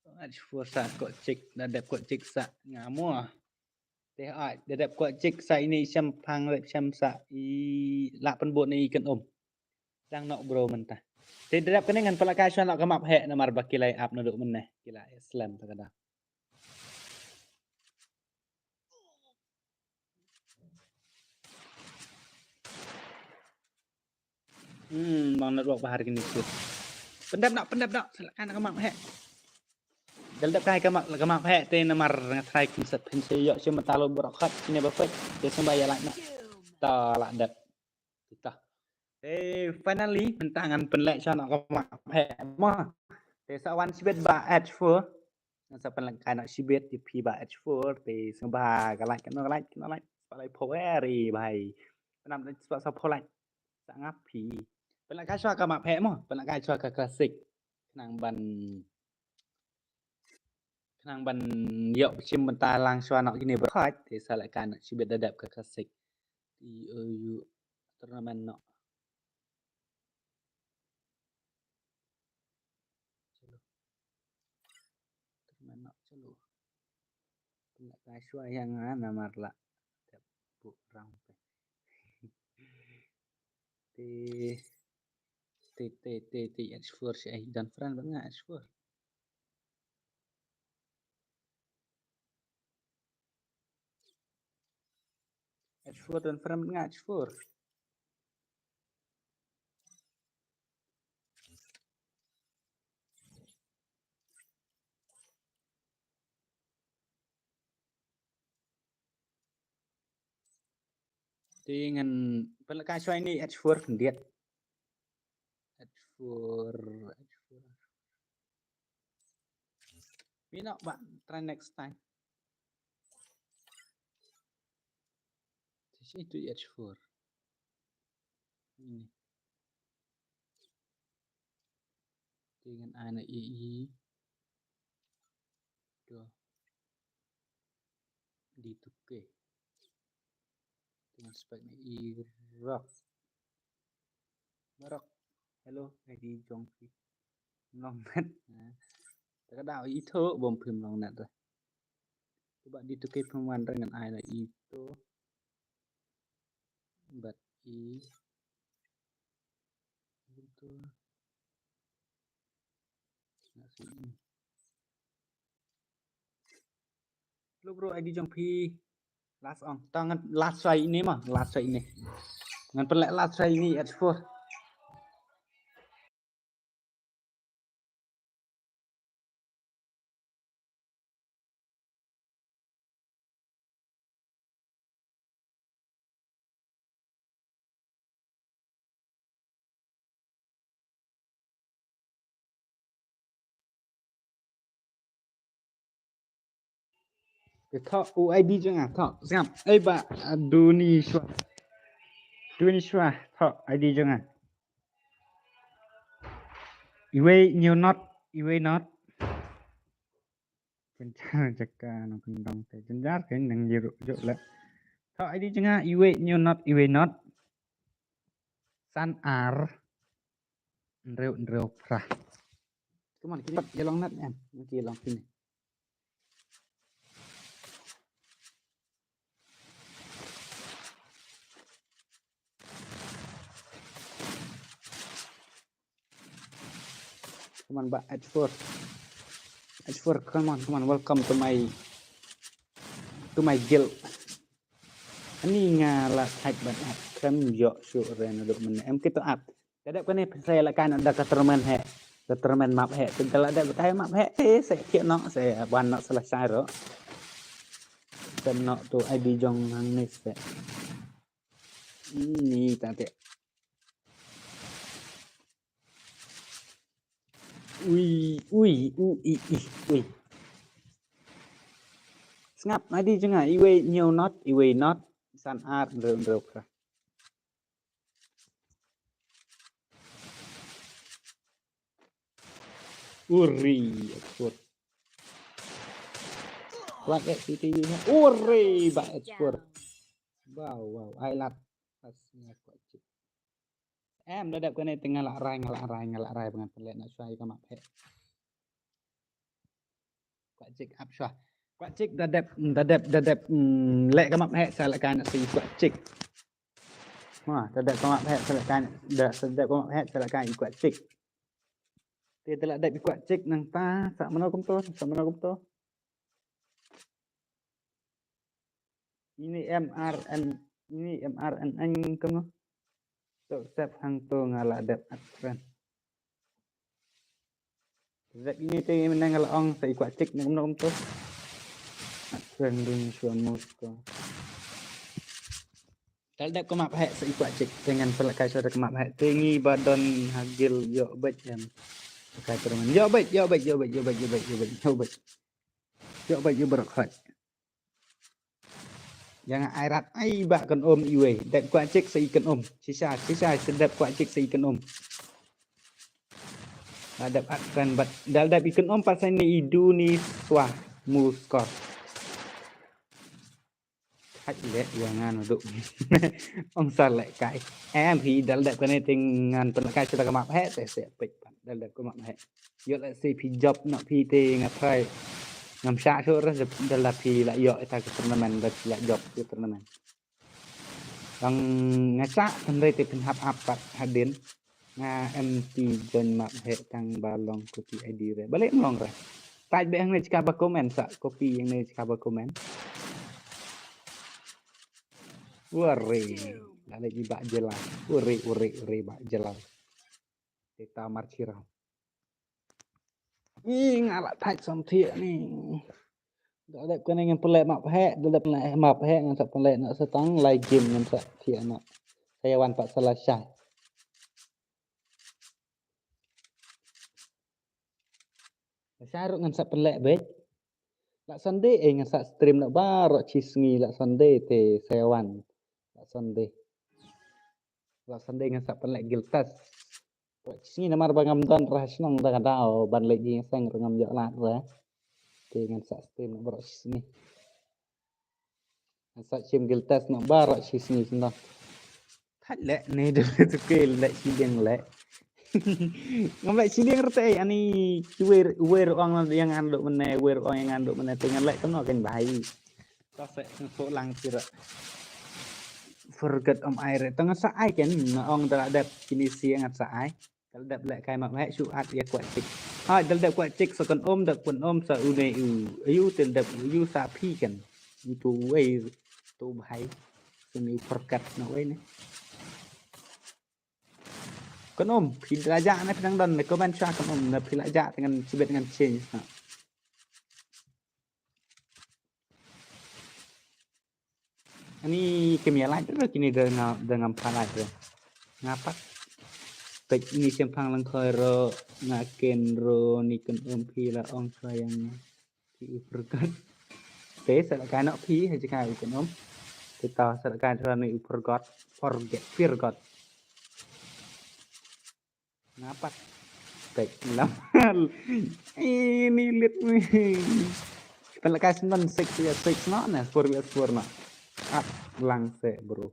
H4 sa kok cek dadap kok cek sa ngamu. Teh ai dadap kok cek sa ini syam phang lep syam sa i lak pan bo ni kan om. Dang nok bro mentah. Teh dadap kene ngan pala kaisuan lak kamap he namar bakilai up naduk meneh kila Islam takada. Bang nak buat bahar gini tu. Pendap nak silakan kamap he. Daldap kai kamap he te namar ngatrai konsep pensi yok cuma talo berokat sini bafet te sembaya lak nak Doom. ta lak dat. Kita. Finally pentangan penlek cho nak kamap he mah. Te sawan sibet ba H4. Sa penlek kai nak sibet di pi ba H4 te sembah galak kena like palai poweri bai. Penam sebab sa polai. Sa ngapi. Penlek kai cho kamap he mah. Penlek kai cho ka klasik. Nang ban yok chim benta lang cho nak gini berkhaj thì sao lại can chỉ biết đẹp cái classic thì tournament nọ chalo lại cái xua yang nama la đẹp bộ rong thì H4 sẽ dan friend vẫn ngại H4 H4 dan friend vẫn ngại H4 thì ngân vẫn là cái xoay này H4 cần điện H4 vì nó bạn try next time thì itu H4 ini dengan anak II do dituke dengan speknya Iraq hello ID Jongfi long net ta đạo ý thơ bom phim long net rồi các bạn dituke pemain dengan anak itu but I itu Hello bro ID Jongfi last on tangan last try ini mah last try ini ngan pelek last try ini H4 cái thọ UID cho ngà thọ xem ấy bạn Duniswa thọ ID cho ngà Iwe nhiều not chân chaka nó cũng đồng thể chân giác cái năng nhiều rộ lại thọ ID cho ngà Iwe not san ar rêu pra come on kita jalan net em nanti long sini come on, but H4. H4, come on, welcome to my guild. Ani ngalah hack ban up. Kan yo su ren duk men em kita up. Kadang kan ni saya lakan ada ketermen map he. Kalau ada betai map he saya kira nak saya ban nak selesai ro. Dan nak tu ID jong hang ni se. Ini tak. Ui. Ngap ID jangan iwe nhiều not san art rêu kah. Uri ekspor. Lak CCTV nya. Uri ba ekspor. Wow, ai lat pasnya kuat cik. Em dadap cái này tengah lak rai dengan pelet nak suai ke mak he. Kuat cik up suah. Kuat cik dadap lek ke mak he saya lakan nak si kuat cik. Ha, dadap ke mak he saya lakan dadap ke mak he saya lakan kuat cik. Dia telah dadap kuat cik nang ta sak mano kum to. Ini MRN kamu. Tok step hang tu ngala dep akran. Zat ini te menang ngala ong sai kuat cik nang nom tu. Akran dun suam musko. Tal dep ko map hek sai kuat cik dengan pelakai suara ke map hek tinggi badan hagil yo bet jam. Pakai teman. Yo bet. Yo berkat. Jangan airat ai bak kan om iwe. Dep kuat cik sai ikan om. Sisa sedap kuat cik sai ikan om. Adap akran bat dal ikan om pasal ni idu ni swah muskor. Hak lek jangan duk. Ong salek kai. Em hi dal kan ni dengan pelakai sudah map he se pek dal ko map he. Yo la se pi job nak pi te ngapai. Ngam syak tu ras dalam pi lak yok eta ke turnamen dak lak job ke turnamen. Bang ngasak kendai te penhap apat hadin nga MT join map he tang balong kopi ID re. Balik melong re. Tai be hang ni cakap ba komen sak kopi yang ni cakap ba komen. Wari. Lale ibak jelas. Uri bak jelas. Kita marcirau. Ngalak thạch som thiện ni. Dadap kan dengan pelet map hek, dadap map hek dengan sak pelet nak setang lai game dengan sak thiện nak. Saya wan pak selesai. Saya ruk dengan sak pelet bet. Lak Sunday dengan sak stream nak barok cisngi lak Sunday te saya wan. Lak Sunday dengan sak pelet giltas. Cisngi namar bangam don rasnong dah kadau ban lagi sang ngam jok lat re. Dengan sak stream nak barok cisngi. Sak sim giltas nak barok cisngi senang. Thạch lek ni dah tukil lek sideng lek. Ngam lek sideng rete ani wer ong yang anduk mene wer ong yang anduk mene dengan lek kono kan bahai. Tasek sok lang sira. Forget air tengah saai kan ong dak ada kini siang at saai. Kalau dak lek kai mak hek suat ya kuat cik. Ha dak kuat cik sakon dak pun sa une ayu tel dak ayu sa pi kan. Itu way tu bahai. Sini forget nak way ni. Kon pi lajak na pedang don ko ban sya kon na pi lajak dengan sibet dengan change ha. Ini kemia lain tu kini dengan palai tu. Ngapa? Pek ini sempang langkoi ro ngaken ro ni kan pi la ong sayang pi perkat. Te selakai nak pi hai jika kan kita selakai rani perkat forget. Ngapa? Pek lam. Ini lihat ni. Selakai 96 nak na 4 nak. At lang se bro.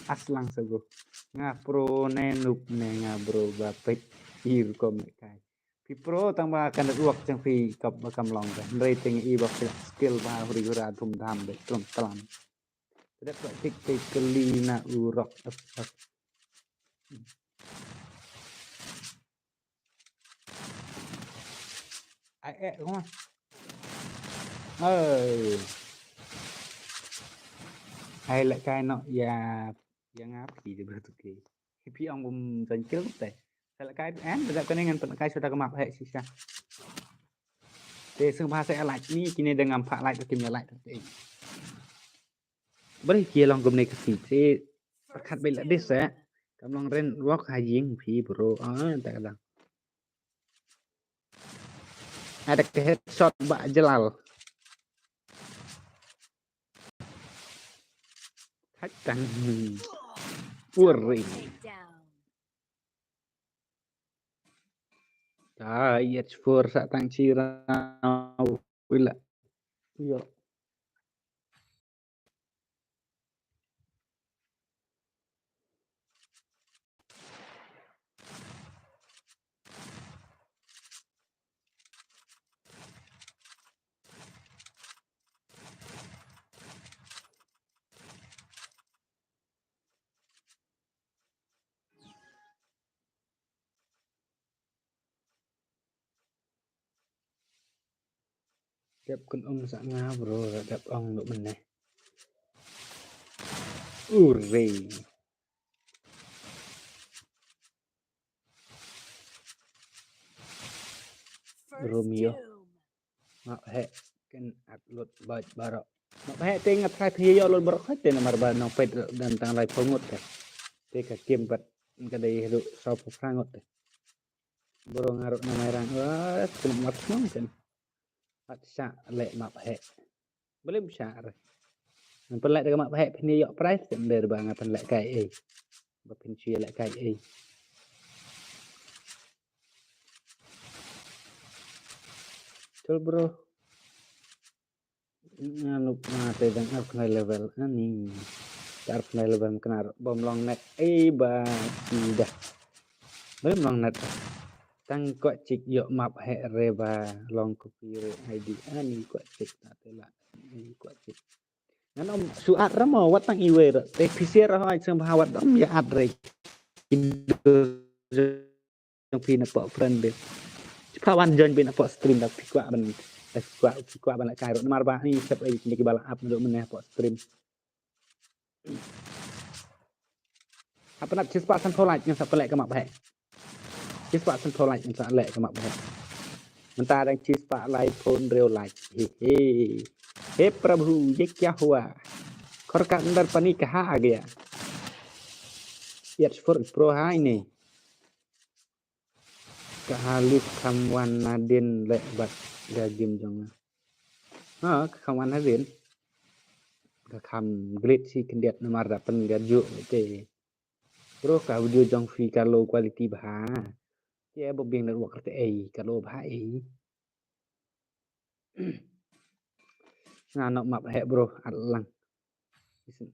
As lang se bro. Nga pro ne nup ne nga bro bapet ir kom kai. Pi pro tang ba kan uak chang pi kap bakam long kan. Rating i ba skill ba huri hura thum dham be trum talam. Tidak praktik kali na urok up. ai không à ơi hay lại cái nọ ya ngáp thì được tuh ki pi ông dần trước teh hay lại cái án tidak kena dengan cái sudah kemap hệ sih sahซึ่งbahasa lại ni kini dengan pak lại kimia lại beri kia long komunikasi si perkat First bela doom. desa កំឡុង ren walk ហើយยิงผีប្រូតែកន្លងada ke headshot Mbak Jelal Hakan Puri Takedown. Ayat for sa tang sirau wila yo đẹp con sa nga bro đẹp ông độ mình này Uri First Romeo. doom. Ngọc hệ kan upload baik barok ngọc hệ te ngat khai phi yo lol barok te nomor ba nong pet dan tang lai pongot te ka kim bat ka dei lu so frangot te bro ngaruk na merang wah kum mat mong kan at sa le map hệ boleh bisa re nan pelak de map hệ phi yo price te nder ba ngapan le kai e ba pin chia le kai e Chul bro nganu mate dan up kena level ani up kena level kena bom long net ba tidak belum long net tang kok cik yo map he reba long copy ID ani kok cik tak tela ani kok cik nan om suat ramo wat tang iwe te pisir hai sem bahawat dom ya adre indo yang pina pok friend deh kawan join pina pok stream dak pikwa ban Kuat balak kairo nomor ba ni sep ai ni balak up nduk meneh pok stream apa nak cis pak san tholai yang sak pelek ke mak baik cis pak san tholai yang sak lek ke mak baik mentah dan cis pak lai phone real life he prabhu ye kya hua khor ka andar pani kaha आ गया yet for pro hai ni kahalif kamwan nadin lek bat gagim jong kawan nadin ka kam great si kendiat nomor dapat gaju te bro ka video jong fi kalau quality bah ya bo bieng nak kerja kalau bah nganok map he bro atlang isin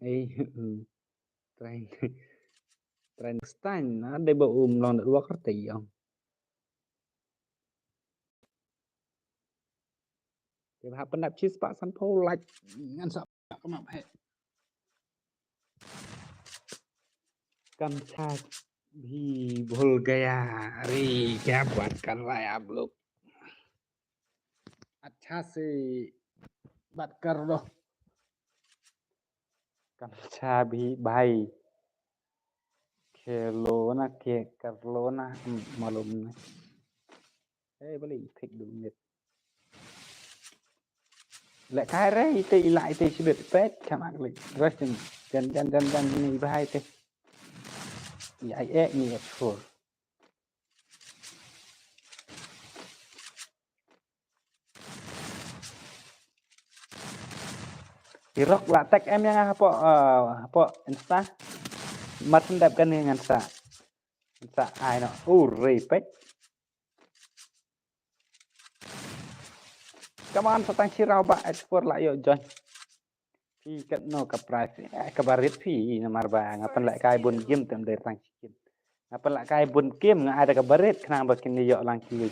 train stan ada bo long nak kerja yang Thì bà pendap chia pak sampo like ngan sak map he Kam cha भी भूल गया अरे क्या बात कर रहा है आप लोग अच्छा से बात कर लो कमचा भी भाई खेलो ना के कर लो ना मालूम नहीं boleh pick dulu lại cái đấy thì lại thì sẽ được phết các bạn lịch rất chân này vai thì vậy ế nhẹ phù Irok lah tag em yang apa insta macam đẹp kan dengan sa ai no repet come on satang sirau ba export lah yo join phi kat no ka price ka barit phi nomor ba ngapan lại kai bun game tem dari tang chicken ngapan lại kai bun game nga ada ka barit kenang bakin yo lang kiwe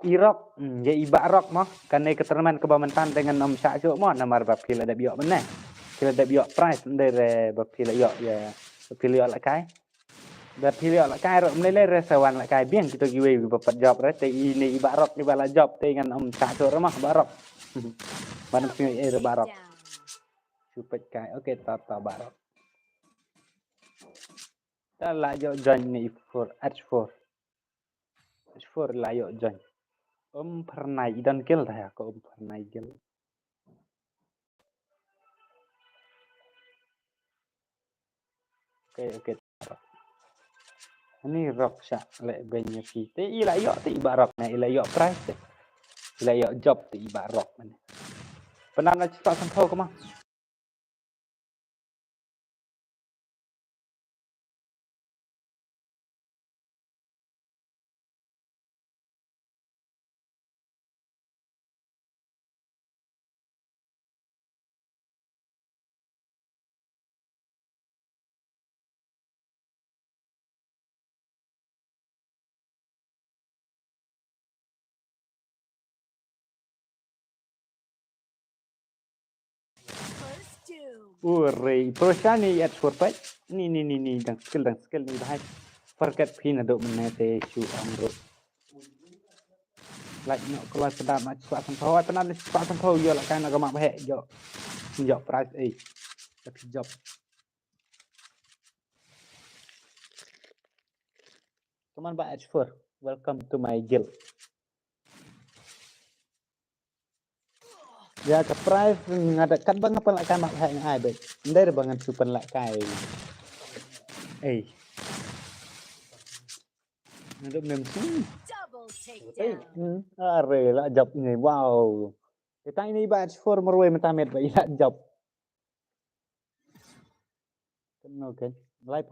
Irok ya iba rock mah karena keterangan kebamantan dengan nom sak cuk mah nomor ba phi ada biok meneh phi ada biok price dari ba phi yo ya phi yo lại kai Đợt thì liệu là cai rồi lấy rasa wan là cai biếng kita giwe bapat job re te ini ibarok ni bala job te ngan ta so ramah barok. Mana Double punya barok. takedown. Supet cai. Oke, ta barok. Ta la yo join ni for H4. H4 la yo join. Pernah idan kill dah ya, kau pernah kill. Oke. Ini rock syak lek banyak kita. Ila yo ti ibarok na ila yo price. Ila yo job ti ibarok mana. Pernah nak cepat sampai ke mah? First doom. Ure, prosya ni at surpet. Ni dan skill ni bahai. Forget pin aduk menete chu amro. Like no kalau sedap nak cepat sampai pernah cepat sampai yo lah kan nak mak bahek yo price tapi job. Teman Pak H4, welcome to my guild. Ya ke price ngada kan bang apa lah kan mak bahek ngai bet. Ndai bangan super lah kai. Ngada nem Double takedown. Are lah job ni wow. Kita ini Pak H4 merwe mentamet ba ila job. Kan live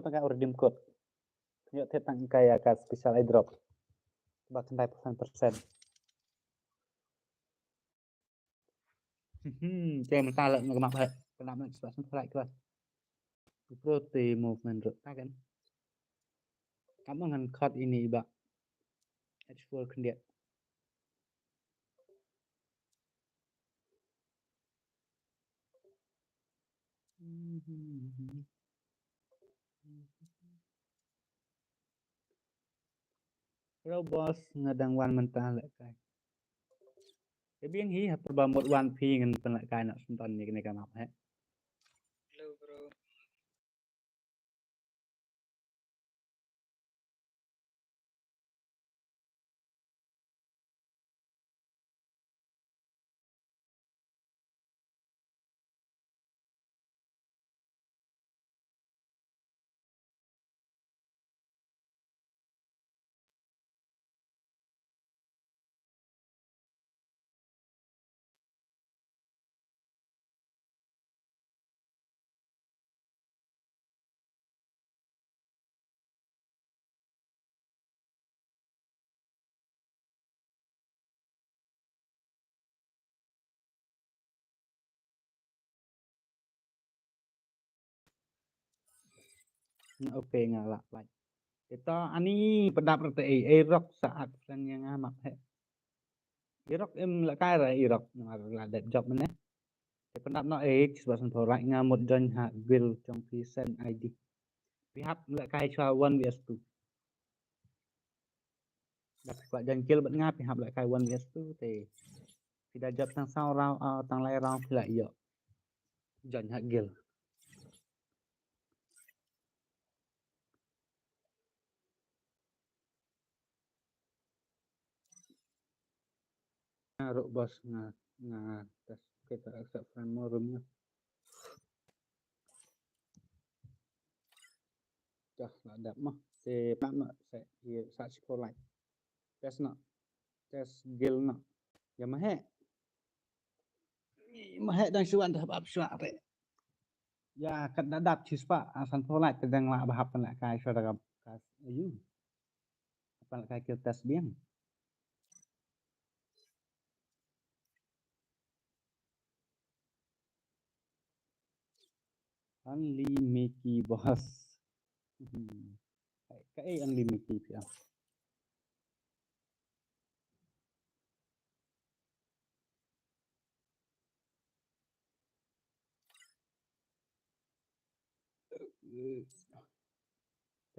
tengah redeem code. Yuk tetang kaya ka special airdrop. Bahkan 100%. Saya mentalak nak mak bahek. Kena nak sebab sampai kelas. Prote movement rot kan. Kamu dengan code ini Pak. H4 kendia. Kalau bos ngadang wan mentah lek kai. Tapi yang hi perbamut wan pi ngan pelak kai nak senton ni kena kamap he. Hello bro. Oke ngalak like. Kita ani pedap rete rock saat friend yang amat he. Irok em lek kai ra irok là đẹp job mana. Thì pedap no sebab sen thorak ngamut join ha guild trong present ID. Pihak lek kai cho 1vs2. Đặt quả join kill vẫn ngap pihak lek kai 1vs2 thì tidak job sang sau round tang lai round lại yo. Join ha guild. Ruk bos nga tes kita accept friend more room dah ada mah se nama se ye sa sekolah tes guild nak ya mah dan suan dah bab suat re ya kat dadap cispa asan polat tedang la bahap nak kai saudara kas ayu apa nak kai tes biang unlimited bos kai unlimited ya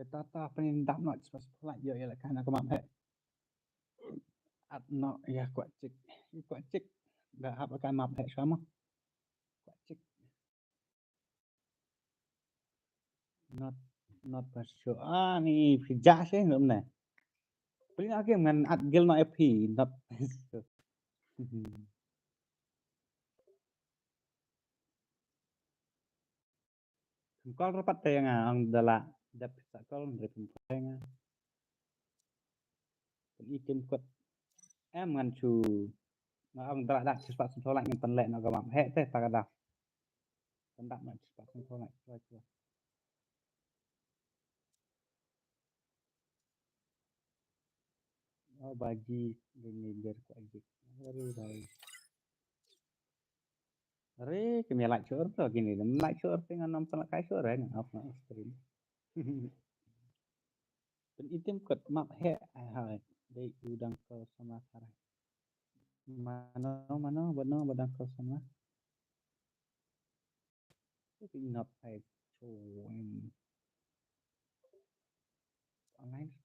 Tata penindak not sepas yo ya kan aku mampe. At no ya kuat cik. Dah apa kan mampe sama. Kuat cik. Not pasyo. Ni pijak sih belum nih. Paling aku dengan at gil no FP not. Kol rapat tayang ang dala dapat sakol dari pempeng. Item kot em ngan chu ang dala dak cepat sentolak yang penlek nak gamam he teh tak ada. Pendak nak cepat sentolak tu. Oh baji gini biar ku ajik. Are kami like sure tu gini. Like sure dengan nampak kai sure ni apa stream. Pen item kot map he hai. Dei udang ko sama sarai. Mana badang ko sama. Tapi not hai show online.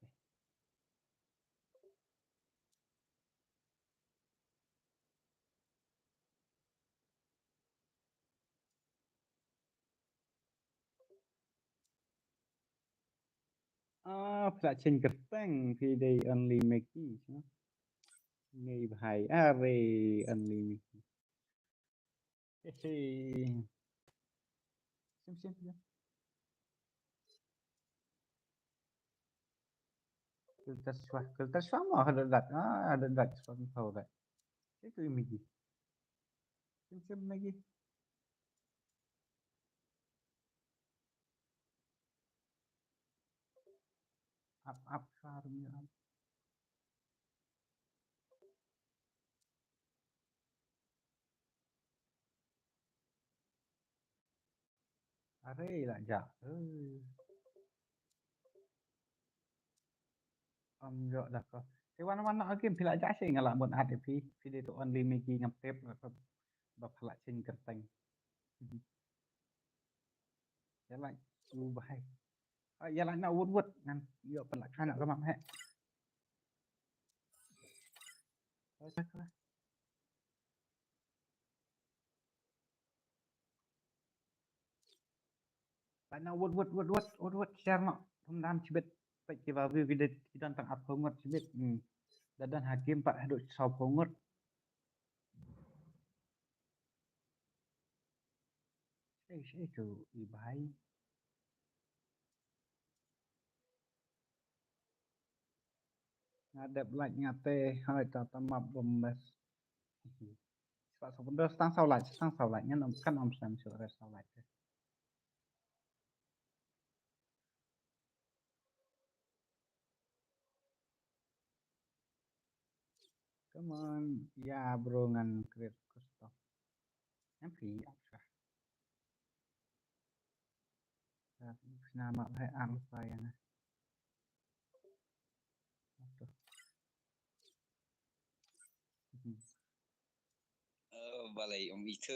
Pula chen kerteng thì they only make these, no? Ngay bahai are only make these. Hehe. Sim. Filter swah mah ada dat swah tahu dat. Itu imagi. Sim lagi. Up farmnya. Are lah ja. Jo dah ko. Thì mana game pila ja sih ngalak buat HDP. Video itu only making ngepep bab halak chen kerteng. Yalah bahai. Yalah nak wud ngan yo pelak anak ke mak he. Karena wud share no thundam chibet pai ki ba video kidan tang up hongot chibet dadan hakim pak haduk sau hongot saya tu ibai ngadep like ngate hai ta tamap bombas sebab sebenarnya stang sau like nya kan om sam sure sau like. Come on, ya bro ngan create custom. MP apa? Nama hai apa yang Balai om itu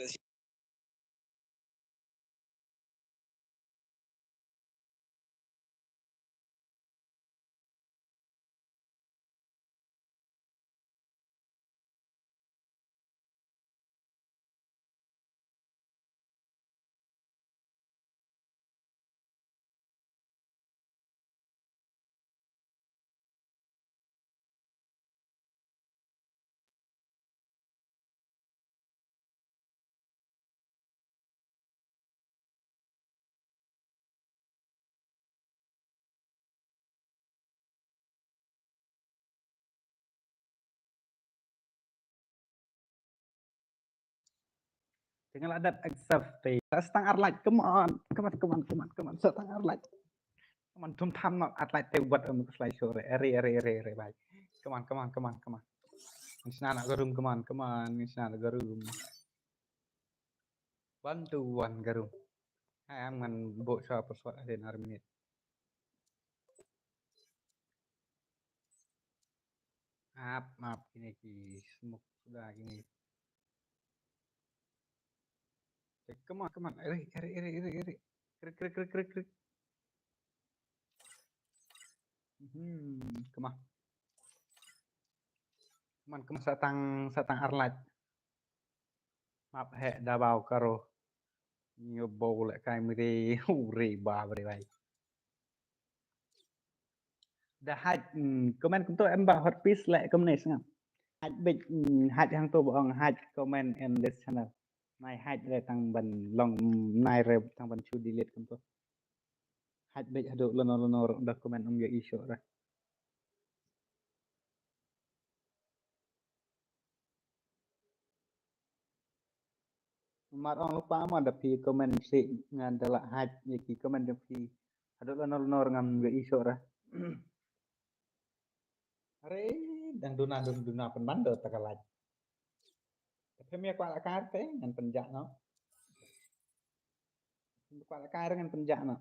Tinggal adat accept. Setang arlite, come on. Setang arlite. Come on, don't tham not arlite te buat slide show re. Bye. Come on. Nisna nak garum, come on. Nisna nak garum. 1 to 1 garum. Hai am ngan bo sa perswat aden har minit. Maaf gini ki smoke sudah gini. Come on. Eri. Krik. Kemah. Man kemah satang arlaj. Map he dabau karo. Nyo bầu lại cái mì rê hù rê bà bà rê bay. Đã hạch comment của tôi em bảo hot piece lại comment này xem. Hạch bịch hạch hàng tôi bảo hạch comment in this channel. Mai hạch lại tăng bằng long nai rê tăng bằng chu delete của tôi. Hạch bịch haduk lono document om yo issue ra. Mat on lupa mà đập thì comment si ngan dala hạch như kỳ comment đập thì haduk lono ngam yo issue ra. Are đang duna penbando takalaj. Tapi mi kuala karte ngan penjak no. Kuala karte ngan penjak no.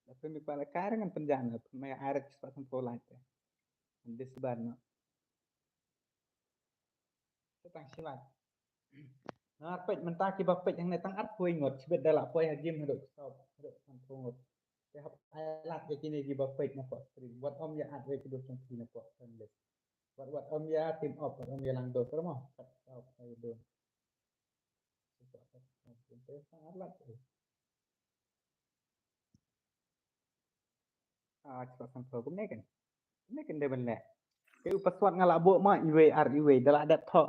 Tapi mi kuala karte ngan penjak no. Mi air cepat sempurna itu. Di sebar no. Tang silat. Nah, pej mentah ki bapej yang netang at puing ngot. Sebet dalak puing hagim haduk stop. Haduk sempurna ngot. Saya alat ke kini ki bapej na pot. Buat om ya at we kedua trong kini pot. Buat om ya tim op. Buat om ya lang do. Kerana kat stop saya do. Alat. Cepat sempurna cũng này kan. Ini kan dia benar. Cái password ngalak bộ mà iwe dalam ada thọ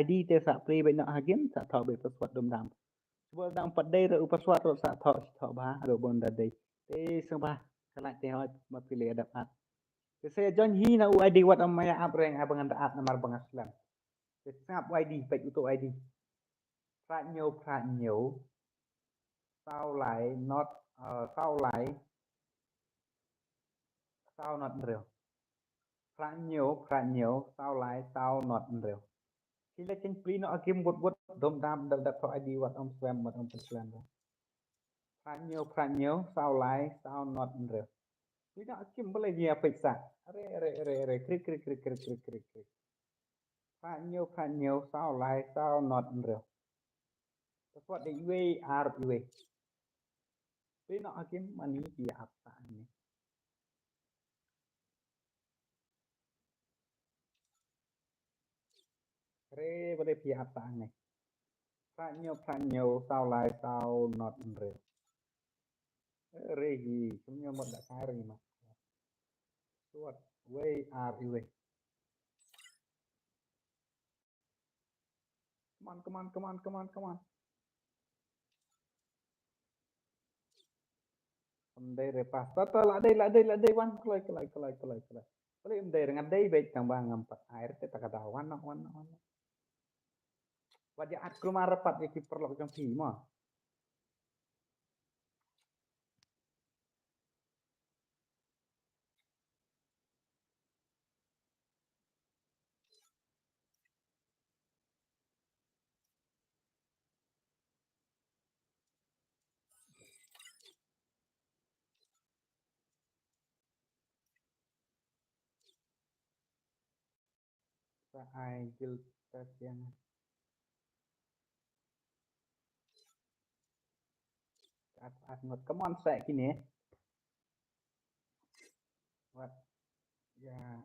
ID te sa play banyak hagin sa thọ be password dum dam. Sebab dam padai ro password ro sa thọ ba ro bon da dei. Te sang ba kala te ho ma pilih ada at. Te saya join hi na ID wat amaya abreng abangan da at namar bangaslam. Te snap ID pek untuk ID. Prat nhiều sau lại not sau not real. Prat nhiều sau lại sau not real. Sila chen pri no akim buat dom dam dal dat ID wat om swam wat om swam. Prat nhiều sau lại sau not real. Sila akim boleh dia peksa. Are krik. Prat nhiều sau lại sau not real. Sesuatu di way are way. Sila akim mani dia apa ni. Re boleh dia apa ni. Prat nhiều sau lại sau not real. Regi semuanya mau tak cari mah. Suat way are way. Come on. Đây repas. Tata lah dai wan kelai. Boleh umdai dengan dai baik tambah ngampat air te tak ada wan. Wajah at kelumar rapat iki perlu jam pi mah. Ai gil tes yang at ngot come on sek kini. What? Ya.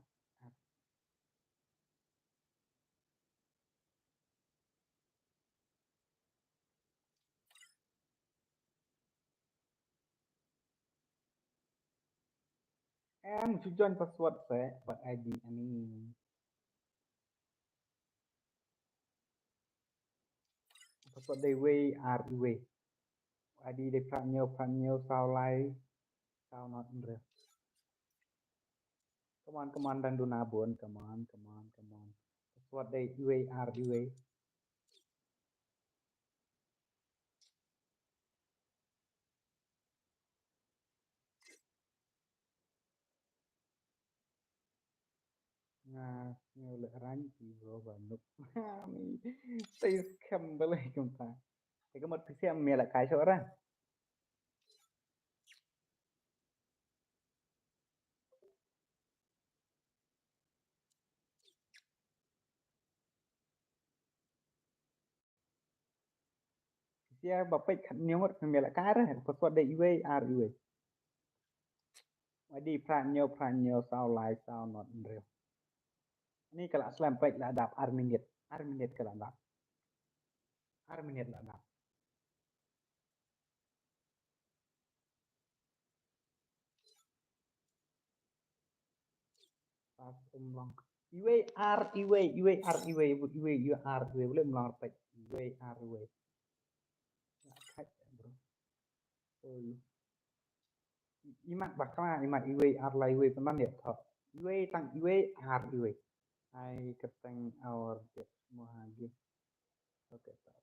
Em tujuan password saya buat ID ini. Password day way are way. ID day prat nhiều sau lại sau not real. Come on dan duna bon. Come on. Password day way are way. Nga nhiều lệ ranh thì vô và nục. Tay khăm bơ lây chúng ta. Thì có một cái xem mẹ là cái chỗ ra. Dia bapak kan nyomot mẹ là cái ra. Password day way are way. Wadi pranyo sao lai sao not real. Ini kalau slam baik lah dap arminit kalau dap. Arminit lah dap. Pas long. Iwe ar boleh melong baik. Iwe ar. Nak kait bro. Oh. Imat bakal imat iwe ar la iwe peman dia thọ. Iwe tang iwe ar iwe. Ai keteng our get semua lagi. Oke, tak.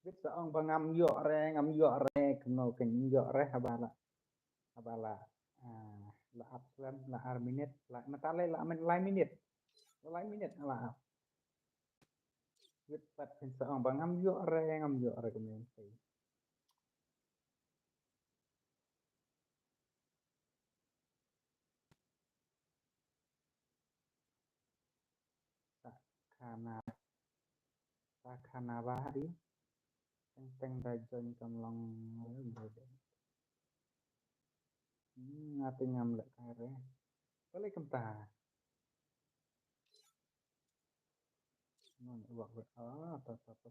Biết sợ ông bằng ngâm dọ re keno ken dọ re habala la apslam la arminit la matale la minit la ap biết pat ken sợ ông bằng ngâm dọ re keno Sakana bahari teng rajon kamlong ngati ngam lek kare boleh kemta non wak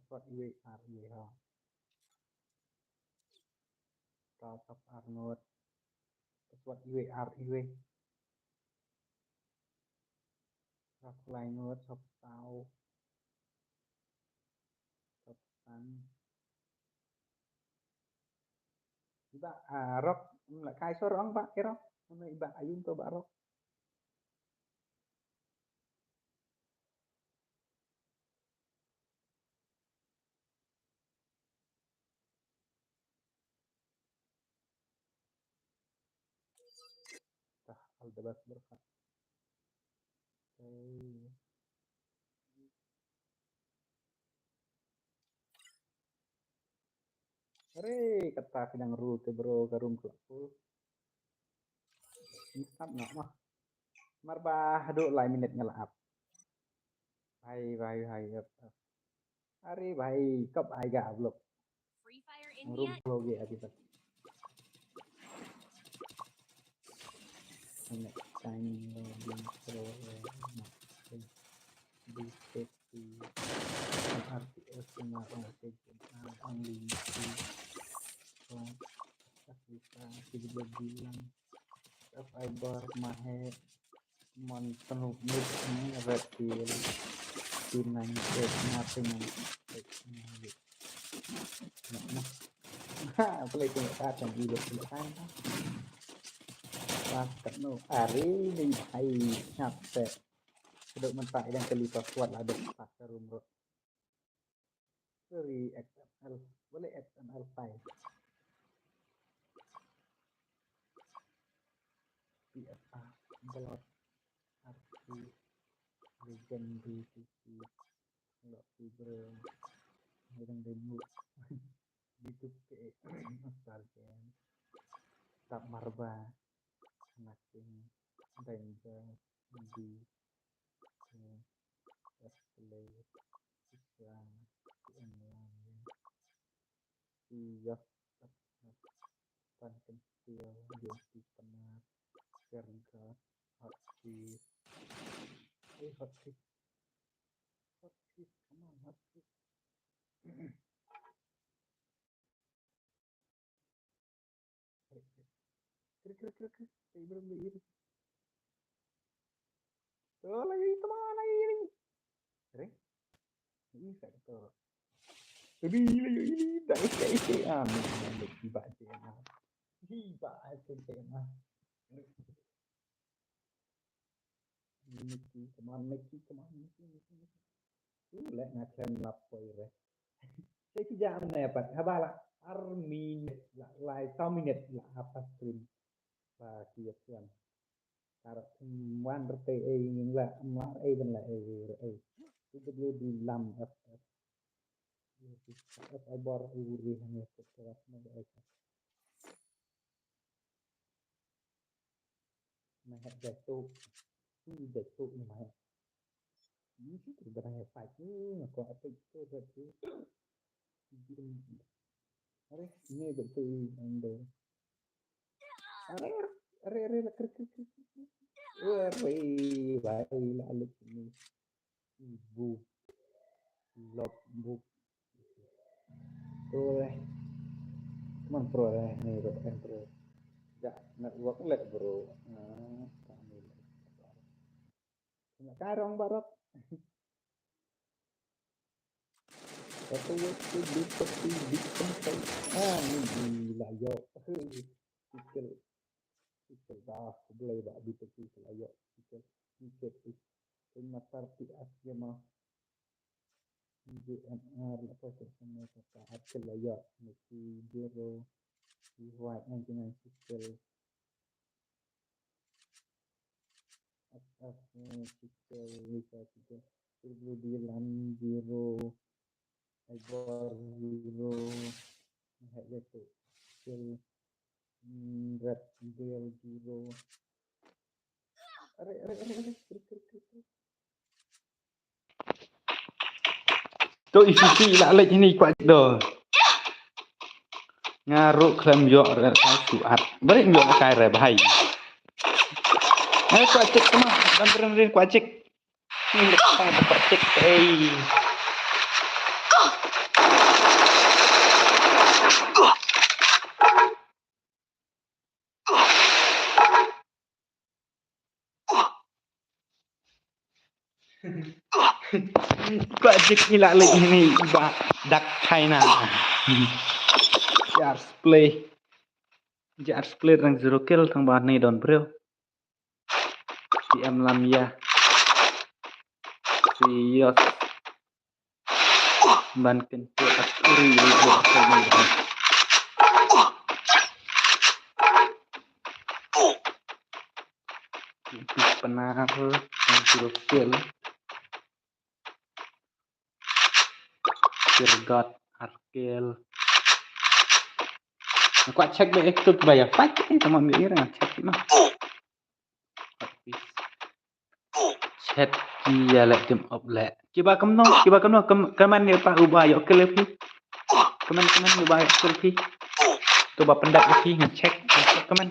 tot iwe ar iwe ha tot arnot tot iwe ar iwe tot lainot tot tau tot san iba rok lek kai sorong pak kira iba ayun to ba rok tah al debat berkat Re kata pinang ru ke bro karum ke Nisap nak mah marbah duk lai minit ngelap hai hari bhai kab आएगा आप लोग Free Fire room India. हो गया अभी तक next time loading pro di safety RTS na only bisa tidak bilang fiber mahe mon penuh mid ini red pill pinang nothing play cùng ta chẳng gì được được tay và cận nổ ari đi hay nhặt sẽ được mình tại đang kali password là được tak room ro dari XML boleh XML file PSA blot arti legend di sisi blot fiber yang demo YouTube ke nostalgia tak marba makin danger di display Islam online iya tan kecil jadi pernah kerja hati hati come on hati krik belum ini tuh lagi teman lagi ini kering ini saya tuh ini dari kayak ini tiba aja Mickey, come on Mickey lek ngaklaim lapoi re saya tidak aneh apa habala arminit lai minit lah apa stream bagi tuan taruh wan rete yang lah mar ben lah itu dia di lam FF bor uri hanya setelah semoga Mahal jatuh. Ini jatuh ni mahal. Ini tu berapa pagi aku apa itu jatuh. Are ini betul anda. Are kerja. Wah, baiklah alat ini. Ibu logbook. Pro cuman pro nih pro. Ya, network lag bro. Kami. Nak karong barok. Satu waktu di tepi di tempat. Ini gila yo. Pikir dah boleh dah di tepi yo. Pikir matar asli mah. GNR apa sama kata akil yo. Mesti zero. White 99 skill. Skill bisa juga. Blue Dylan zero. Igor zero. Gitu. Skill red deal zero. Are. Tu isi lah lek ini kuat dah. Ngaruk klem yo ra suat. Balik yo kai re bahai. Kuat cek mah, dan benerin kuat cek. Ini kuat cek Kuat cek ni lah lek ini dak China. Jars play rang 0 kill thang ba ni don bro. PM Lamia. Sios. Ban kentu asuri penar 0 kill. Sirgot Arkel. Kuat cek be ikut bayar pakai sama mikir cek mah. Chat dia lek tim op lek. Kiba kamno keman ni pak ubah yo ke lebih. Keman ubah yo ke lebih. Tu ba pendak lagi ngecek keman.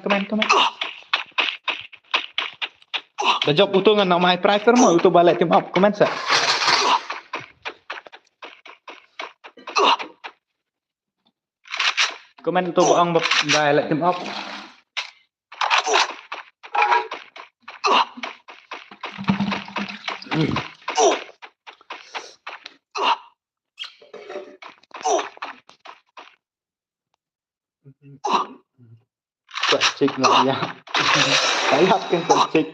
Dah job utuh dengan nama private mah utuh balik tim op keman sa. Komen tu bohong balik tim op. Kuat cek lah ya. Saya kan kuat cek.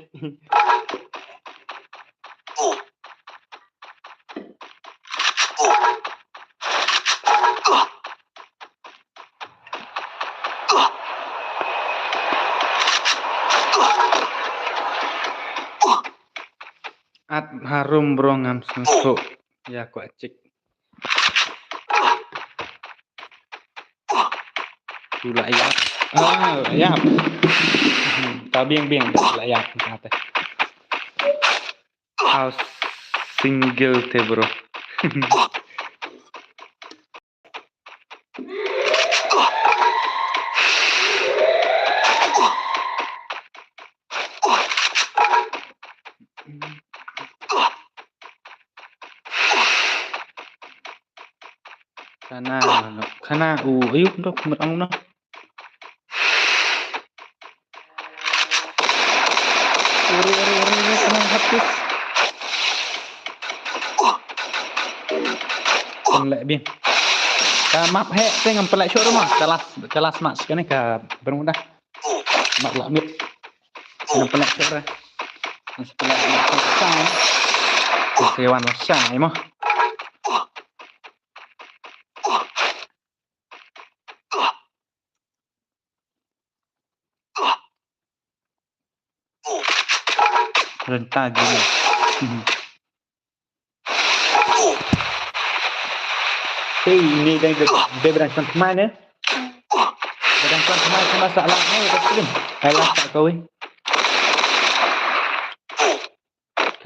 Harum brongam sensuk ya kuat cek gula ya ya tahu biang gula ya kata house single te bro Kana ayuh dok merang na. Tenang hapus. Pelak bien. Map he dengan pelak syur rumah. Kelas mak sekali ke bermudah. Mak lamit. Dengan pelak syur. Pelak sang. Kesewan sang mah. Rentah gini. Ini dia berancang kemana? Berancang kemana masalahnya ya Muslim. Kalah tak kau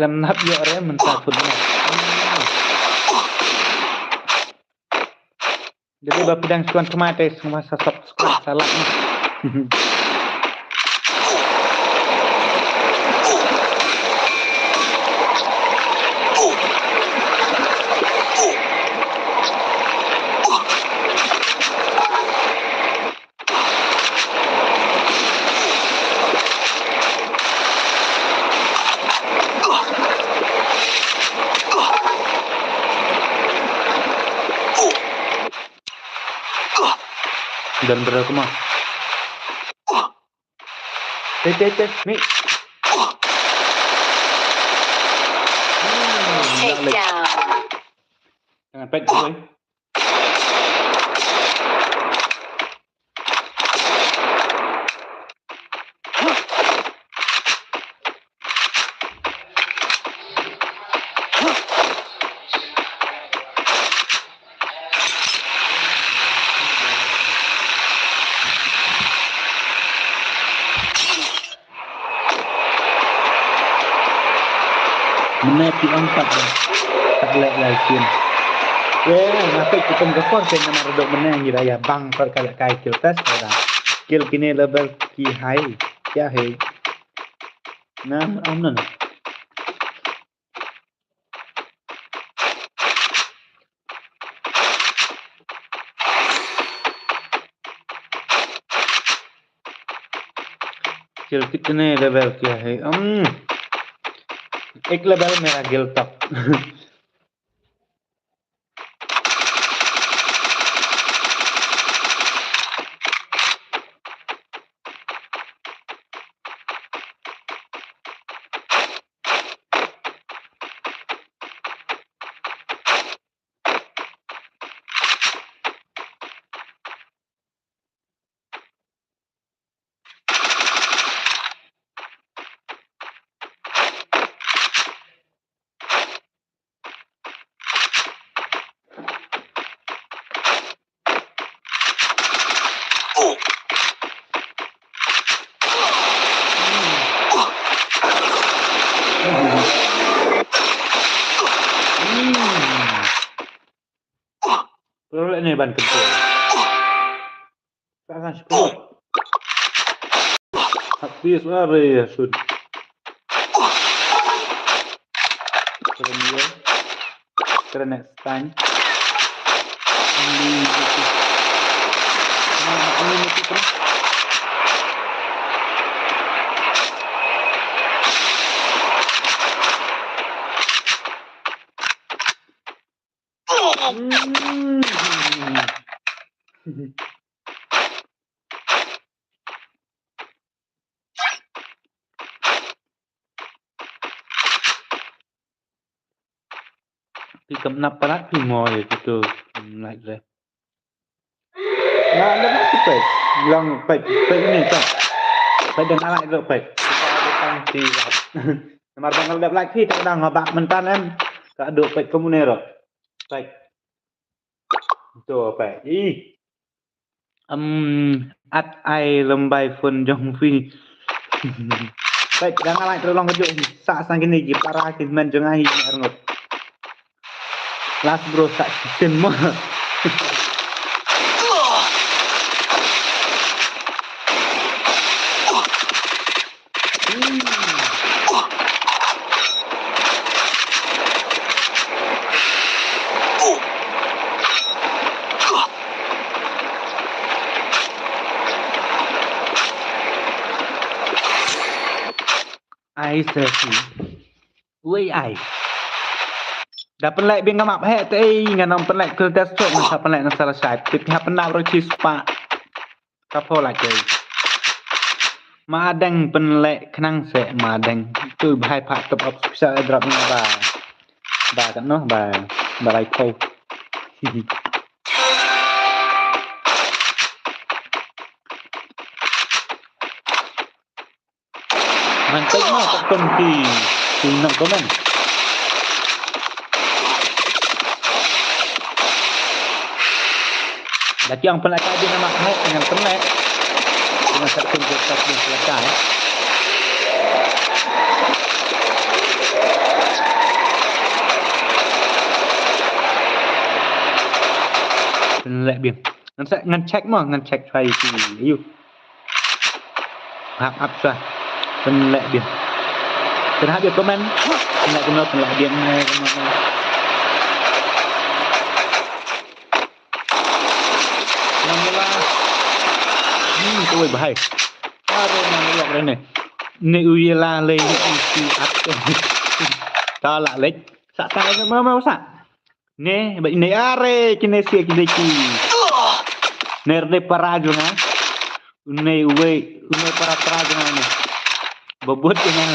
Klem nap yo re mentah pun. Jadi bapak dan tuan kemate semua subscribe salah. Dan berapa mah? Ni. Takedown. Jangan pet boy. Menaiki 4 dah. Tak lek lain. Ngapai kita ngepor ke nama redok menang gitu ya bang perkala kai kill test dah. Kill kini level ki high. Kya hai? Nah, amna. Kill कितने लेवल क्या है एक लेवल मेरा गिल तक Perlu ini ban kentut. Sangat sepuluh. Habis lari ya sun. Keren dia. Keren next time. Ini Pi cầm nắp parat pi mồi gitu like that. Nah, ada pek. Long pek ini kan. Pek dengan like được pek. Kita datang di Nomor banggal dah like kita dah ngabak mentan em. Tak ada pek komunero. Pek. Tu pek. At ai lembai phun jong phi. Pek jangan like terlalu kejut. Sak sang kini gi para kismen jong ai ngot. Last bro tak sistem mah. Ai sesi. Wei ai. Dapat like biar ngamap het nganam penlek ke desktop masa penlek nak salah side pihak penau roci spa kapo lagi madang penlek kenang se madang tu bahai pak top up bisa drop ni ba kan noh ba lai ko mantap mah tak konti nak komen. Lagi yang pernah kaji nama hack dengan penek dengan satu yang selesai. lẹ biển nó sẽ ngăn check xoay thì yêu áp xoay phần lẹ biển phần hát được comment lại cái nó phần lẹ biển này tôi bahaya ada này này uyela lên si áp ta lạ lệch sạ tay mau sạ nè bệnh này are kene sia kideki nerde parajunga unai para parajunga ne bobot dengan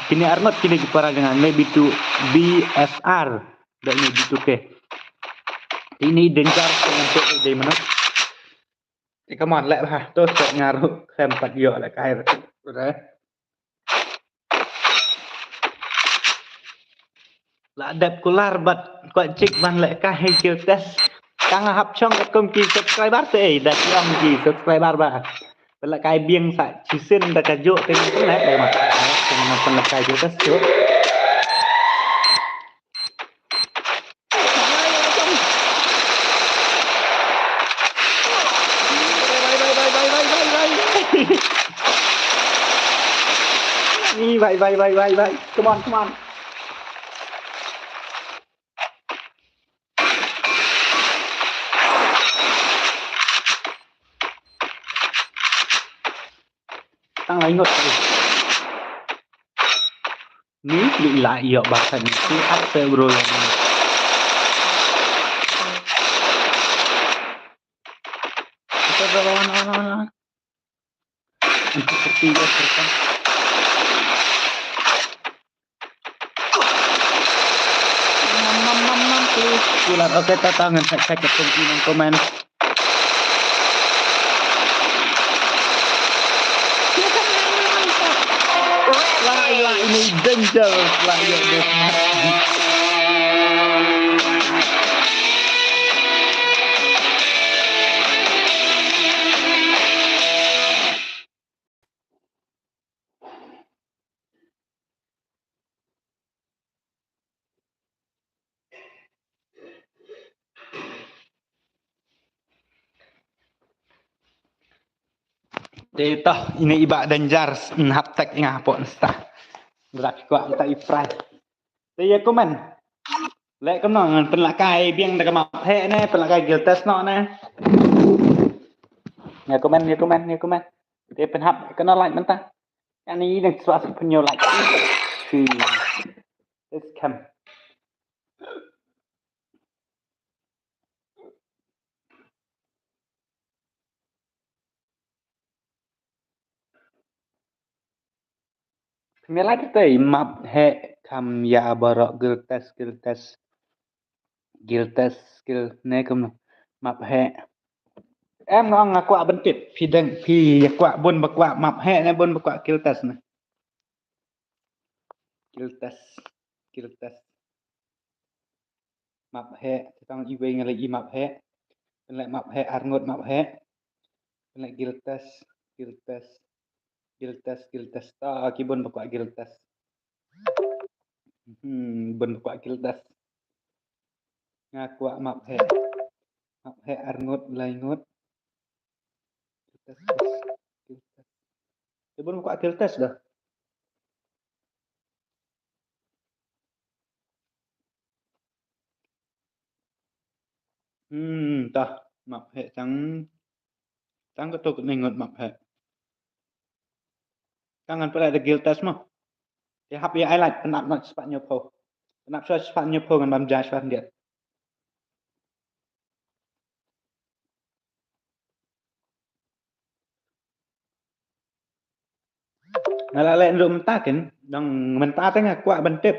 kini arnot kini parajunga ne bitu BSR dan ini bitu ke ini dengar untuk di mana come on lại ha tôi sẽ ngaruh sempat yo lại cái rồi là đẹp của larbat gọi trích van lệ ca hay kêu test càng hấp trong các công ty subscriber tệ đặt trong gì subscriber bà là cái biên phải chỉ xin đặt cái dụ tên cái lẽ để mà phần là cái kêu test trước vậy come on tăng lấy ngột ní bị lại hiệu bản thân cứ áp rồi oke tangan saya ketemu di komen lah ini danger lah ya Dito, ini iba danger haptek nga po nsta. Grabe ko kita ifray. Tiya komen. Lek kom nong penlakai biang da kamap he ne penlakai giltes no ne. Nghe comment. Dia penhap kena like mentah. Yang ini yang suatu penyo like. Let's come. Nghe like cái map he kam ya barok giltes skill ne kom map he em ngon là quạ bên trịch phi quạ bôn bạc quạ map he ne bôn bạc quạ giltes ne giltes map he tong iwe ngali map he lại map he arngot map he lại giltes ta kibon bak giltes bon bak giltes ngaku map he arngot laingot giltes kibon bak giltes dah ta map he trắng cái tôi cũng ngot map he kangen pada ada giltes mah ya hap ya highlight penap nak sepatnya po penap so sepatnya po dengan bam jaswan dia ngala lek nduk mentakin dong mentah tengah kuat bentip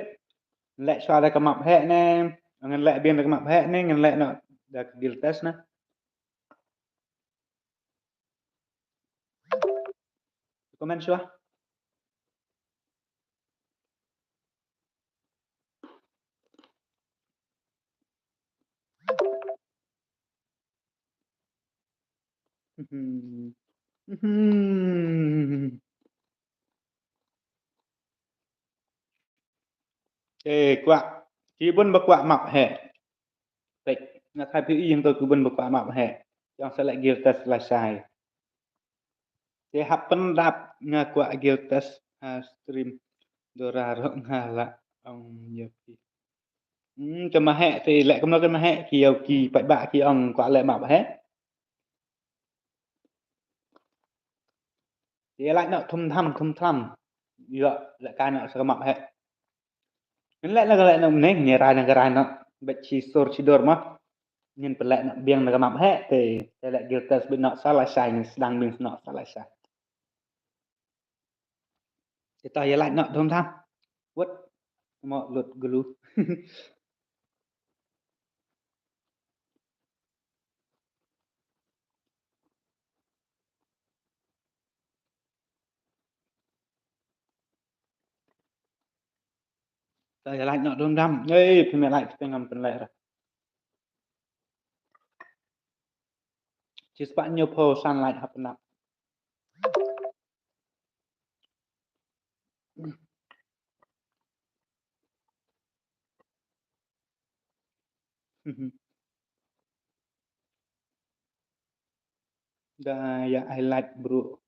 lek so ada kemap he ne ngan lek biang ada kemap he ne ngan lek nak da giltes na komen suah Quạ. Chỉ bún bạc quạ mập hệ. Tịch. Nga khai PI yang tôi cứ bún bạc quạ mập hệ. Yang select gear test selesai. Dia happen dap nga quạ gear test stream Dora rộng hà lạ ông nhiều kỳ. Cho mà hệ thì lại không nói cái mà hệ kiều kỳ bậy bạ kỳ ông quạ lại mập hết. Dia lại nọ thum thăm. Dạ, lại cái nọ sẽ mập hết. Lại nó nè nhẹ rai nó bet chi sor chi dor mah. Nhìn pelak nak biang nak map he te telek giltas bin nak salah sai ni sedang bin nak salah sai. Kita ya like nak thom tham. What? Mo lut gulu. Ta ya like nak thom tham. Ei, phim like tengam pelak ra. Chỉ bạn nhiều po sunlight happen up. Dah ya I like bro.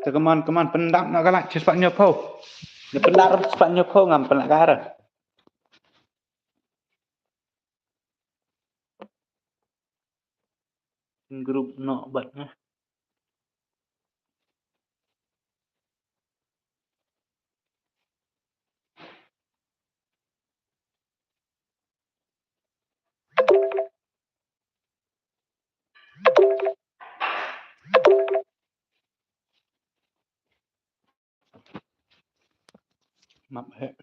Come on, pendap nak galak ci cepat nyopo. Dia pendap cepat nyopo ngam pelak kara. Grup nok batnya. Map he.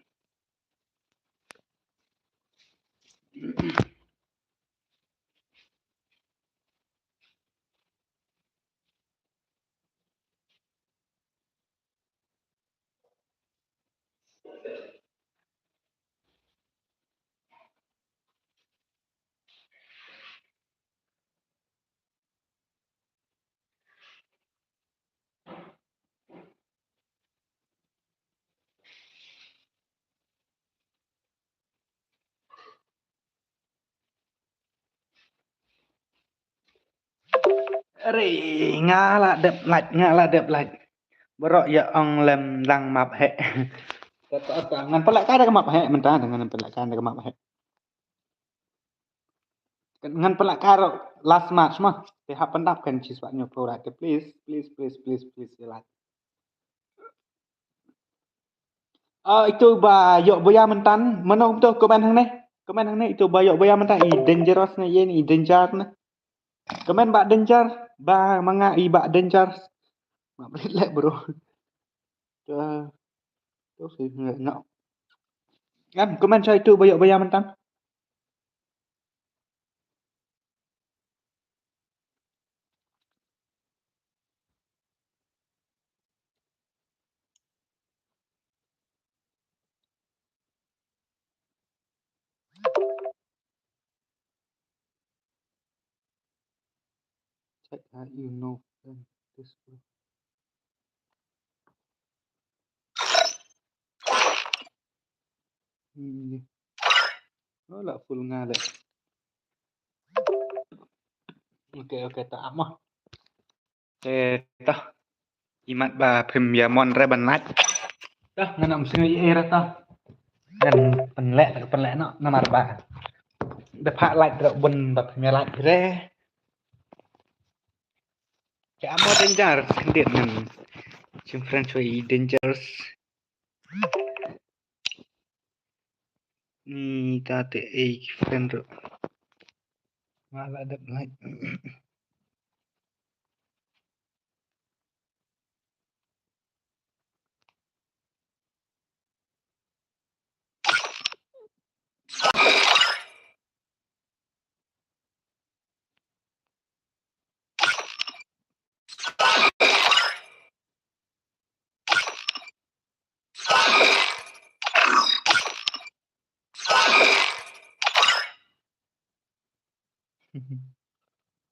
Ri ngala dep like. Berok ya ong lem lang map he. Kata ngan pelak kada ke map he mentah dengan pelak kada ke map he. Ngan pelak karo last match mah. They have pendap kan cis pak nyopo right. Please ya like. Itu ba yok boya mentan menong tu komen hang ni itu ba yok boya mentan i dangerous na yen i danger na. Komen ba danger ba manga i ba danger. Map lek bro. Tu sih enggak. Kan komen saya itu ba yok boya mentan. Check how you know this bro. Lah full ngale. Oke tak mah. Tah. Imat ba phim ya mon re ban nat. Tah nganam sini era tah. Ngan penlek no namar ba. Depak like drak bun ba phim ya like re. Kayak amo danger sendiri ngan. Sim French way dangerous. Ni tate friend ro. Malah ada like.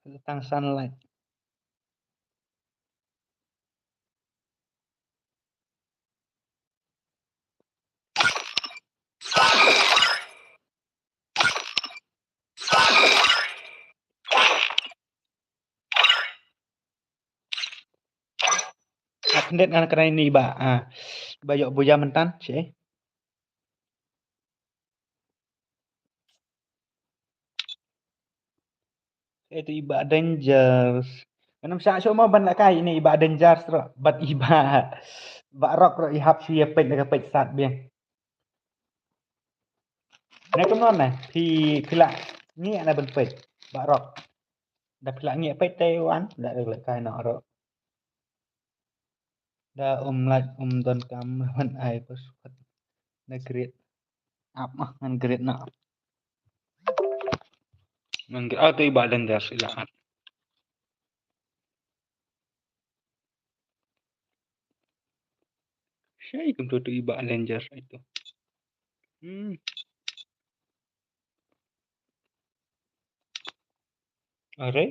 Tentang sunlight. Update dengan kena ini ba. Bayok boya mentan, cik. Itu iba dangerous. Kenapa saya cuma banyak kai ini iba dangerous terus. Bat iba. Ba rock ro ihap sia pet dekat pet sat biang. Nah kenon nah pila ni ana ben pet. Ba rock. Dah pila ni pet Taiwan dah được lại kai nọ rồi. Dah like don kam man ai pas. Na great. Up mah ngan great na. Ngan tu iba dangerous ila. Saya kum tu iba dangerous itu. Are?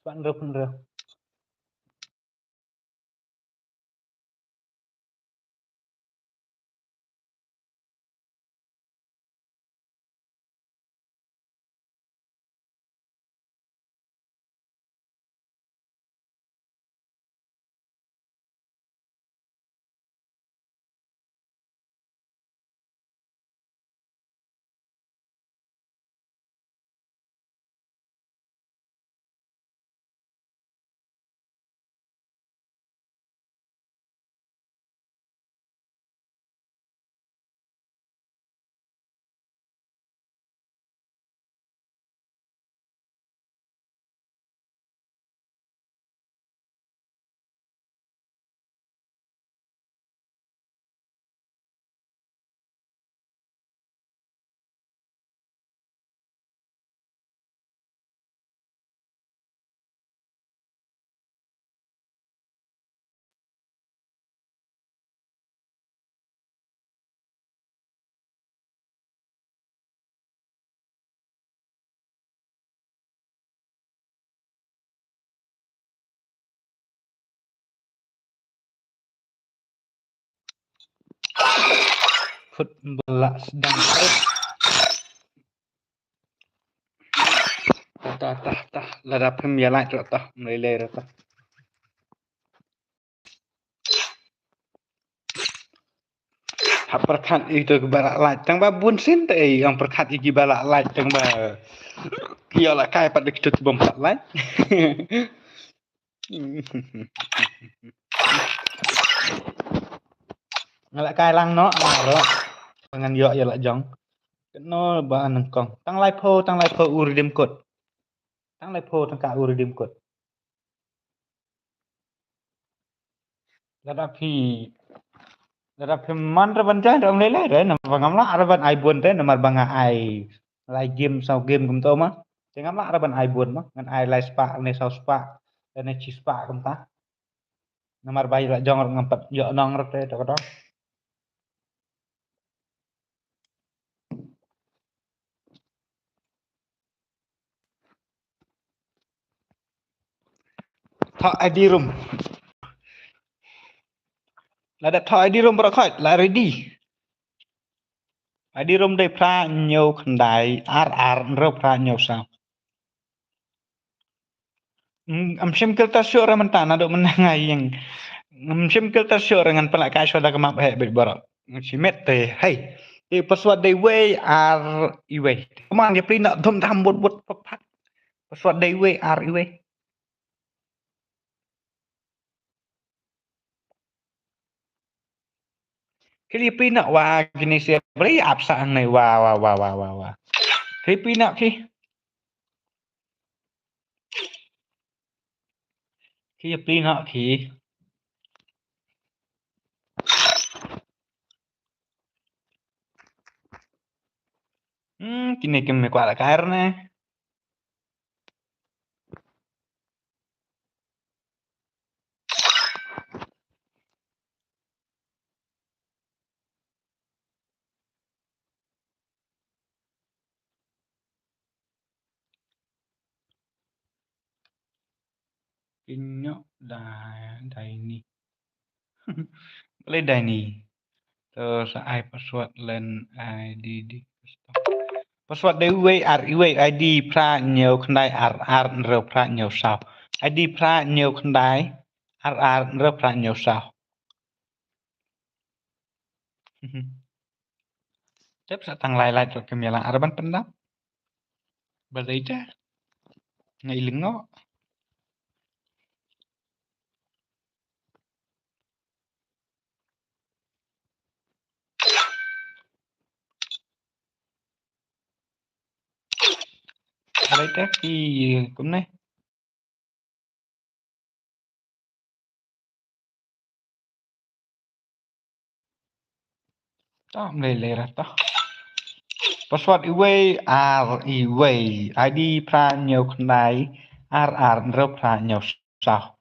Bener. Foot bola sedang tah ladap pembialan tu tah meleleh tah. Hak perkat itu ke balak light tang ba bun sin te yang perkat iki balak light tang ba. Kia lah kai pada kita tu bompat light. Ngalak kai lang no maro. Dengan yo ya lak jong. Keno ba nengkong. Tang lai po uridim kot. Tang lai po tang ka uridim kot. Ladap man ra ban jai ram lele re nam bangam la ra ban ai buon te namar banga ai lai game sau game kum to ma. Jangan la ra ban ai buon ma ngan ai lai spa ne sau spa ne chi spa kum ta. Namar bai la jong ngampat yo nong ra te to ko. Thọ ID room. Là đặt thọ ID room bro khoi là ready. ID room đây pra nhiều khăn đài ar rơ pra nhiều sao. Am sim kita sure ra mentana do menangai yang am sim kita sure dengan pelakai sudah kemap he bit bro. Si mette hey. Di password day way ar iwe. Mang dia print thum tham bot pak. Password day way ar iwe. Filipina wa gini siya beri apsa ang này wa. Filipina ki. Filipina ki. Kini me kwa la carne. Kinyok dah ini. Boleh dah ini. Terus password len ID di password đây ID ប្រាញើខ្នែ RR រើប្រាញើសោ ID ប្រាញើខ្នែ RR រើប្រាញើសោ Tiếp sẽ tăng lại lại cho kami lang araban pendap. Balita. Ngailing ngo. Balita ki cũng này. Đó, lề ra đó. Password iway iway ID pra nhiều khnai RR rơ pra nhiều sao.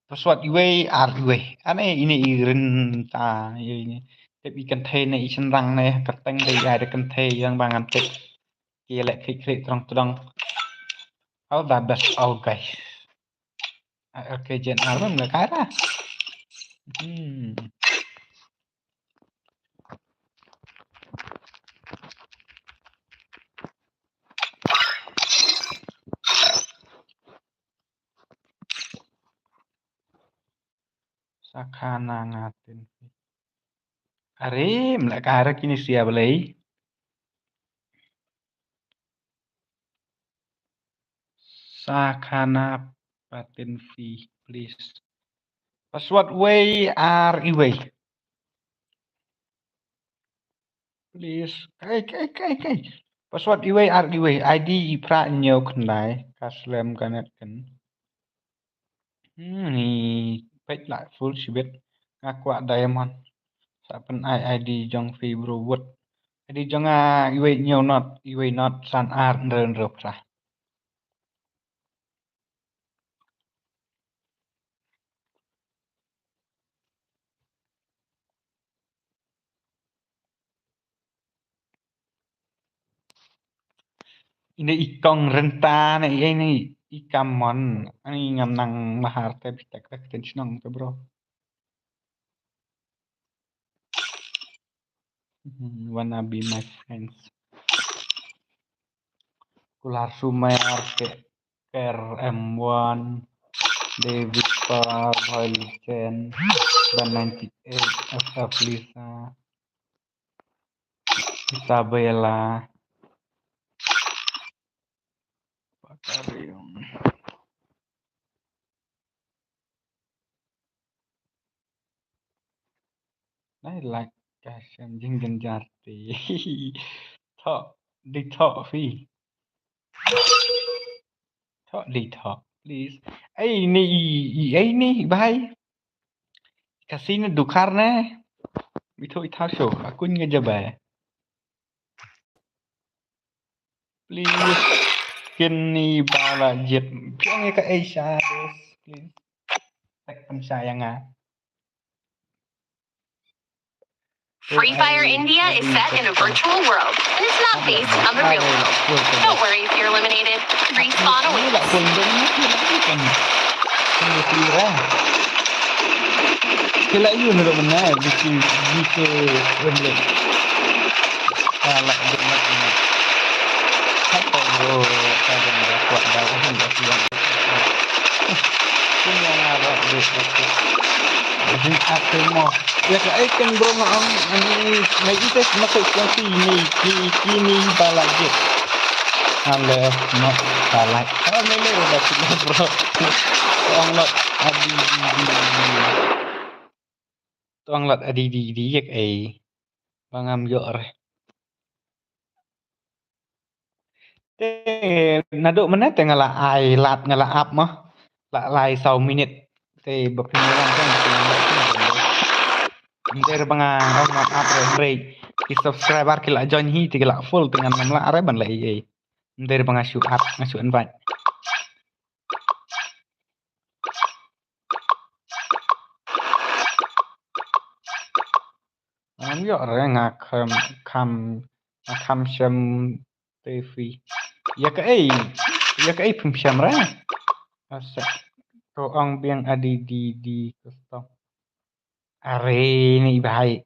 Password iway iway. Ane ini irin ta ini. Tapi contain này isan rang này kateng đây ada contain yang bangan tip. Kia lại klik trong. Oh, that's all guys. Okay, jen album là cái ra. Sakana ngatin. Are, lại cái ra kini siapa lagi? Sakana patin fee, please. Password way way. Please. Cái. Password way way. ID pra nhiều khnai. Kaslem kanet kan. Ni page lại full shibet. Ngakwa diamond. Sapen ID jong fee bro wood. ID jong way nhiều not san art đơn rộp ra. Ini ikong renta nih ini ikamon ini ngamnang mahar teh bitek tensionong tuh bro. Wanna be my friends. Kular Sumer ke M1 David Par Hoylichen dan 98 FF Lisa Isabella Bakarium. I like cash and jinggan jati. Talk di talk fee. Talk di talk please. Ini bhai. Kasih dukar ne. Itu show. Aku ngejabai. Please. Kini bala jet. Piang ke Asia please. Tek pensayangan. Free Fire India is set in a virtual world, and it's not based on the real world. Don't worry if you're eliminated. Respawn awaits. Kila yun na mana bikin wala. Salah benar ini. Apa bro? Kadang dapat dapat hendak siang. Punya arah besok. Jadi apa mau? Ya kan bro ngam ini lagi tes masuk kunci ini balajit. Halo, not salah. Kalau mele udah sudah bro. Tolong adi di yak bangam yor. Naduk mana tengah ai lat ngala up mah. La lai sau minute. Te berpinjaman kan. Dari bangang not up break. Di subscriber kila join hi kila full dengan namla areban lah iya. Dari bangang shoot up ngasuh invite. Yo ngakam xem TV ya cái phim xem ra asik to ang biang adi di custom are ni bahai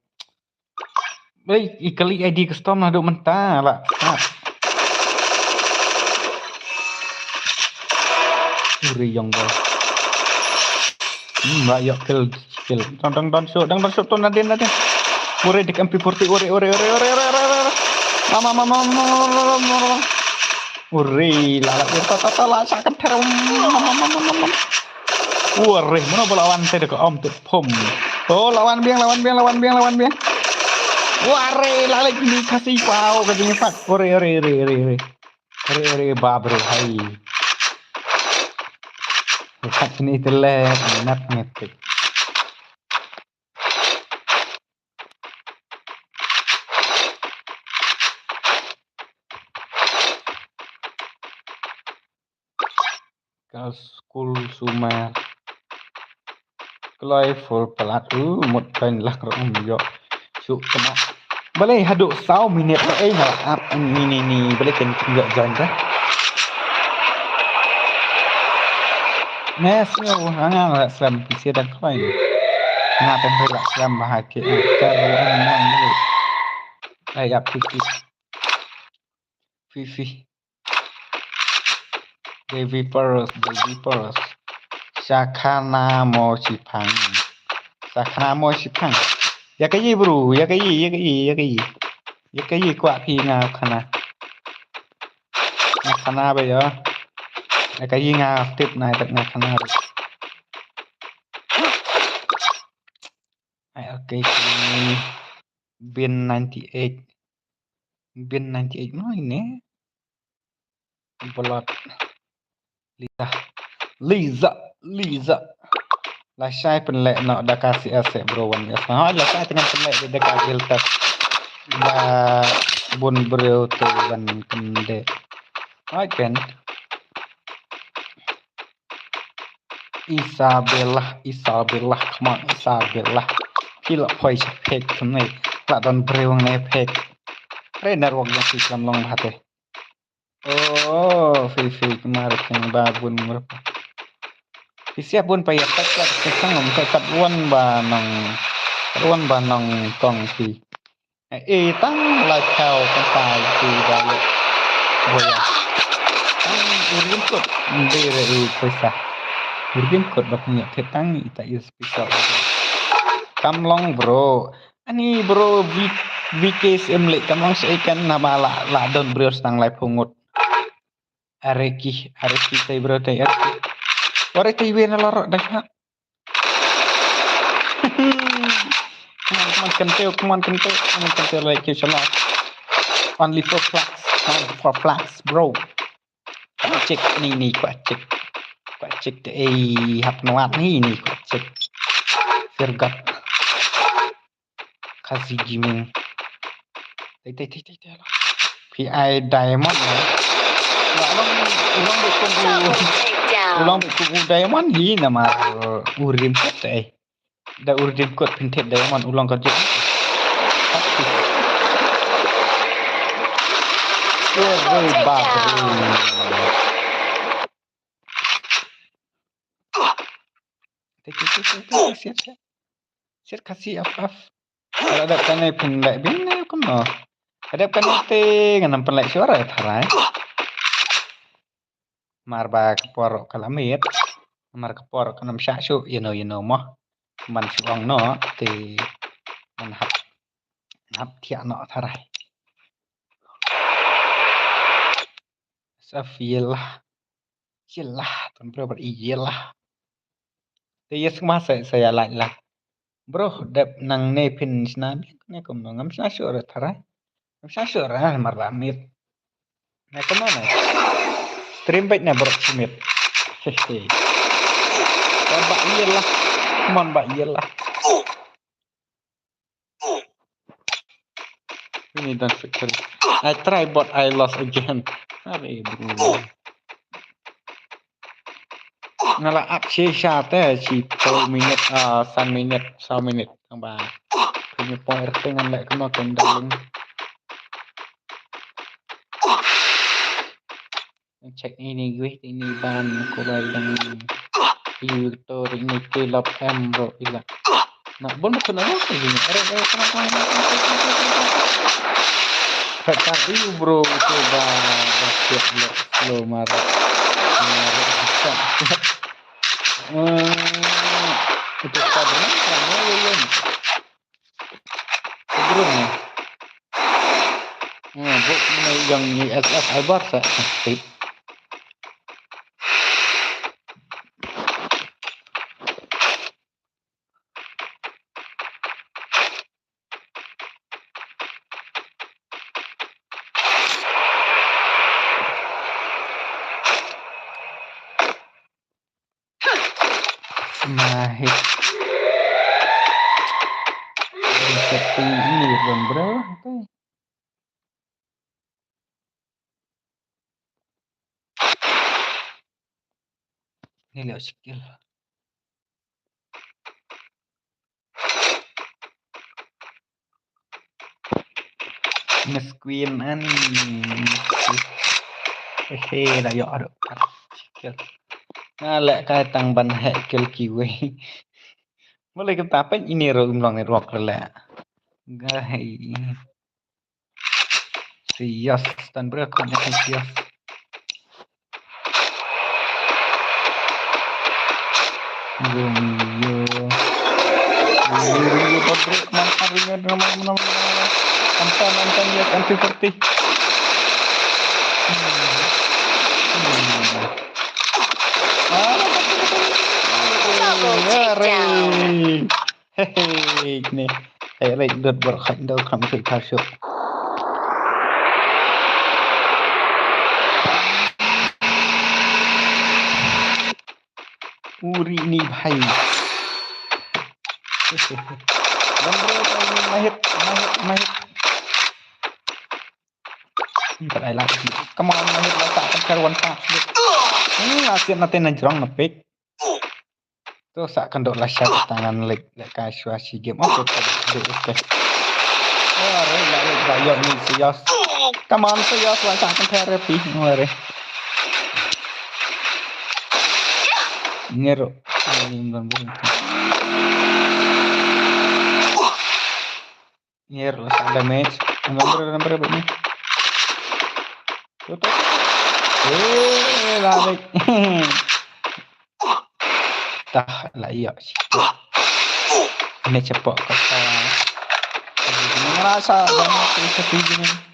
baik ikali ID custom aduk mentah lah uri yang boy mbak yok kill don shoot ton nadin uri dik MP40 uri mama uri lala tata la sakat teram uri mana lawan saya dek om tuh pom oh lawan biang ware lala ini kasih pau kasih fat uri babre hai Kat ini telah minat ngetik. Kalau school Sumer. Kalau full pelat một bên lạc rộng yo. Su kena. Boleh haduk sau minit lah up ni boleh kan juga join dah. Nè siêu ngang là sầm thì đang khơi nga tem phải là sầm bahagia karuan nang dulu ayat Fifi Baby Pearls Sakana Mochipang ya cái gì bro ya cái gì quạ phi ngào khana bây giờ cái gì ngào tiếp này tận ngào khana ok Bin 98 nói nè Blood Lisa là sai phần lệ nọ đã kasih asset bro one yes nói là sai dengan phần lệ để ka filter và bun bro tu ban kende nói kan Isabella come on Isabella kila phoi phek thum này là don brewang này phek trainer wong yang sikam long hate oh Fifi kemarin babun berapa siap pun payah tak sekarang ngom tak wan banong kong si tang la chao kan tai si bale boya urin kot ndere pesa urin kot baknya ketang ita spesial kamlong bro ani bro VKSM lek kamlong seikan nama la don bro stang lai pungut areki tai bro tai ore TV na laro dah come on kenteo like you shall only for flags bro cek ni kwa cek hap nuat ni kwa cek firgat kasih gaming tai PI diamond ulang buku diamond hi nama urim kot da urim kot pintet diamond ulang kerja siap kasih af kalau ada kan pindah bina kono ada kan ngan penlek suara tharai marba kapor kalamit mar kapor kanam syasu you know mah man suang no thì man hap thia no tharai safilah tuan bro beriyalah thì yes mà saya lại là bro đẹp nang ne pin snan ne kom no ngam syasu ra tharai ngam syasu ra marba mit ne kom no stream baik na bro smith hehe mbak iyalah mon mbak iyalah ini dan victory I try but I lost again are bro ngala up sesha te chi 2 minute 3 minute 6 minute ang ba punya point dengan lek kena kendang cek ini gue ini ban kulai dan itu ini kilap bro ilah. Nah, bon betul aja ini. Kenapa? Kata bro coba basket slow marah. Itu padahal karena belum. Belum. Buat yang USF Albar tip. Mahit. Seperti ini bro. Ini lihat skill. Miss Queen ani. Hehe, dah yuk ada skill. Ngalek katang ban skill kiwe. Mulai kita apa ini long rock lah. Gai. Sias dan berakutnya sias. Romeo Patrick mantarnya nama nonton ya kan seperti hehehe nih right dot berkhidmat dalam kasut Uri ini bahai. Mahit. Entar ai lagi. Come on mahit letak karuan pas. Asyik nanti najrong nepik. Tu sak kendok lasyat tangan lek kasuasi game. Oke. Oh, lek ni sias. Come on sias sak therapy ngore. Ngero. Ngero sa damage. Number begini. Tutup. Labik. Tah lah iya sih. Ini cepat kata. Ngerasa banyak seperti ini.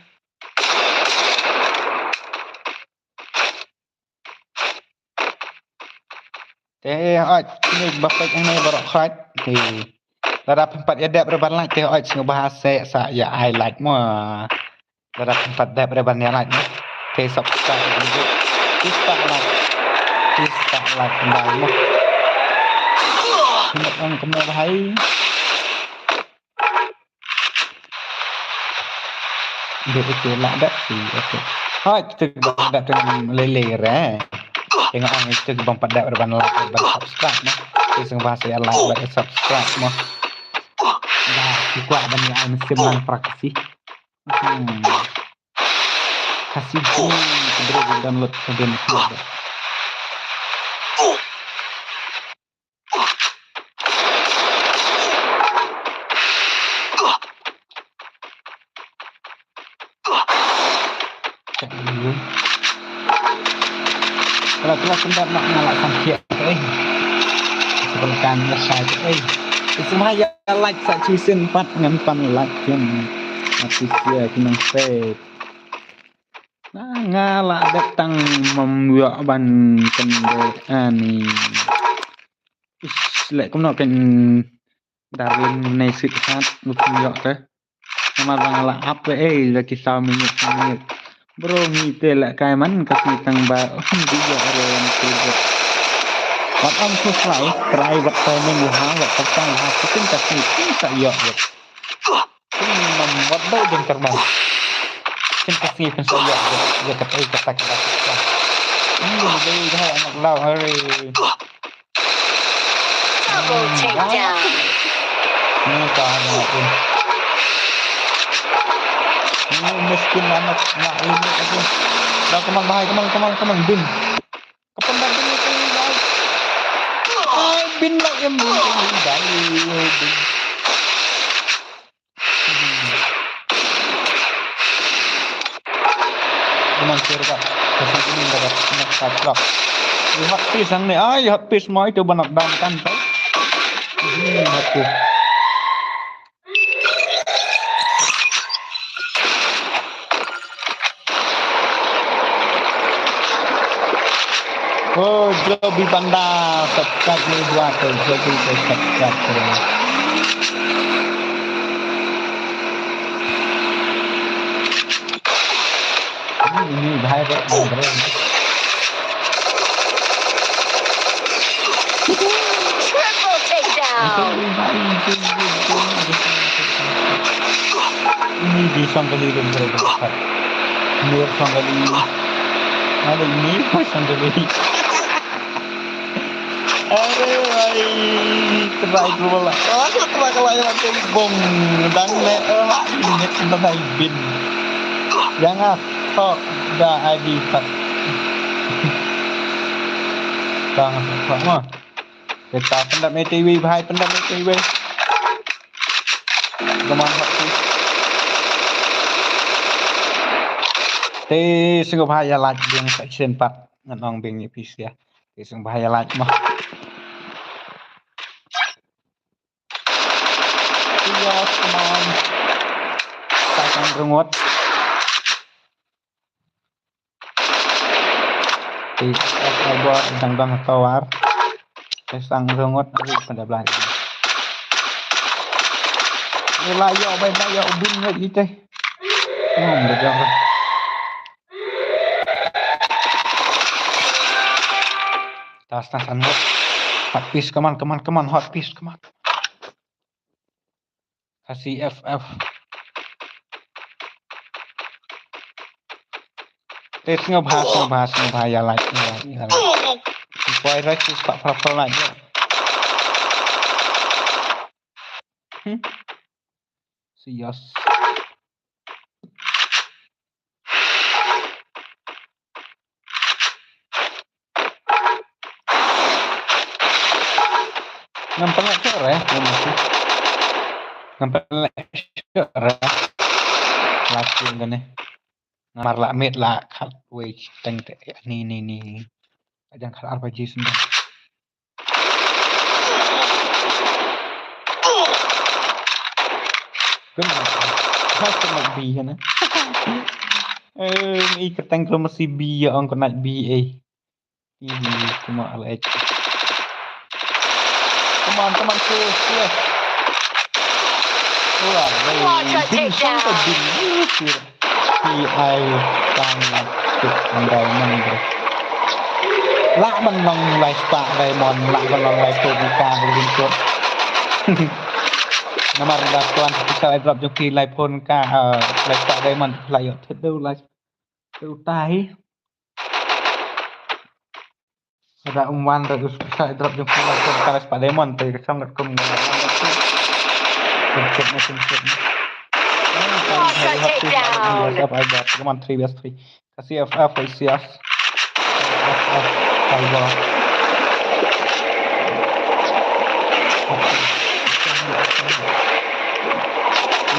Ini bapak yang ini baru khad. Darab 4 ya dap reban like ngebahas saya highlight mah. Darab 4 dap reban ya like. Subscribe juga. Kita like kembali mah. Ini orang kembali hai. Dia itu lah dak sih. Okey. Kita dak dengan lele re. Tengok orang itu bang pada berban like berban subscribe mah. Kita bahas ya like berban subscribe mah. Dah kuat dan yang sembilan praksi. Kasih bro download dan upload. Kalau sendak nak ngalak sampai sebelkan selesai semua ya like sak season 4 dengan pan like yang masih sia kunang set ngalak datang membuat ban kendaraan ni lek kum nak kan darling nei sit hat lupa ke nama ngalak apa lagi 1 minit bro ngite lek kai man kasih tang ba dia orang tu what am to try what timing you have what tang ha kita kasih kita ya ini membuat bau yang terbang kita kasih kan saya ya kata ini dia dah anak lau hari Double takedown. Ini tahu ini miskin anak nak ini aku Dah come on, bin. Kapan dah bin itu guys? Bin lah yang bin dari bin. Teman kira kesan ini dapat nak subscribe. Lihat pisang ni, habis semua itu banyak dam kan? Habis. Oh, Joby Panda, subscribe ni buat tu, Joby subscribe tu. Ini bahaya betul. Triple takedown. Ini di sangkali dan berdekat. Ini sangkali. Ada ini sangkali. Aduh, terai bola. Terai kelayaran tu bong dan le ini terai bin. Jangan tok dah ID tak. Jangan sama. Kita pendap TV bahai pendap TV. Gaman hati. Te sungguh bahaya lagi yang section 4 nganong bing ni pis ya. Te sungguh bahaya lagi mah. Yes, come on. Takkan rengut. Di buat dang tawar. Sang rengut dari pada belah ini. Layak baik layak ubin lagi teh. Betul. Tas hot. Hot piece, come on, hot piece, come on. Kasih FF. Tes ngebahas bahaya lagi. Boy racis pak purple lagi. Sias. Nampak cerah nampak cerah lakin kan ni ngamar la met la khat wage teng te ni ajang khat RPG sendiri gimana hasta mag B kan ni keteng ke masih B ya ang kena BA ini cuma ala teman-teman yes. Wah, bin sampai bin PI sangat diamond. Lah menang live Pak Diamond, lah menang live Tonika Linkut. Nama rendah tuan bisa drop joki live pun ka live Pak Diamond layak tedu live tutai. Ada umwan terus bisa drop joki live pun ka live Pak Diamond tapi sangat kemudian. Come on, 3vs3. Kasih FF, ICS. FF, Fiber.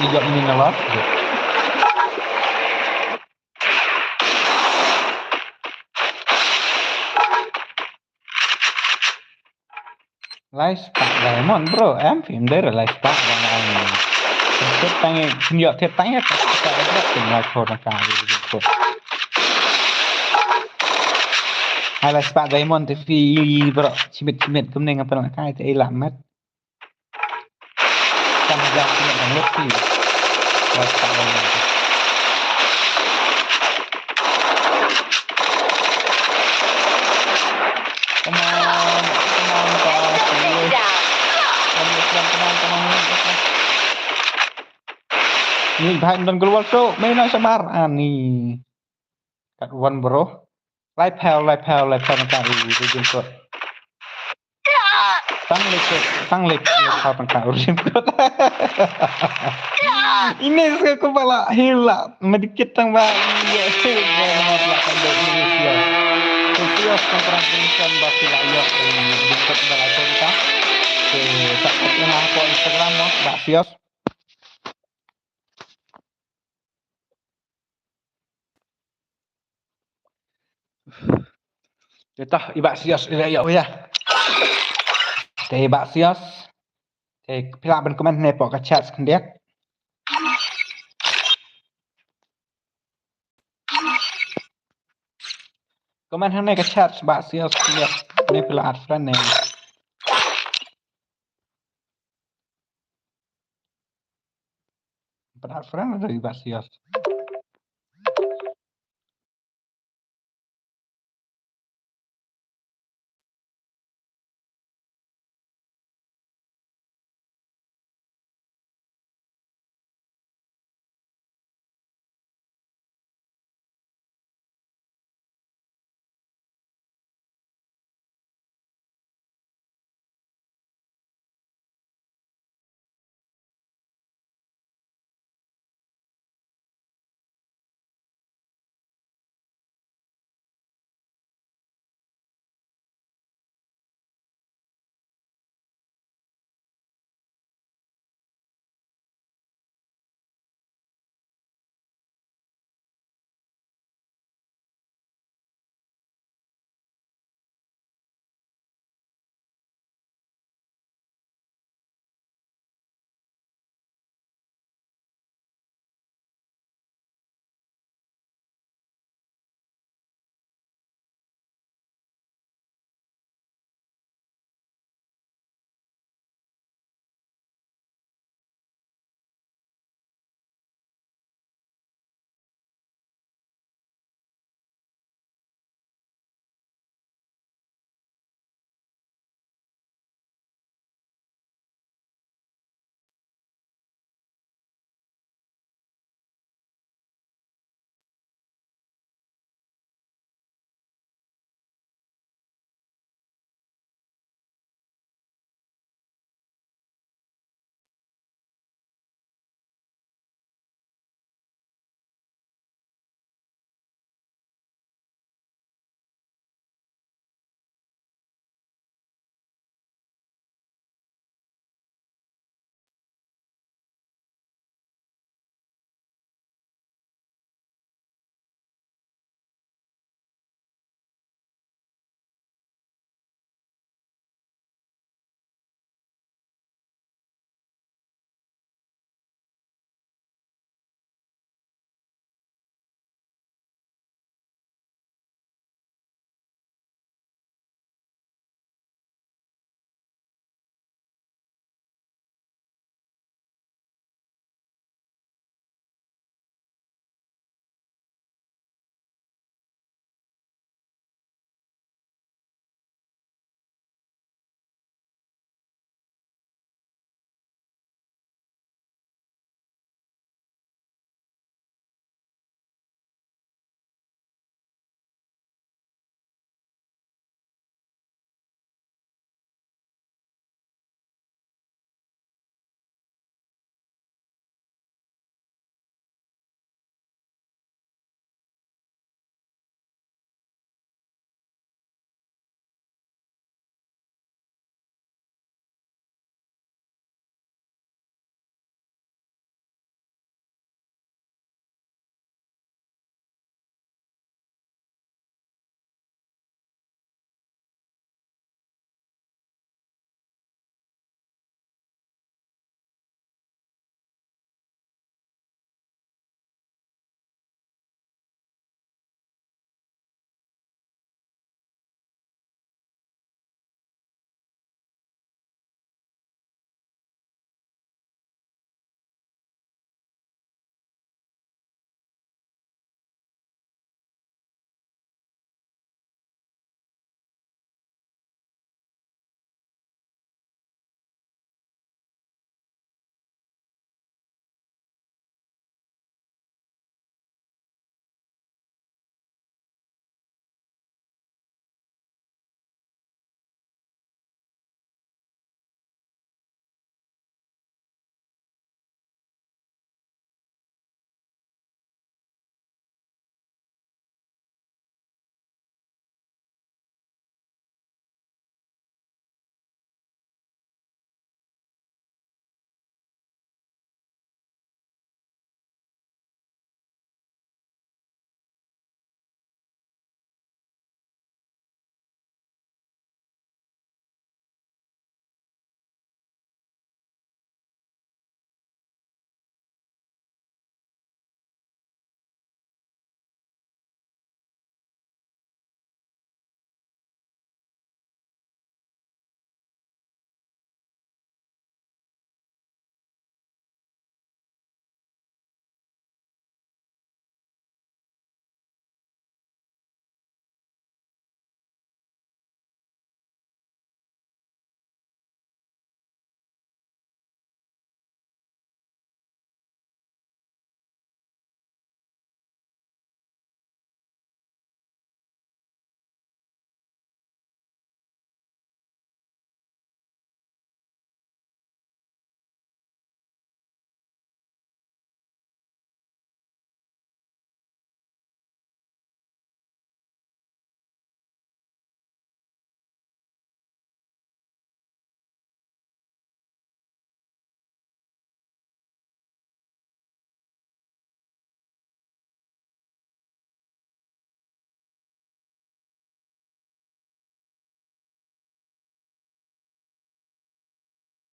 Ini job ini ngelot. Live Pak Diamond bro, em phim đấy là live Pak Diamond. Thiết tay nhựa thiết tay hết cả rất tỉnh live phone là cả rồi. Hay là Pak Diamond thì phi bro, chimit cũng nên apa nak kai thì làm mất. Sama aja punya download sih. Live Pak Diamond. Come on. Ni bahan dan keluar so, main samar ani. Kat one bro. Live hell nak kari jemput. Sang lek kapan kau rim kot. Ini saya kepala hilang medikit tang ba ya nomor 8 dari Indonesia. Indonesia kontra dengan Basila ya dekat dalam kita. Ke saat yang aku Instagram no Basios. Kita Ibasios ya ya. Teh Basios. Teh pila ben komen ne pok chat skendiak. Komen hane ke chat Basios skendiak. Ne pila ad friend ne. Ad friend dari Basios.